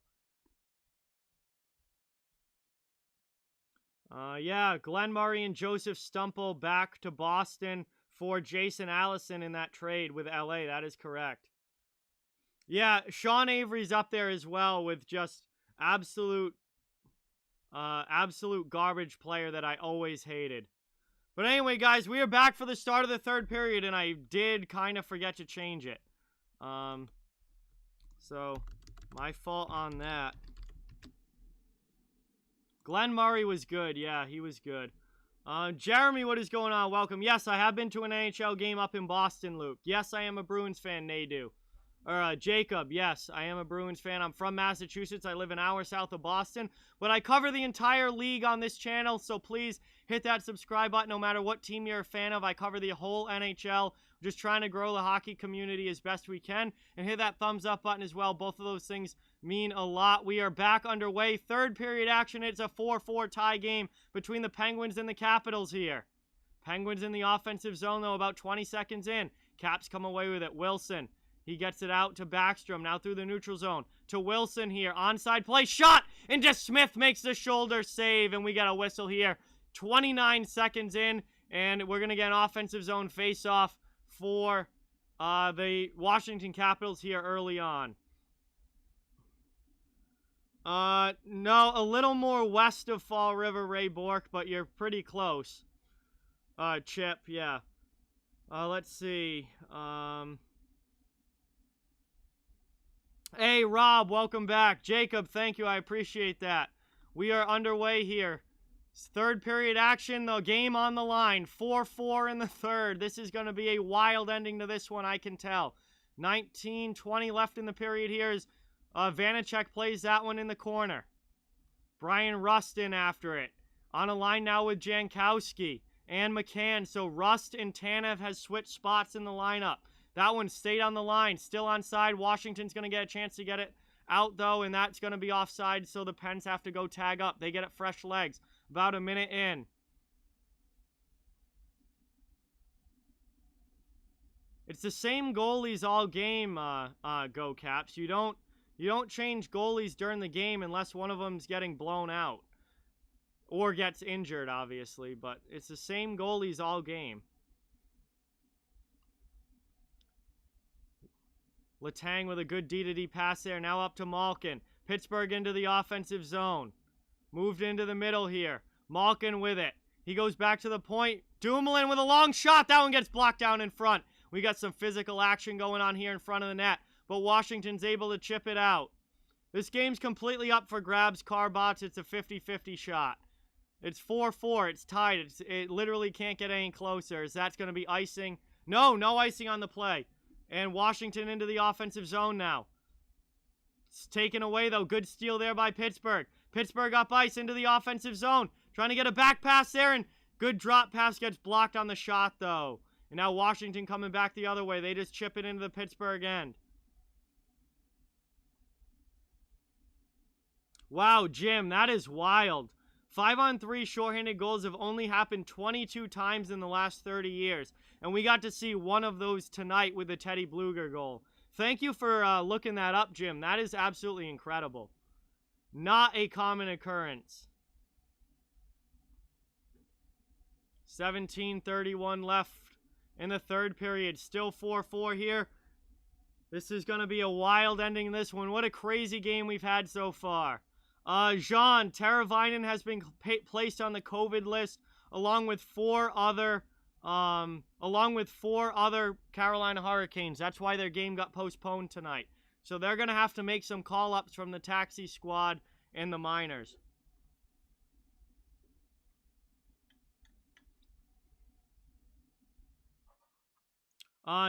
Yeah, Glenn Murray and Joseph Stumple back to Boston for Jason Allison in that trade with LA. That is correct. Yeah, Sean Avery's up there as well with just absolute garbage player that I always hated. But anyway, guys, we are back for the start of the third period, and I did kind of forget to change it. So my fault on that. Glenn Murray was good. Yeah, he was good. Jeremy, what is going on? Welcome. Yes, I have been to an NHL game up in Boston, Luke. Yes, I am a Bruins fan, Nadu. Jacob, yes, I am a Bruins fan. I'm from Massachusetts. I live an hour south of Boston. But I cover the entire league on this channel, so please hit that subscribe button no matter what team you're a fan of. I cover the whole NHL. We're just trying to grow the hockey community as best we can. And hit that thumbs up button as well. Both of those things mean a lot. We are back underway. Third period action. It's a 4-4 tie game between the Penguins and the Capitals here. Penguins in the offensive zone, though, about 20 seconds in. Caps come away with it. Wilson. He gets it out to Backstrom, now through the neutral zone. To Wilson here, onside play, shot! And just Smith makes the shoulder save, and we got a whistle here. 29 seconds in, and we're going to get an offensive zone face-off for the Washington Capitals here early on. No, a little more west of Fall River, Ray Bork, but you're pretty close. Chip, yeah. Let's see. Hey, Rob, welcome back. Jacob, thank you. I appreciate that. We are underway here. Third period action, the game on the line. 4-4 in the third. This is going to be a wild ending to this one, I can tell. 19-20 left in the period here as Vanacek plays that one in the corner. Brian Rust in after it. On a line now with Jankowski and McCann. So Rust and Tanev has switched spots in the lineup. That one stayed on the line, still onside. Washington's going to get a chance to get it out, though, and that's going to be offside, so the Pens have to go tag up. They get it fresh legs. About a minute in. It's the same goalies all game, Go Caps. You don't change goalies during the game unless one of them's getting blown out. Or gets injured, obviously, but it's the same goalies all game. Letang with a good D-to-D pass there. Now up to Malkin. Pittsburgh into the offensive zone. Moved into the middle here. Malkin with it. He goes back to the point. Dumoulin with a long shot. That one gets blocked down in front. We got some physical action going on here in front of the net. But Washington's able to chip it out. This game's completely up for grabs, Carbots. It's a 50-50 shot. It's 4-4. It's tied. It literally can't get any closer. Is that going to be icing? No icing on the play. And Washington into the offensive zone now. It's taken away, though. Good steal there by Pittsburgh. Pittsburgh up ice into the offensive zone. Trying to get a back pass there, and good drop pass gets blocked on the shot, though. And now Washington coming back the other way. They just chip it into the Pittsburgh end. Wow, Jim, that is wild. 5-on-3 shorthanded goals have only happened 22 times in the last 30 years. And we got to see one of those tonight with the Teddy Bluger goal. Thank you for looking that up, Jim. That is absolutely incredible. Not a common occurrence. 17:31 left in the third period. Still 4-4 here. This is going to be a wild ending this one. What a crazy game we've had so far. Jean, Teravainen has been placed on the COVID list along with four other Carolina Hurricanes. That's why their game got postponed tonight. So they're going to have to make some call-ups from the taxi squad and the minors.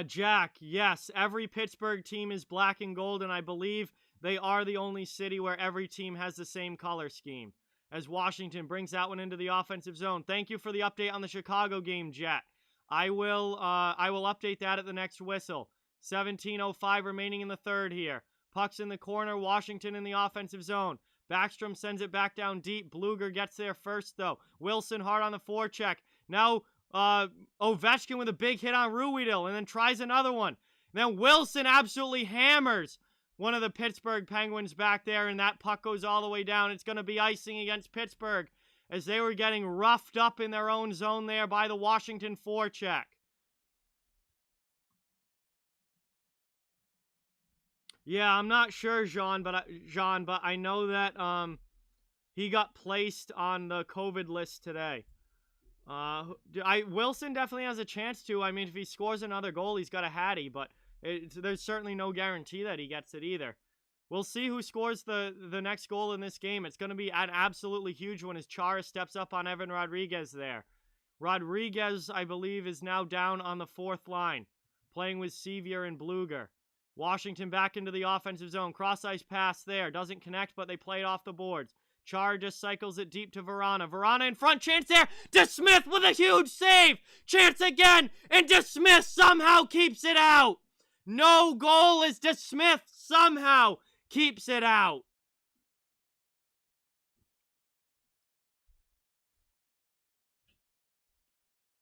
Jack, yes, every Pittsburgh team is black and gold, and I believe they are the only city where every team has the same color scheme. As Washington brings that one into the offensive zone. Thank you for the update on the Chicago game, Jet. I will update that at the next whistle. 17:05 remaining in the third here. Puck's in the corner. Washington in the offensive zone. Backstrom sends it back down deep. Bluger gets there first, though. Wilson hard on the forecheck. Now Ovechkin with a big hit on Ruhwedel and then tries another one. Then Wilson absolutely hammers one of the Pittsburgh Penguins back there, and that puck goes all the way down. It's going to be icing against Pittsburgh as they were getting roughed up in their own zone there by the Washington forecheck. Yeah, I'm not sure, Jean, but I know that he got placed on the COVID list today. Wilson definitely has a chance to. I mean, if he scores another goal, he's got a hattie, but there's certainly no guarantee that he gets it either. We'll see who scores the next goal in this game. It's going to be an absolutely huge one as Chara steps up on Evan Rodriguez there. Rodriguez, I believe, is now down on the fourth line, playing with Sevier and Bluger. Washington back into the offensive zone. Cross-ice pass there. Doesn't connect, but they play it off the boards. Chara just cycles it deep to Verana. Verana in front. Chance there. DeSmith with a huge save. Chance again. And DeSmith somehow keeps it out. No goal as DeSmith somehow keeps it out.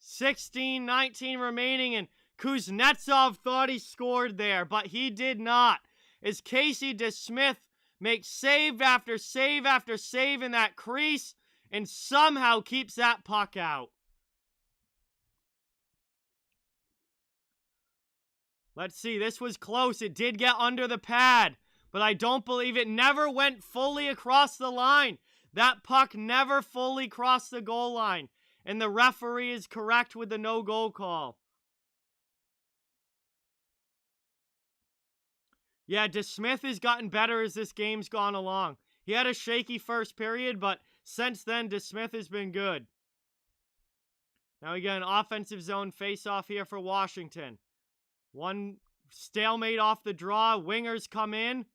(16:19) remaining, and Kuznetsov thought he scored there, but he did not. As Casey DeSmith makes save after save after save in that crease and somehow keeps that puck out. Let's see, this was close. It did get under the pad, but I don't believe it never went fully across the line. That puck never fully crossed the goal line, and the referee is correct with the no-goal call. Yeah, DeSmith has gotten better as this game's gone along. He had a shaky first period, but since then, DeSmith has been good. Now we get an offensive zone face-off here for Washington. One stalemate off the draw. Wingers come in,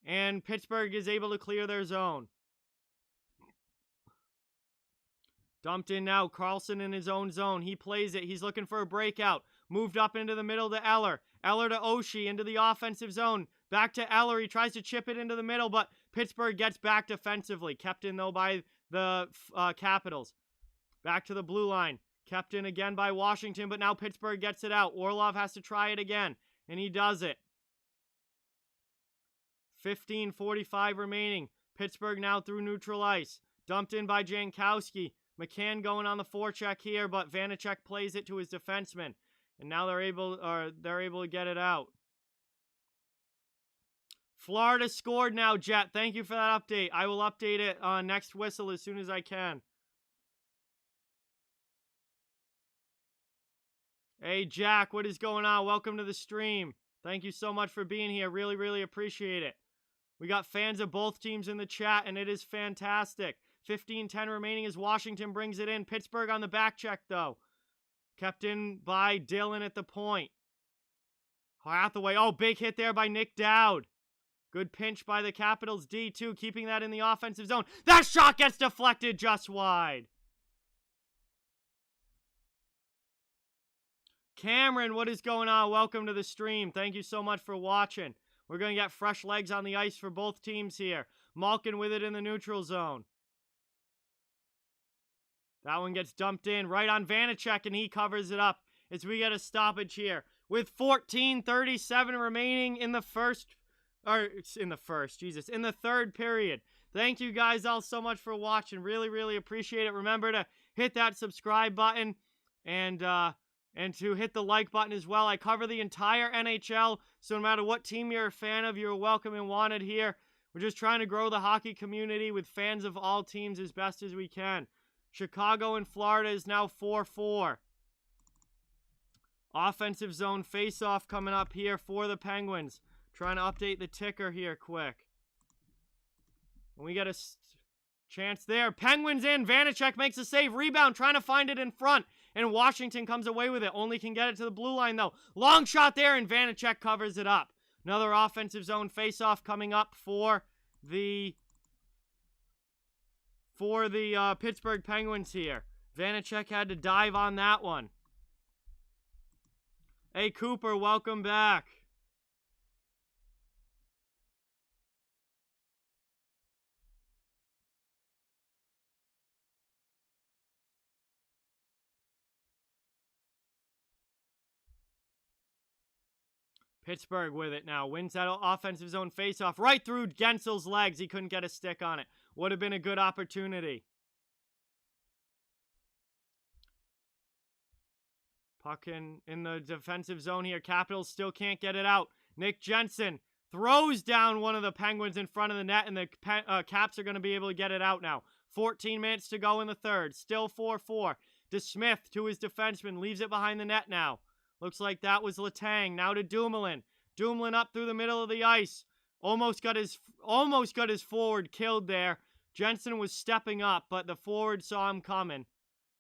and Pittsburgh is able to clear their zone. Dumped in now. Carlson in his own zone. He plays it. He's looking for a breakout. Moved up into the middle to Eller. Eller to Oshie into the offensive zone. Back to Eller. He tries to chip it into the middle, but Pittsburgh gets back defensively. Kept in, though, by the Capitals. Back to the blue line. Kept in again by Washington, but now Pittsburgh gets it out. Orlov has to try it again, and he does it. 15:45 remaining. Pittsburgh now through neutral ice. Dumped in by Jankowski. McCann going on the forecheck here, but Vanacek plays it to his defenseman. And now they're able to get it out. Florida scored now, Jet. Thank you for that update. I will update it next whistle as soon as I can. Hey, Jack, what is going on? Welcome to the stream. Thank you so much for being here. Really, really appreciate it. We got fans of both teams in the chat, and it is fantastic. 15:10 remaining as Washington brings it in. Pittsburgh on the back check, though. Kept in by Dillon at the point. Hathaway. Oh, big hit there by Nick Dowd. Good pinch by the Capitals D2, keeping that in the offensive zone. That shot gets deflected just wide. Cameron, what is going on? Welcome to the stream. Thank you so much for watching. We're going to get fresh legs on the ice for both teams here. Malkin with it in the neutral zone. That one gets dumped in right on Vanacek, and he covers it up as we get a stoppage here. With 14:37 remaining in the third period. Thank you guys all so much for watching. Really, really appreciate it. Remember to hit that subscribe button and to hit the like button as well. I cover the entire NHL, so no matter what team you're a fan of, you're welcome and wanted here. We're just trying to grow the hockey community with fans of all teams as best as we can. Chicago and Florida is now 4-4. Offensive zone face-off coming up here for the Penguins. Trying to update the ticker here quick. And we get a chance there. Penguins in. Vanacek makes a save. Rebound. Trying to find it in front. And Washington comes away with it. Only can get it to the blue line, though. Long shot there, and Vanacek covers it up. Another offensive zone face-off coming up for the Pittsburgh Penguins here. Vanacek had to dive on that one. Hey, Cooper, welcome back. Pittsburgh with it now. Wins that offensive zone faceoff right through Gensel's legs. He couldn't get a stick on it. Would have been a good opportunity. Puck in the defensive zone here. Capitals still can't get it out. Nick Jensen throws down one of the Penguins in front of the net, and the Caps are going to be able to get it out now. 14 minutes to go in the third. Still 4-4. DeSmith to his defenseman. Leaves it behind the net now. Looks like that was Letang. Now to Dumoulin. Dumoulin up through the middle of the ice. Almost got his forward killed there. Jensen was stepping up, but the forward saw him coming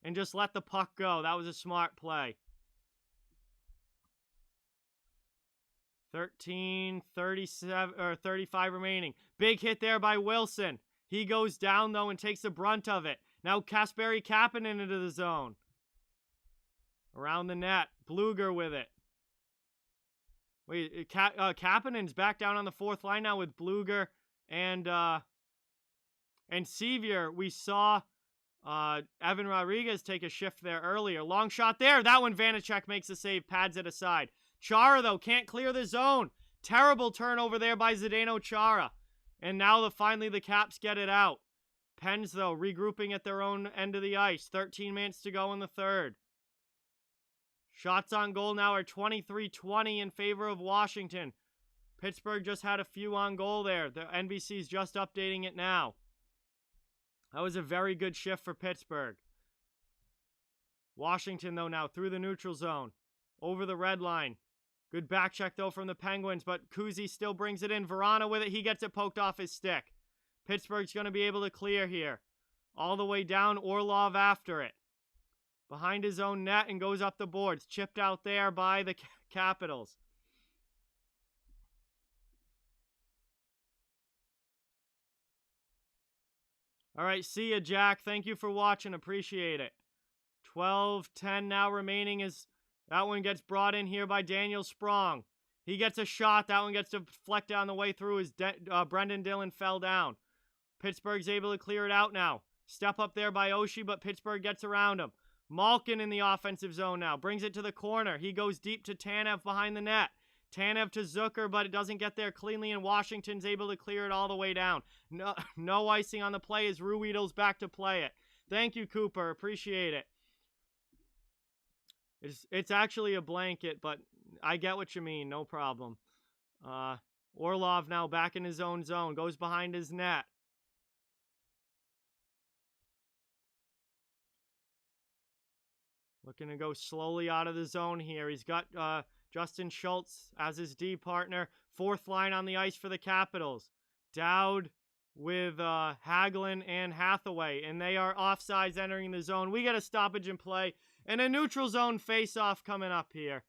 and just let the puck go. That was a smart play. 35 remaining. Big hit there by Wilson. He goes down, though, and takes the brunt of it. Now Kasperi Kapanen into the zone. Around the net. Bluger with it. Wait, Kapanen's back down on the fourth line now with Bluger and Sevier. We saw Evan Rodriguez take a shift there earlier. Long shot there. That one, Vanacek makes the save, pads it aside. Chara, though, can't clear the zone. Terrible turnover there by Zdeno Chara. And now finally the Caps get it out. Pens, though, regrouping at their own end of the ice. 13 minutes to go in the third. Shots on goal now are 23-20 in favor of Washington. Pittsburgh just had a few on goal there. The NBC's just updating it now. That was a very good shift for Pittsburgh. Washington, though, now through the neutral zone. Over the red line. Good back check, though, from the Penguins, but Kuzi still brings it in. Verana with it. He gets it poked off his stick. Pittsburgh's going to be able to clear here. All the way down. Orlov after it. Behind his own net and goes up the boards. Chipped out there by the Capitals. All right, see ya, Jack. Thank you for watching. Appreciate it. 12-10 now remaining as that one gets brought in here by Daniel Sprong. He gets a shot. That one gets deflected on the way through as Brendan Dillon fell down. Pittsburgh's able to clear it out now. Step up there by Oshie, but Pittsburgh gets around him. Malkin in the offensive zone now. Brings it to the corner. He goes deep to Tanev behind the net. Tanev to Zucker, but it doesn't get there cleanly, and Washington's able to clear it all the way down. No icing on the play as Ruhwedel's back to play it. Thank you, Cooper. Appreciate it. It's actually a blanket, but I get what you mean. No problem. Orlov now back in his own zone. Goes behind his net. Looking to go slowly out of the zone here. He's got Justin Schultz as his D partner. Fourth line on the ice for the Capitals. Dowd with Hagelin and Hathaway. And they are offsides entering the zone. We get a stoppage in play. And a neutral zone face-off coming up here.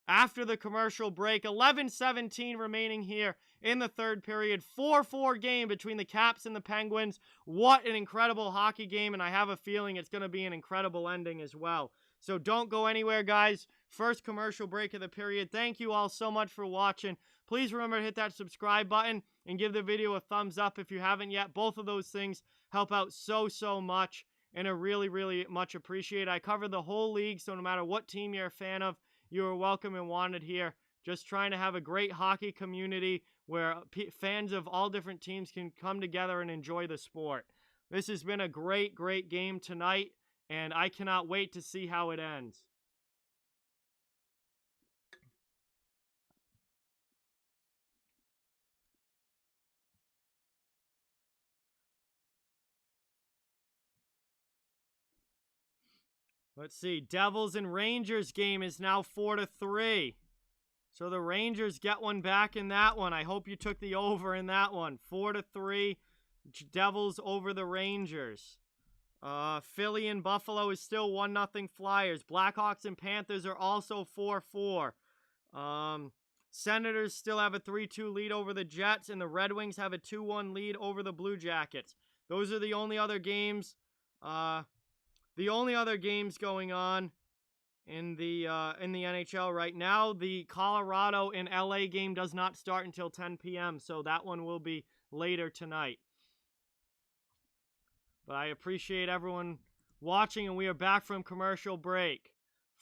After the commercial break, 11-17 remaining here in the third period. 4-4 game between the Caps and the Penguins. What an incredible hockey game, and I have a feeling it's going to be an incredible ending as well. So don't go anywhere, guys. First commercial break of the period. Thank you all so much for watching. Please remember to hit that subscribe button and give the video a thumbs up if you haven't yet. Both of those things help out so much and are really, really much appreciated. I cover the whole league, so no matter what team you're a fan of, you are welcome and wanted here. Just trying to have a great hockey community where fans of all different teams can come together and enjoy the sport. This has been a great game tonight, and I cannot wait to see how it ends. Let's see. Devils and Rangers game is now 4-3. So the Rangers get one back in that one. I hope you took the over in that one. 4-3. Devils over the Rangers. Philly and Buffalo is still 1-0 Flyers. Blackhawks and Panthers are also 4-4. Senators still have a 3-2 lead over the Jets, and the Red Wings have a 2-1 lead over the Blue Jackets. Those are the only other games. The only other games going on in the NHL right now. The Colorado and LA game does not start until 10 p.m., so that one will be later tonight. But I appreciate everyone watching, and we are back from commercial break.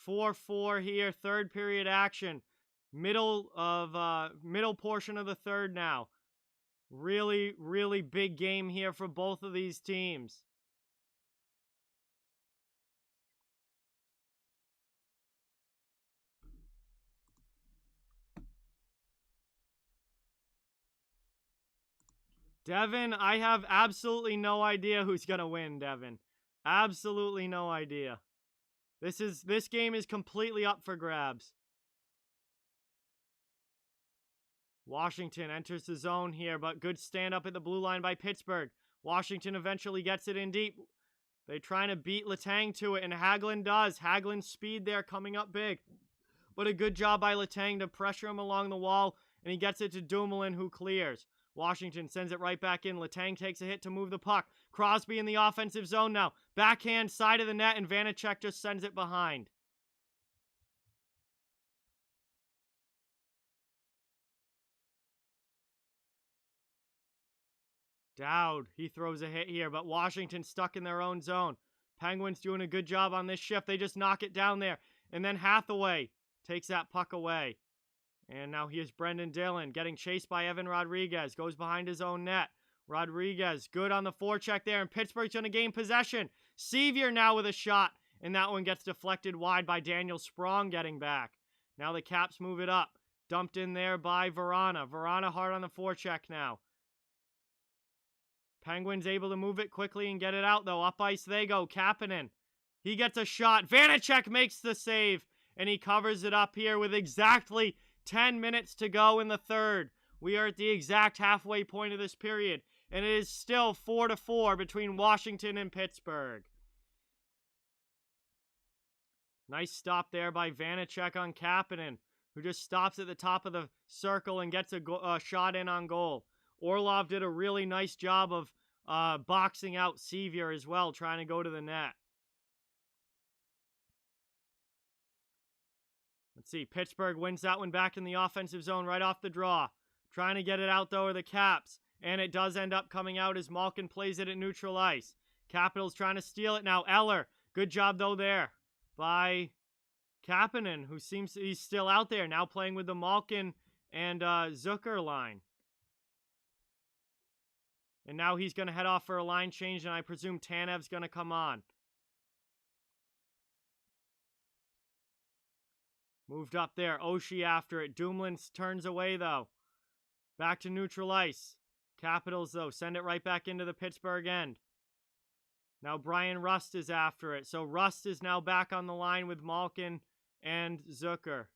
4-4 here, third period action. middle portion of the third now. Really, really big game here for both of these teams. Devin, I have absolutely no idea who's going to win, Devin. Absolutely no idea. This game is completely up for grabs. Washington enters the zone here, but good stand up at the blue line by Pittsburgh. Washington eventually gets it in deep. They're trying to beat Letang to it, and Hagelin does. Hagelin's speed there coming up big. But a good job by Letang to pressure him along the wall, and he gets it to Dumoulin, who clears. Washington sends it right back in. Letang takes a hit to move the puck. Crosby in the offensive zone now. Backhand, side of the net, and Vanacek just sends it behind. Dowd, he throws a hit here, but Washington stuck in their own zone. Penguins doing a good job on this shift. They just knock it down there. And then Hathaway takes that puck away. And now here's Brendan Dillon getting chased by Evan Rodriguez. Goes behind his own net. Rodriguez, good on the forecheck there. And Pittsburgh's going to gain possession. Sevier now with a shot. And that one gets deflected wide by Daniel Sprong getting back. Now the Caps move it up. Dumped in there by Verana. Verana hard on the forecheck now. Penguins able to move it quickly and get it out, though. Up ice they go. Kapanen. He gets a shot. Vanacek makes the save. And he covers it up here with exactly 10 minutes to go in the third. We are at the exact halfway point of this period. And it is still 4-4 between Washington and Pittsburgh. Nice stop there by Vanacek on Kapanen, who just stops at the top of the circle and gets a shot in on goal. Orlov did a really nice job of boxing out Sevier as well, trying to go to the net. Let's see, Pittsburgh wins that one back in the offensive zone right off the draw. Trying to get it out, though, are the Caps. And it does end up coming out as Malkin plays it at neutral ice. Capitals trying to steal it now. Eller, good job, though, there by Kapanen, who seems he's still out there, now playing with the Malkin and Zucker line. And now he's going to head off for a line change, and I presume Tanev's going to come on. Moved up there. Oshie after it. Dumoulin turns away, though. Back to neutral ice. Capitals, though, send it right back into the Pittsburgh end. Now Brian Rust is after it. So Rust is now back on the line with Malkin and Zucker.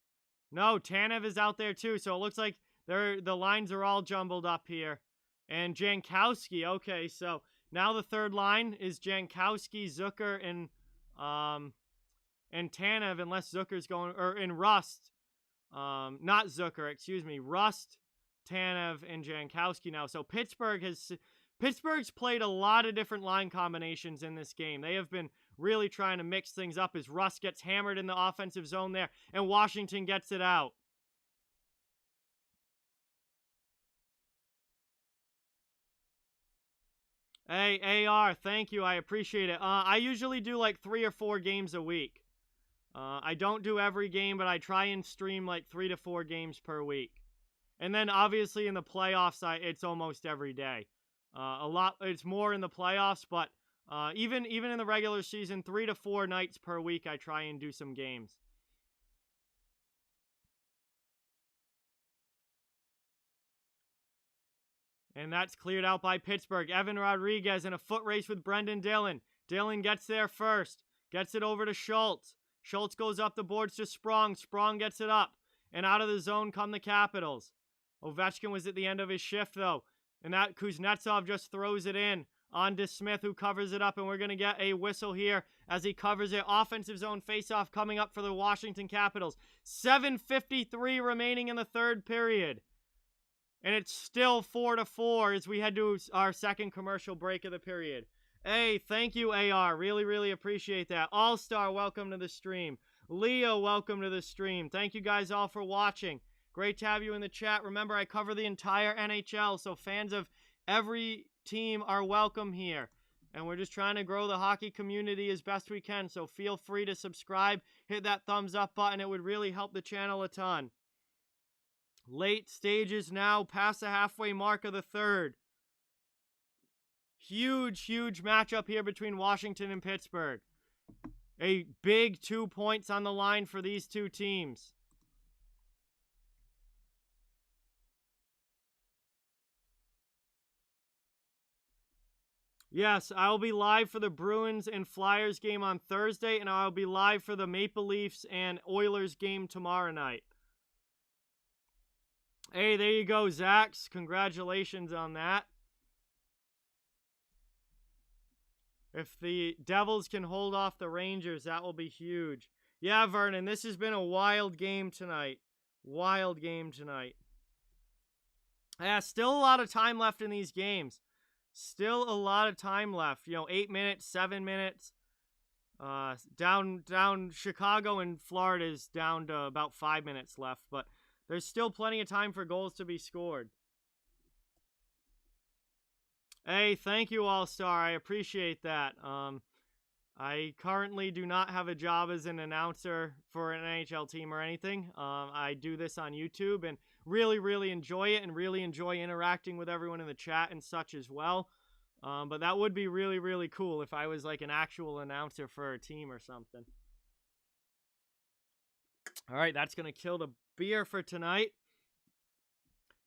No, Tanev is out there, too. So it looks like the lines are all jumbled up here. And Jankowski, okay, so now the third line is Jankowski, Zucker, and Tanev, unless Zucker's going, or in Rust, not Zucker, excuse me, Rust, Tanev, and Jankowski now. So Pittsburgh's played a lot of different line combinations in this game. They have been really trying to mix things up as Rust gets hammered in the offensive zone there, and Washington gets it out. Hey, AR, thank you. I appreciate it. I usually do like 3 or 4 games a week. I don't do every game, but I try and stream like 3 to 4 games per week. And then obviously in the playoffs, it's almost every day. It's more in the playoffs, but even in the regular season, 3 to 4 nights per week, I try and do some games. And that's cleared out by Pittsburgh. Evan Rodriguez in a foot race with Brendan Dillon. Dillon gets there first. Gets it over to Schultz. Schultz goes up the boards to Sprong. Sprong gets it up. And out of the zone come the Capitals. Ovechkin was at the end of his shift, though. And that Kuznetsov just throws it in on to Smith, who covers it up. And we're going to get a whistle here as he covers it. Offensive zone faceoff coming up for the Washington Capitals. 7:53 remaining in the third period. And it's still 4-4 as we head to our second commercial break of the period. Hey, thank you, AR. Really, really appreciate that. All-Star, welcome to the stream. Leo, welcome to the stream. Thank you guys all for watching. Great to have you in the chat. Remember, I cover the entire NHL, so fans of every team are welcome here. And we're just trying to grow the hockey community as best we can, so feel free to subscribe. Hit that thumbs up button. It would really help the channel a ton. Late stages now, past the halfway mark of the third. Huge matchup here between Washington and Pittsburgh. A big 2 points on the line for these two teams. Yes, I'll be live for the Bruins and Flyers game on Thursday, and I'll be live for the Maple Leafs and Oilers game tomorrow night. Hey, there you go, Zax. Congratulations on that. If the Devils can hold off the Rangers, that will be huge. Yeah, Vernon, this has been a wild game tonight. Wild game tonight. Yeah, still a lot of time left in these games. Still a lot of time left. 8 minutes, 7 minutes. Down Chicago and Florida is down to about 5 minutes left, but there's still plenty of time for goals to be scored. Hey, thank you, All-Star. I appreciate that. I currently do not have a job as an announcer for an NHL team or anything. I do this on YouTube and really enjoy it and really enjoy interacting with everyone in the chat and such as well. But that would be really cool if I was like an actual announcer for a team or something. All right, that's going to kill the beer for tonight.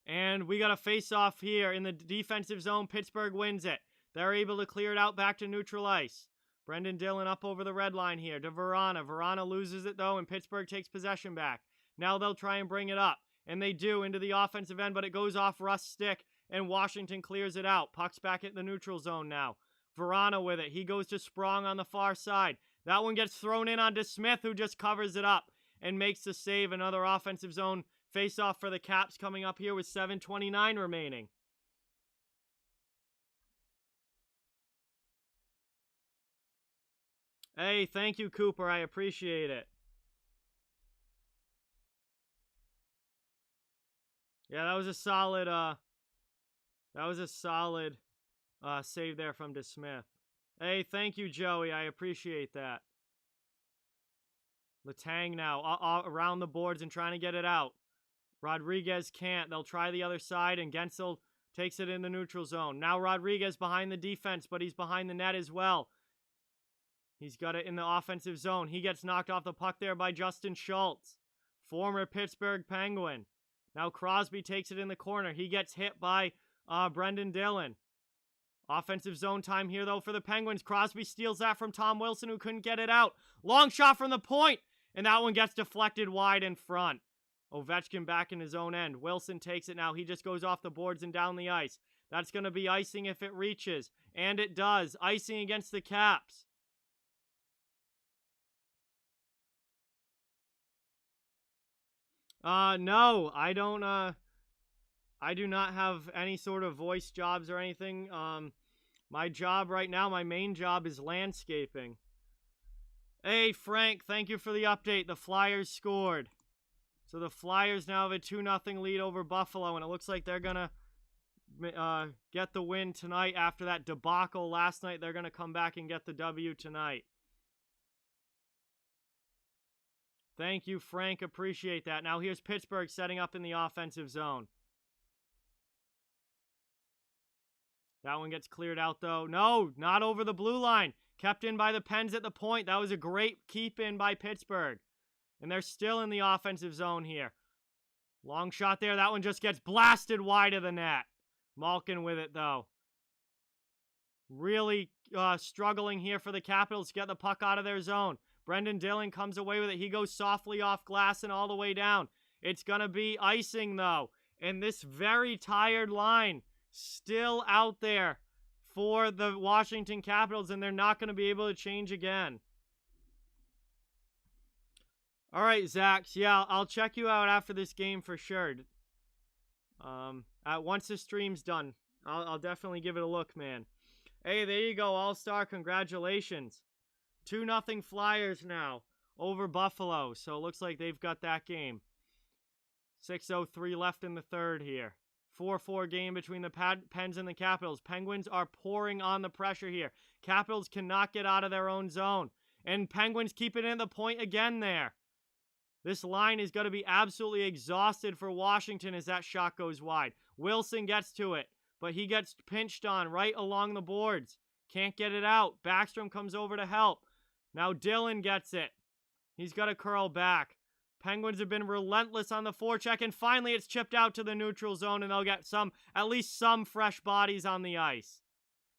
And we got a face-off here in the defensive zone. Pittsburgh wins it. They're able to clear it out back to neutral ice. Brendan Dillon up over the red line here to Verana. Verana loses it, though, and Pittsburgh takes possession back. Now they'll try and bring it up. And they do into the offensive end, but it goes off Russ' stick, and Washington clears it out. Puck's back at the neutral zone now. Verana with it. He goes to Sprong on the far side. That one gets thrown in onto Smith, who just covers it up and makes the save. Another offensive zone face-off for the Caps coming up here with 7:29 remaining. Hey, thank you, Cooper. I appreciate it. Yeah, that was a solid save there from DeSmith. Hey, thank you, Joey. I appreciate that. Letang now around the boards and trying to get it out. Rodriguez can't. They'll try the other side, and Gensel takes it in the neutral zone. Now Rodriguez behind the defense, but he's behind the net as well. He's got it in the offensive zone. He gets knocked off the puck there by Justin Schultz, former Pittsburgh Penguin. Now Crosby takes it in the corner. He gets hit by Brendan Dillon. Offensive zone time here, though, for the Penguins. Crosby steals that from Tom Wilson, who couldn't get it out. Long shot from the point, and that one gets deflected wide in front. Ovechkin back in his own end. Wilson takes it now. He just goes off the boards and down the ice. That's going to be icing if it reaches. And it does. Icing against the Caps. No, I don't, I do not have any sort of voice jobs or anything. My job right now, my main job is landscaping. Hey, Frank, thank you for the update. The Flyers scored. So the Flyers now have a 2-0 lead over Buffalo, and it looks like they're going to get the win tonight after that debacle last night. They're going to come back and get the W tonight. Thank you, Frank. Appreciate that. Now here's Pittsburgh setting up in the offensive zone. That one gets cleared out, though. No, not over the blue line. Kept in by the Pens at the point. That was a great keep in by Pittsburgh. And they're still in the offensive zone here. Long shot there. That one just gets blasted wide of the net. Malkin with it, though. Really struggling here for the Capitals to get the puck out of their zone. Brendan Dillon comes away with it. He goes softly off glass and all the way down. It's going to be icing, though. And this very tired line still out there for the Washington Capitals, and they're not going to be able to change again. All right, Zax. Yeah, I'll check you out after this game for sure. Once the stream's done, I'll definitely give it a look, man. Hey, there you go, All-Star. Congratulations. 2-0 Flyers now over Buffalo. So it looks like they've got that game. 6:03 left in the third here. 4-4 game between the Pens and the Capitals. Penguins are pouring on the pressure here. Capitals cannot get out of their own zone. And Penguins keep it in the point again there. This line is going to be absolutely exhausted for Washington as that shot goes wide. Wilson gets to it, but he gets pinched on right along the boards. Can't get it out. Backstrom comes over to help. Now Dillon gets it. He's got to curl back. Penguins have been relentless on the forecheck, and finally it's chipped out to the neutral zone, and they'll get at least some fresh bodies on the ice.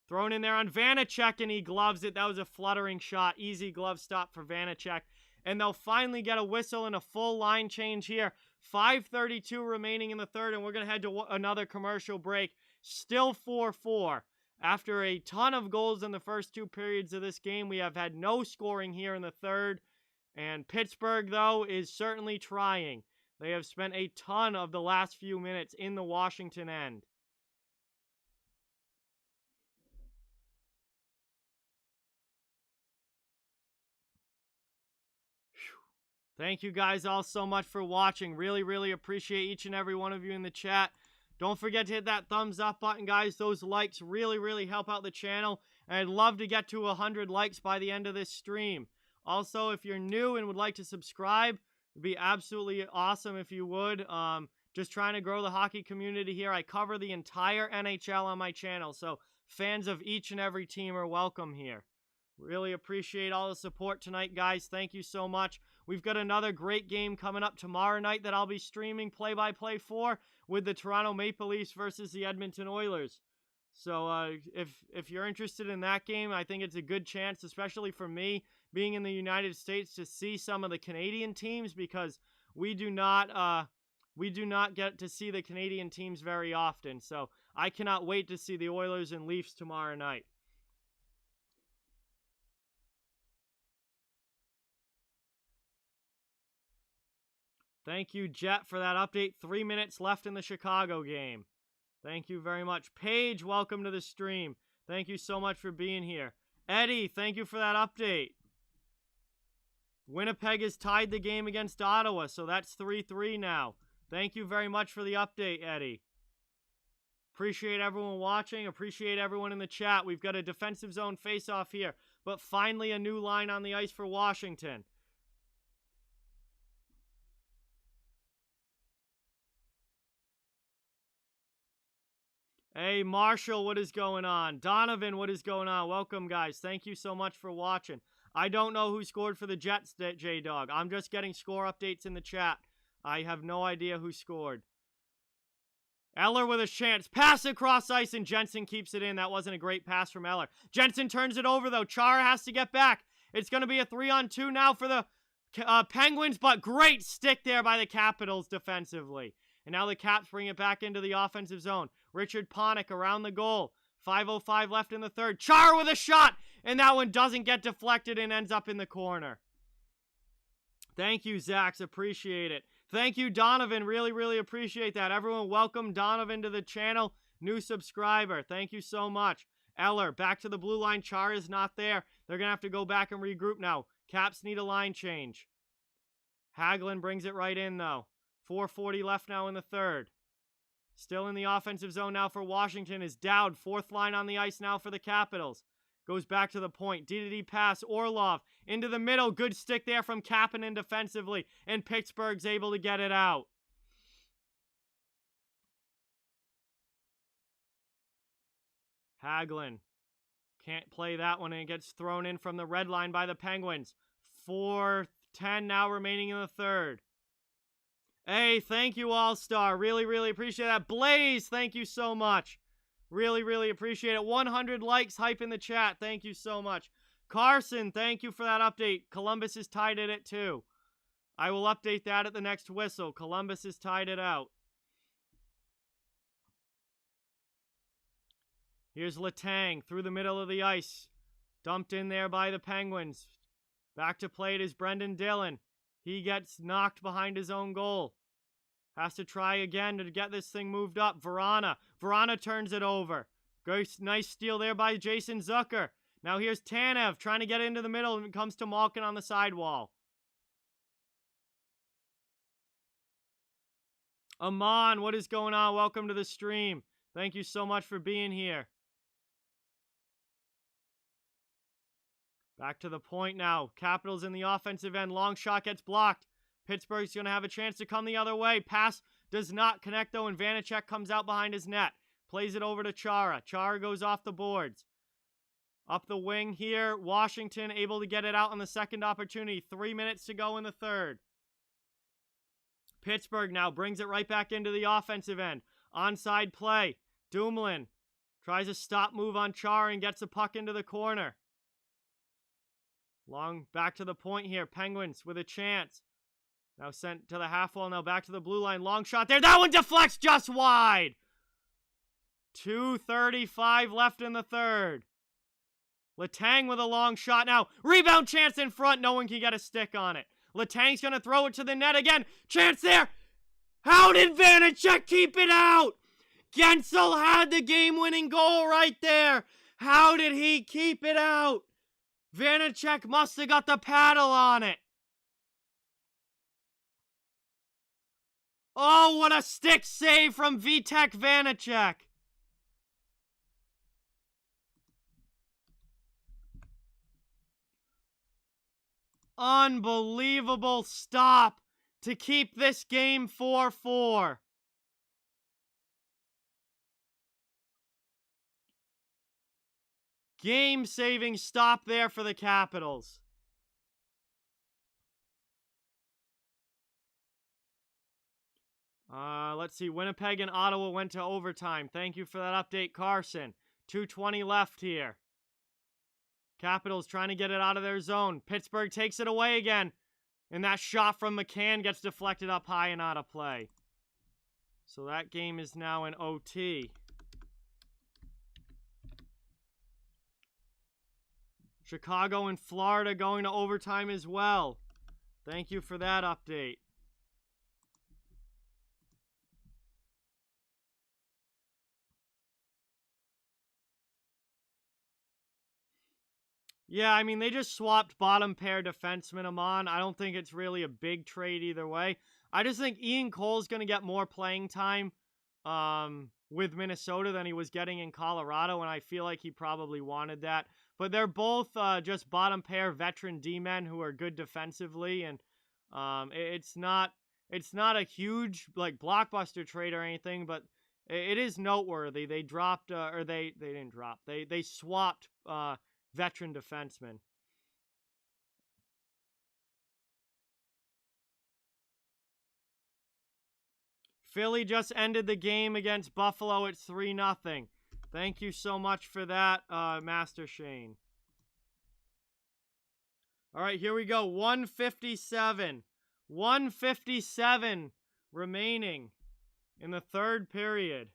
Thrown in there on Vanacek, and he gloves it. That was a fluttering shot. Easy glove stop for Vanacek. And they'll finally get a whistle and a full line change here. 5:32 remaining in the third, and we're going to head to another commercial break. Still 4-4. After a ton of goals in the first two periods of this game, we have had no scoring here in the third. And Pittsburgh, though, is certainly trying. They have spent a ton of the last few minutes in the Washington end. Thank you guys all so much for watching. Really, really appreciate each and every one of you in the chat. Don't forget to hit that thumbs up button, guys. Those likes really, really help out the channel. And I'd love to get to 100 likes by the end of this stream. Also, if you're new and would like to subscribe, it'd be absolutely awesome if you would. Just trying to grow the hockey community here. I cover the entire NHL on my channel, so fans of each and every team are welcome here. Really appreciate all the support tonight, guys. Thank you so much. We've got another great game coming up tomorrow night that I'll be streaming play-by-play for with the Toronto Maple Leafs versus the Edmonton Oilers. So if you're interested in that game, I think it's a good chance, especially for me, being in the United States, to see some of the Canadian teams, because we do not get to see the Canadian teams very often. So I cannot wait to see the Oilers and Leafs tomorrow night. Thank you, Jet, for that update. 3 minutes left in the Chicago game. Thank you very much. Paige, welcome to the stream. Thank you so much for being here. Eddie, thank you for that update. Winnipeg has tied the game against Ottawa, so that's 3-3 now. Thank you very much for the update, Eddie. Appreciate everyone watching. Appreciate everyone in the chat. We've got a defensive zone face-off here, but finally a new line on the ice for Washington. Hey, Marshall, what is going on? Donovan, what is going on? Welcome, guys. Thank you so much for watching. I don't know who scored for the Jets, J-Dog. I'm just getting score updates in the chat. I have no idea who scored. Eller with a chance. Pass across ice, and Jensen keeps it in. That wasn't a great pass from Eller. Jensen turns it over, though. Chara has to get back. It's going to be a 3-on-2 now for the Penguins, but great stick there by the Capitals defensively. And now the Caps bring it back into the offensive zone. Richard Panik around the goal. 5:05 left in the third. Chara with a shot! And that one doesn't get deflected and ends up in the corner. Thank you, Zax. Appreciate it. Thank you, Donovan. Really, really appreciate that. Everyone, welcome Donovan to the channel. New subscriber. Thank you so much. Eller, back to the blue line. Chara's not there. They're going to have to go back and regroup now. Caps need a line change. Hagelin brings it right in, though. 4:40 left now in the third. Still in the offensive zone now for Washington is Dowd. Fourth line on the ice now for the Capitals. Goes back to the point. DDD pass. Orlov into the middle. Good stick there from Kapanen defensively. And Pittsburgh's able to get it out. Hagelin can't play that one, and it gets thrown in from the red line by the Penguins. 4:10 now remaining in the third. Hey, thank you, All-Star. Really, really appreciate that. Blaze, thank you so much. Really, really appreciate it. 100 likes, hype in the chat. Thank you so much. Carson, thank you for that update. Columbus is tied at 2. I will update that at the next whistle. Columbus is tied it out. Here's Letang through the middle of the ice. Dumped in there by the Penguins. Back to play it is Brendan Dillon. He gets knocked behind his own goal. Has to try again to get this thing moved up. Verana turns it over. Nice steal there by Jason Zucker. Now here's Tanev trying to get into the middle, and it comes to Malkin on the sidewall. Aman, what is going on? Welcome to the stream. Thank you so much for being here. Back to the point now. Capitals in the offensive end. Long shot gets blocked. Pittsburgh's going to have a chance to come the other way. Pass does not connect, though, and Vanacek comes out behind his net. Plays it over to Chara. Chara goes off the boards. Up the wing here. Washington able to get it out on the second opportunity. 3 minutes to go in the third. Pittsburgh now brings it right back into the offensive end. Onside play. Dumoulin tries a stop move on Chara and gets the puck into the corner. Long back to the point here. Penguins with a chance. Now sent to the half wall. Now back to the blue line. Long shot there. That one deflects just wide. 2:35 left in the third. Letang with a long shot now. Rebound chance in front. No one can get a stick on it. Letang's going to throw it to the net again. Chance there. How did Vanacek keep it out? Gensel had the game-winning goal right there. How did he keep it out? Vanacek must have got the paddle on it. Oh, what a stick save from Vitek Vanacek. Unbelievable stop to keep this game 4-4. Game-saving stop there for the Capitals. Let's see. Winnipeg and Ottawa went to overtime. Thank you for that update, Carson. 2:20 left here. Capitals trying to get it out of their zone. Pittsburgh takes it away again. And that shot from McCann gets deflected up high and out of play. So that game is now in OT. Chicago and Florida going to overtime as well. Thank you for that update. Yeah, I mean, they just swapped bottom pair defensemen on. I don't think it's really a big trade either way. I just think Ian Cole's going to get more playing time with Minnesota than he was getting in Colorado, and I feel like he probably wanted that. But they're both just bottom pair veteran D-men who are good defensively, and it's not a huge like blockbuster trade or anything, but it is noteworthy. They dropped or they didn't drop. They swapped veteran defensemen. Philly just ended the game against Buffalo at 3-0. Thank you so much for that, Master Shane. All right, here we go. 1:57. 1:57 remaining in the third period.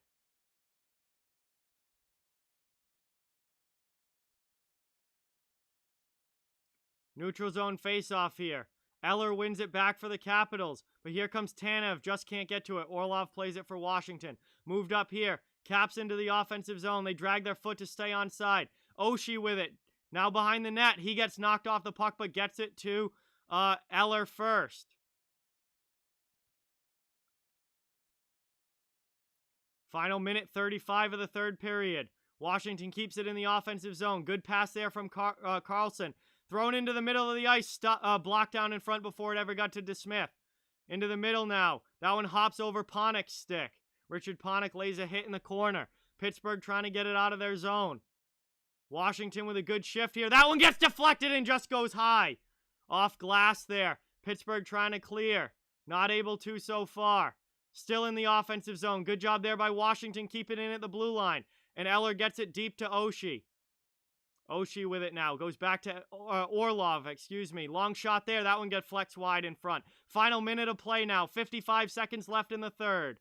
Neutral zone face-off here. Eller wins it back for the Capitals, but here comes Tanev, just can't get to it. Orlov plays it for Washington. Moved up here. Caps into the offensive zone. They drag their foot to stay onside. Oshie with it. Now behind the net. He gets knocked off the puck, but gets it to Eller first. Final minute 35 of the third period. Washington keeps it in the offensive zone. Good pass there from Carlson. Thrown into the middle of the ice, blocked down in front before it ever got to DeSmith. Into the middle now. That one hops over Panik's stick. Richard Panik lays a hit in the corner. Pittsburgh trying to get it out of their zone. Washington with a good shift here. That one gets deflected and just goes high. Off glass there. Pittsburgh trying to clear. Not able to so far. Still in the offensive zone. Good job there by Washington. Keep it in at the blue line. And Eller gets it deep to Oshie. Oshie with it now. Goes back to Orlov, Long shot there. That one gets flexed wide in front. Final minute of play now. 55 seconds left in the third.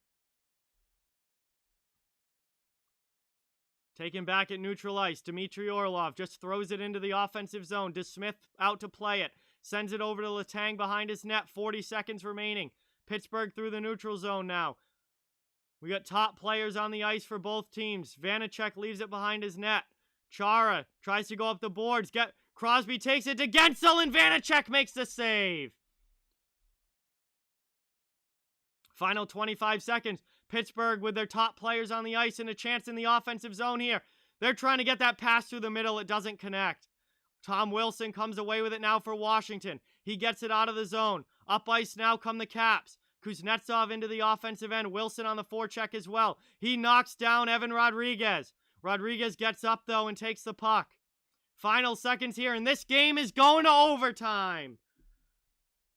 Taken back at neutral ice. Dmitry Orlov just throws it into the offensive zone. DeSmith out to play it. Sends it over to Letang behind his net. 40 seconds remaining. Pittsburgh through the neutral zone now. We got top players on the ice for both teams. Vanacek leaves it behind his net. Chara tries to go up the boards. Crosby takes it to Gensel, and Vanacek makes the save. Final 25 seconds. Pittsburgh with their top players on the ice and a chance in the offensive zone here. They're trying to get that pass through the middle. It doesn't connect. Tom Wilson comes away with it now for Washington. He gets it out of the zone. Up ice now come the Caps. Kuznetsov into the offensive end. Wilson on the forecheck as well. He knocks down Evan Rodriguez. Rodriguez gets up, though, and takes the puck. Final seconds here, and this game is going to overtime.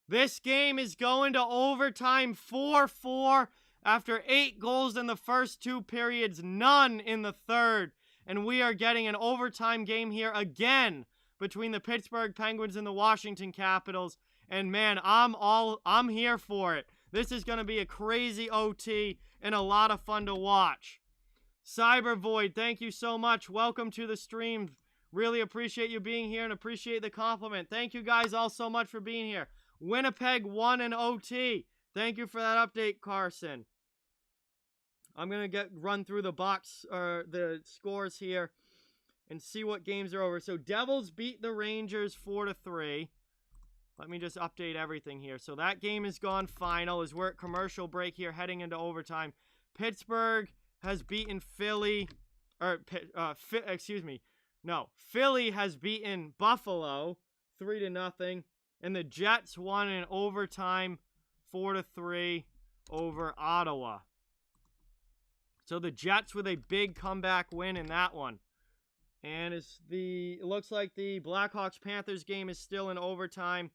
This game is going to overtime, 4-4 after 8 goals in the first 2 periods, none in the third. And we are getting an overtime game here again between the Pittsburgh Penguins and the Washington Capitals. And man, I'm here for it. This is going to be a crazy OT and a lot of fun to watch. Cyber Void, thank you so much. Welcome to the stream. Really appreciate you being here and appreciate the compliment. Thank you guys all so much for being here. Winnipeg won an OT. Thank you for that update, Carson. I'm going to run through the the scores here and see what games are over. So Devils beat the Rangers 4-3. Let me just update everything here. So that game is gone final as we're at commercial break here heading into overtime. Pittsburgh has beaten Philly. Philly has beaten Buffalo 3-0. And the Jets won in overtime 4-3 over Ottawa. So the Jets with a big comeback win in that one. And it looks like the Blackhawks-Panthers game is still in overtime.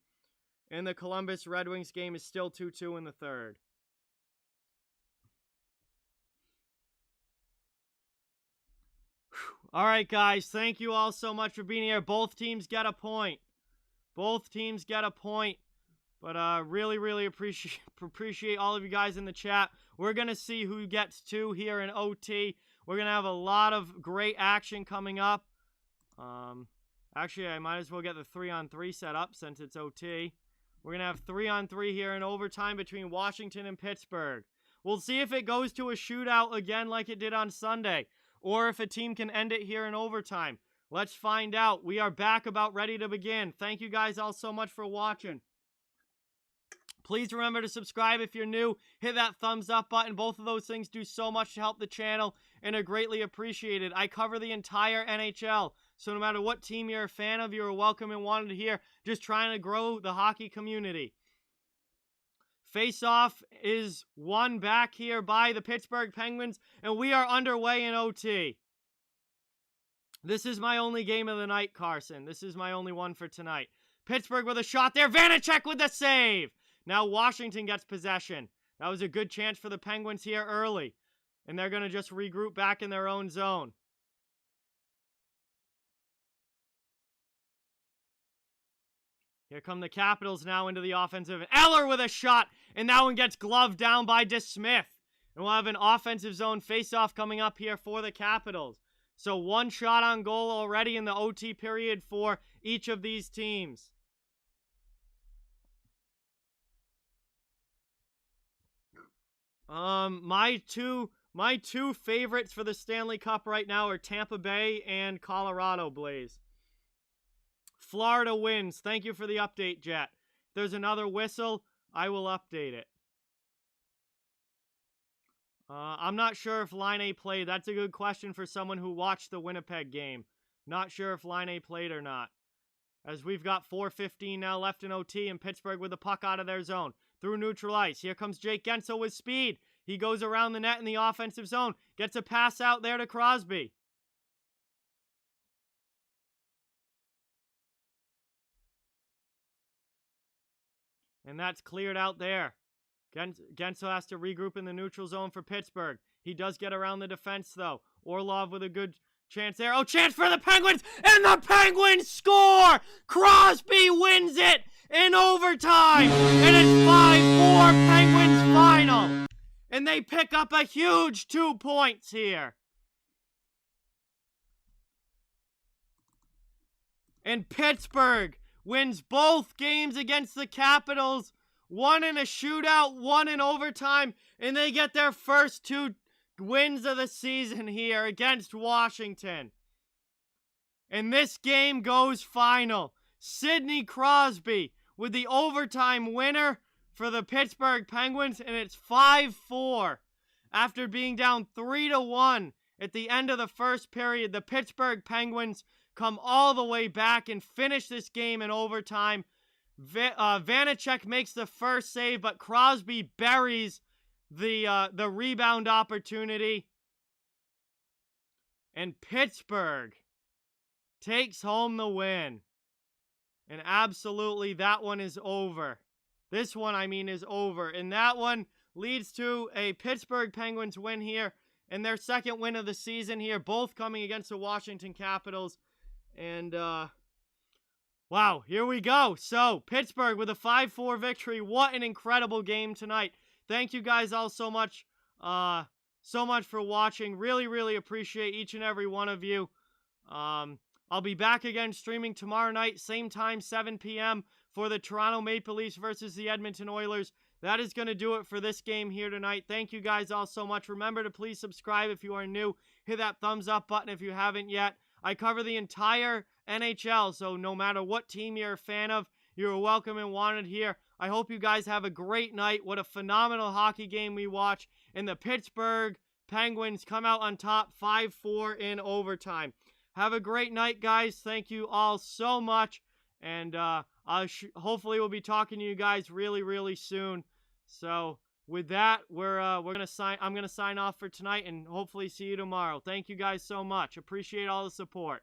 And the Columbus Red Wings game is still 2-2 in the third. All right, guys. Thank you all so much for being here. Both teams get a point. Both teams get a point. But really, really appreciate all of you guys in the chat. We're going to see who gets 2 here in OT. We're going to have a lot of great action coming up. Actually, I might as well get the 3-on-3 set up since it's OT. We're going to have 3-on-3 here in overtime between Washington and Pittsburgh. We'll see if it goes to a shootout again like it did on Sunday, or if a team can end it here in overtime. Let's find out. We are back about ready to begin. Thank you guys all so much for watching. Please remember to subscribe if you're new. Hit that thumbs up button. Both of those things do so much to help the channel and are greatly appreciated. I cover the entire NHL, so no matter what team you're a fan of, you're welcome and wanted to hear. Just trying to grow the hockey community. Face-off is won back here by the Pittsburgh Penguins, and we are underway in OT. This is my only game of the night, Carson. This is my only one for tonight. Pittsburgh with a shot there. Vanacek with the save. Now Washington gets possession. That was a good chance for the Penguins here early. And they're going to just regroup back in their own zone. Here come the Capitals now into the offensive. Eller with a shot. And that one gets gloved down by DeSmith. And we'll have an offensive zone face-off coming up here for the Capitals. So 1 shot on goal already in the OT period for each of these teams. My two favorites for the Stanley Cup right now are Tampa Bay and Colorado Blaze. Florida wins. Thank you for the update, Jet. If there's another whistle, I will update it. I'm not sure if Line A played. That's a good question for someone who watched the Winnipeg game. Not sure if Line A played or not. As we've got 4:15 now left in OT, and Pittsburgh with the puck out of their zone. Through neutral ice. Here comes Jake Guentzel with speed. He goes around the net in the offensive zone. Gets a pass out there to Crosby. And that's cleared out there. Guentzel has to regroup in the neutral zone for Pittsburgh. He does get around the defense, though. Orlov with a good chance there. Oh, chance for the Penguins! And the Penguins score! Crosby wins it in overtime! And it's 5-4 Penguins final! And they pick up a huge 2 points here. And Pittsburgh wins both games against the Capitals. 1 in a shootout, 1 in overtime. And they get their first 2 wins of the season here against Washington. And this game goes final. Sidney Crosby with the overtime winner for the Pittsburgh Penguins, and it's 5-4. After being down 3-1 at the end of the first period, the Pittsburgh Penguins come all the way back and finish this game in overtime. Vanacek makes the first save, but Crosby buries the rebound opportunity. And Pittsburgh takes home the win. And absolutely, that one is over. This one, I mean, is over. And that one leads to a Pittsburgh Penguins win here. And their second win of the season here. Both coming against the Washington Capitals. And, wow, here we go. So, Pittsburgh with a 5-4 victory. What an incredible game tonight. Thank you guys all so much for watching. Really, really appreciate each and every one of you. I'll be back again streaming tomorrow night, same time, 7 p.m. for the Toronto Maple Leafs versus the Edmonton Oilers. That is going to do it for this game here tonight. Thank you guys all so much. Remember to please subscribe if you are new. Hit that thumbs up button if you haven't yet. I cover the entire NHL, so no matter what team you're a fan of, you're welcome and wanted here. I hope you guys have a great night. What a phenomenal hockey game we watch. And the Pittsburgh Penguins come out on top 5-4 in overtime. Have a great night, guys. Thank you all so much. And hopefully we'll be talking to you guys really, really soon. So with that, I'm gonna sign off for tonight and hopefully see you tomorrow. Thank you guys so much. Appreciate all the support.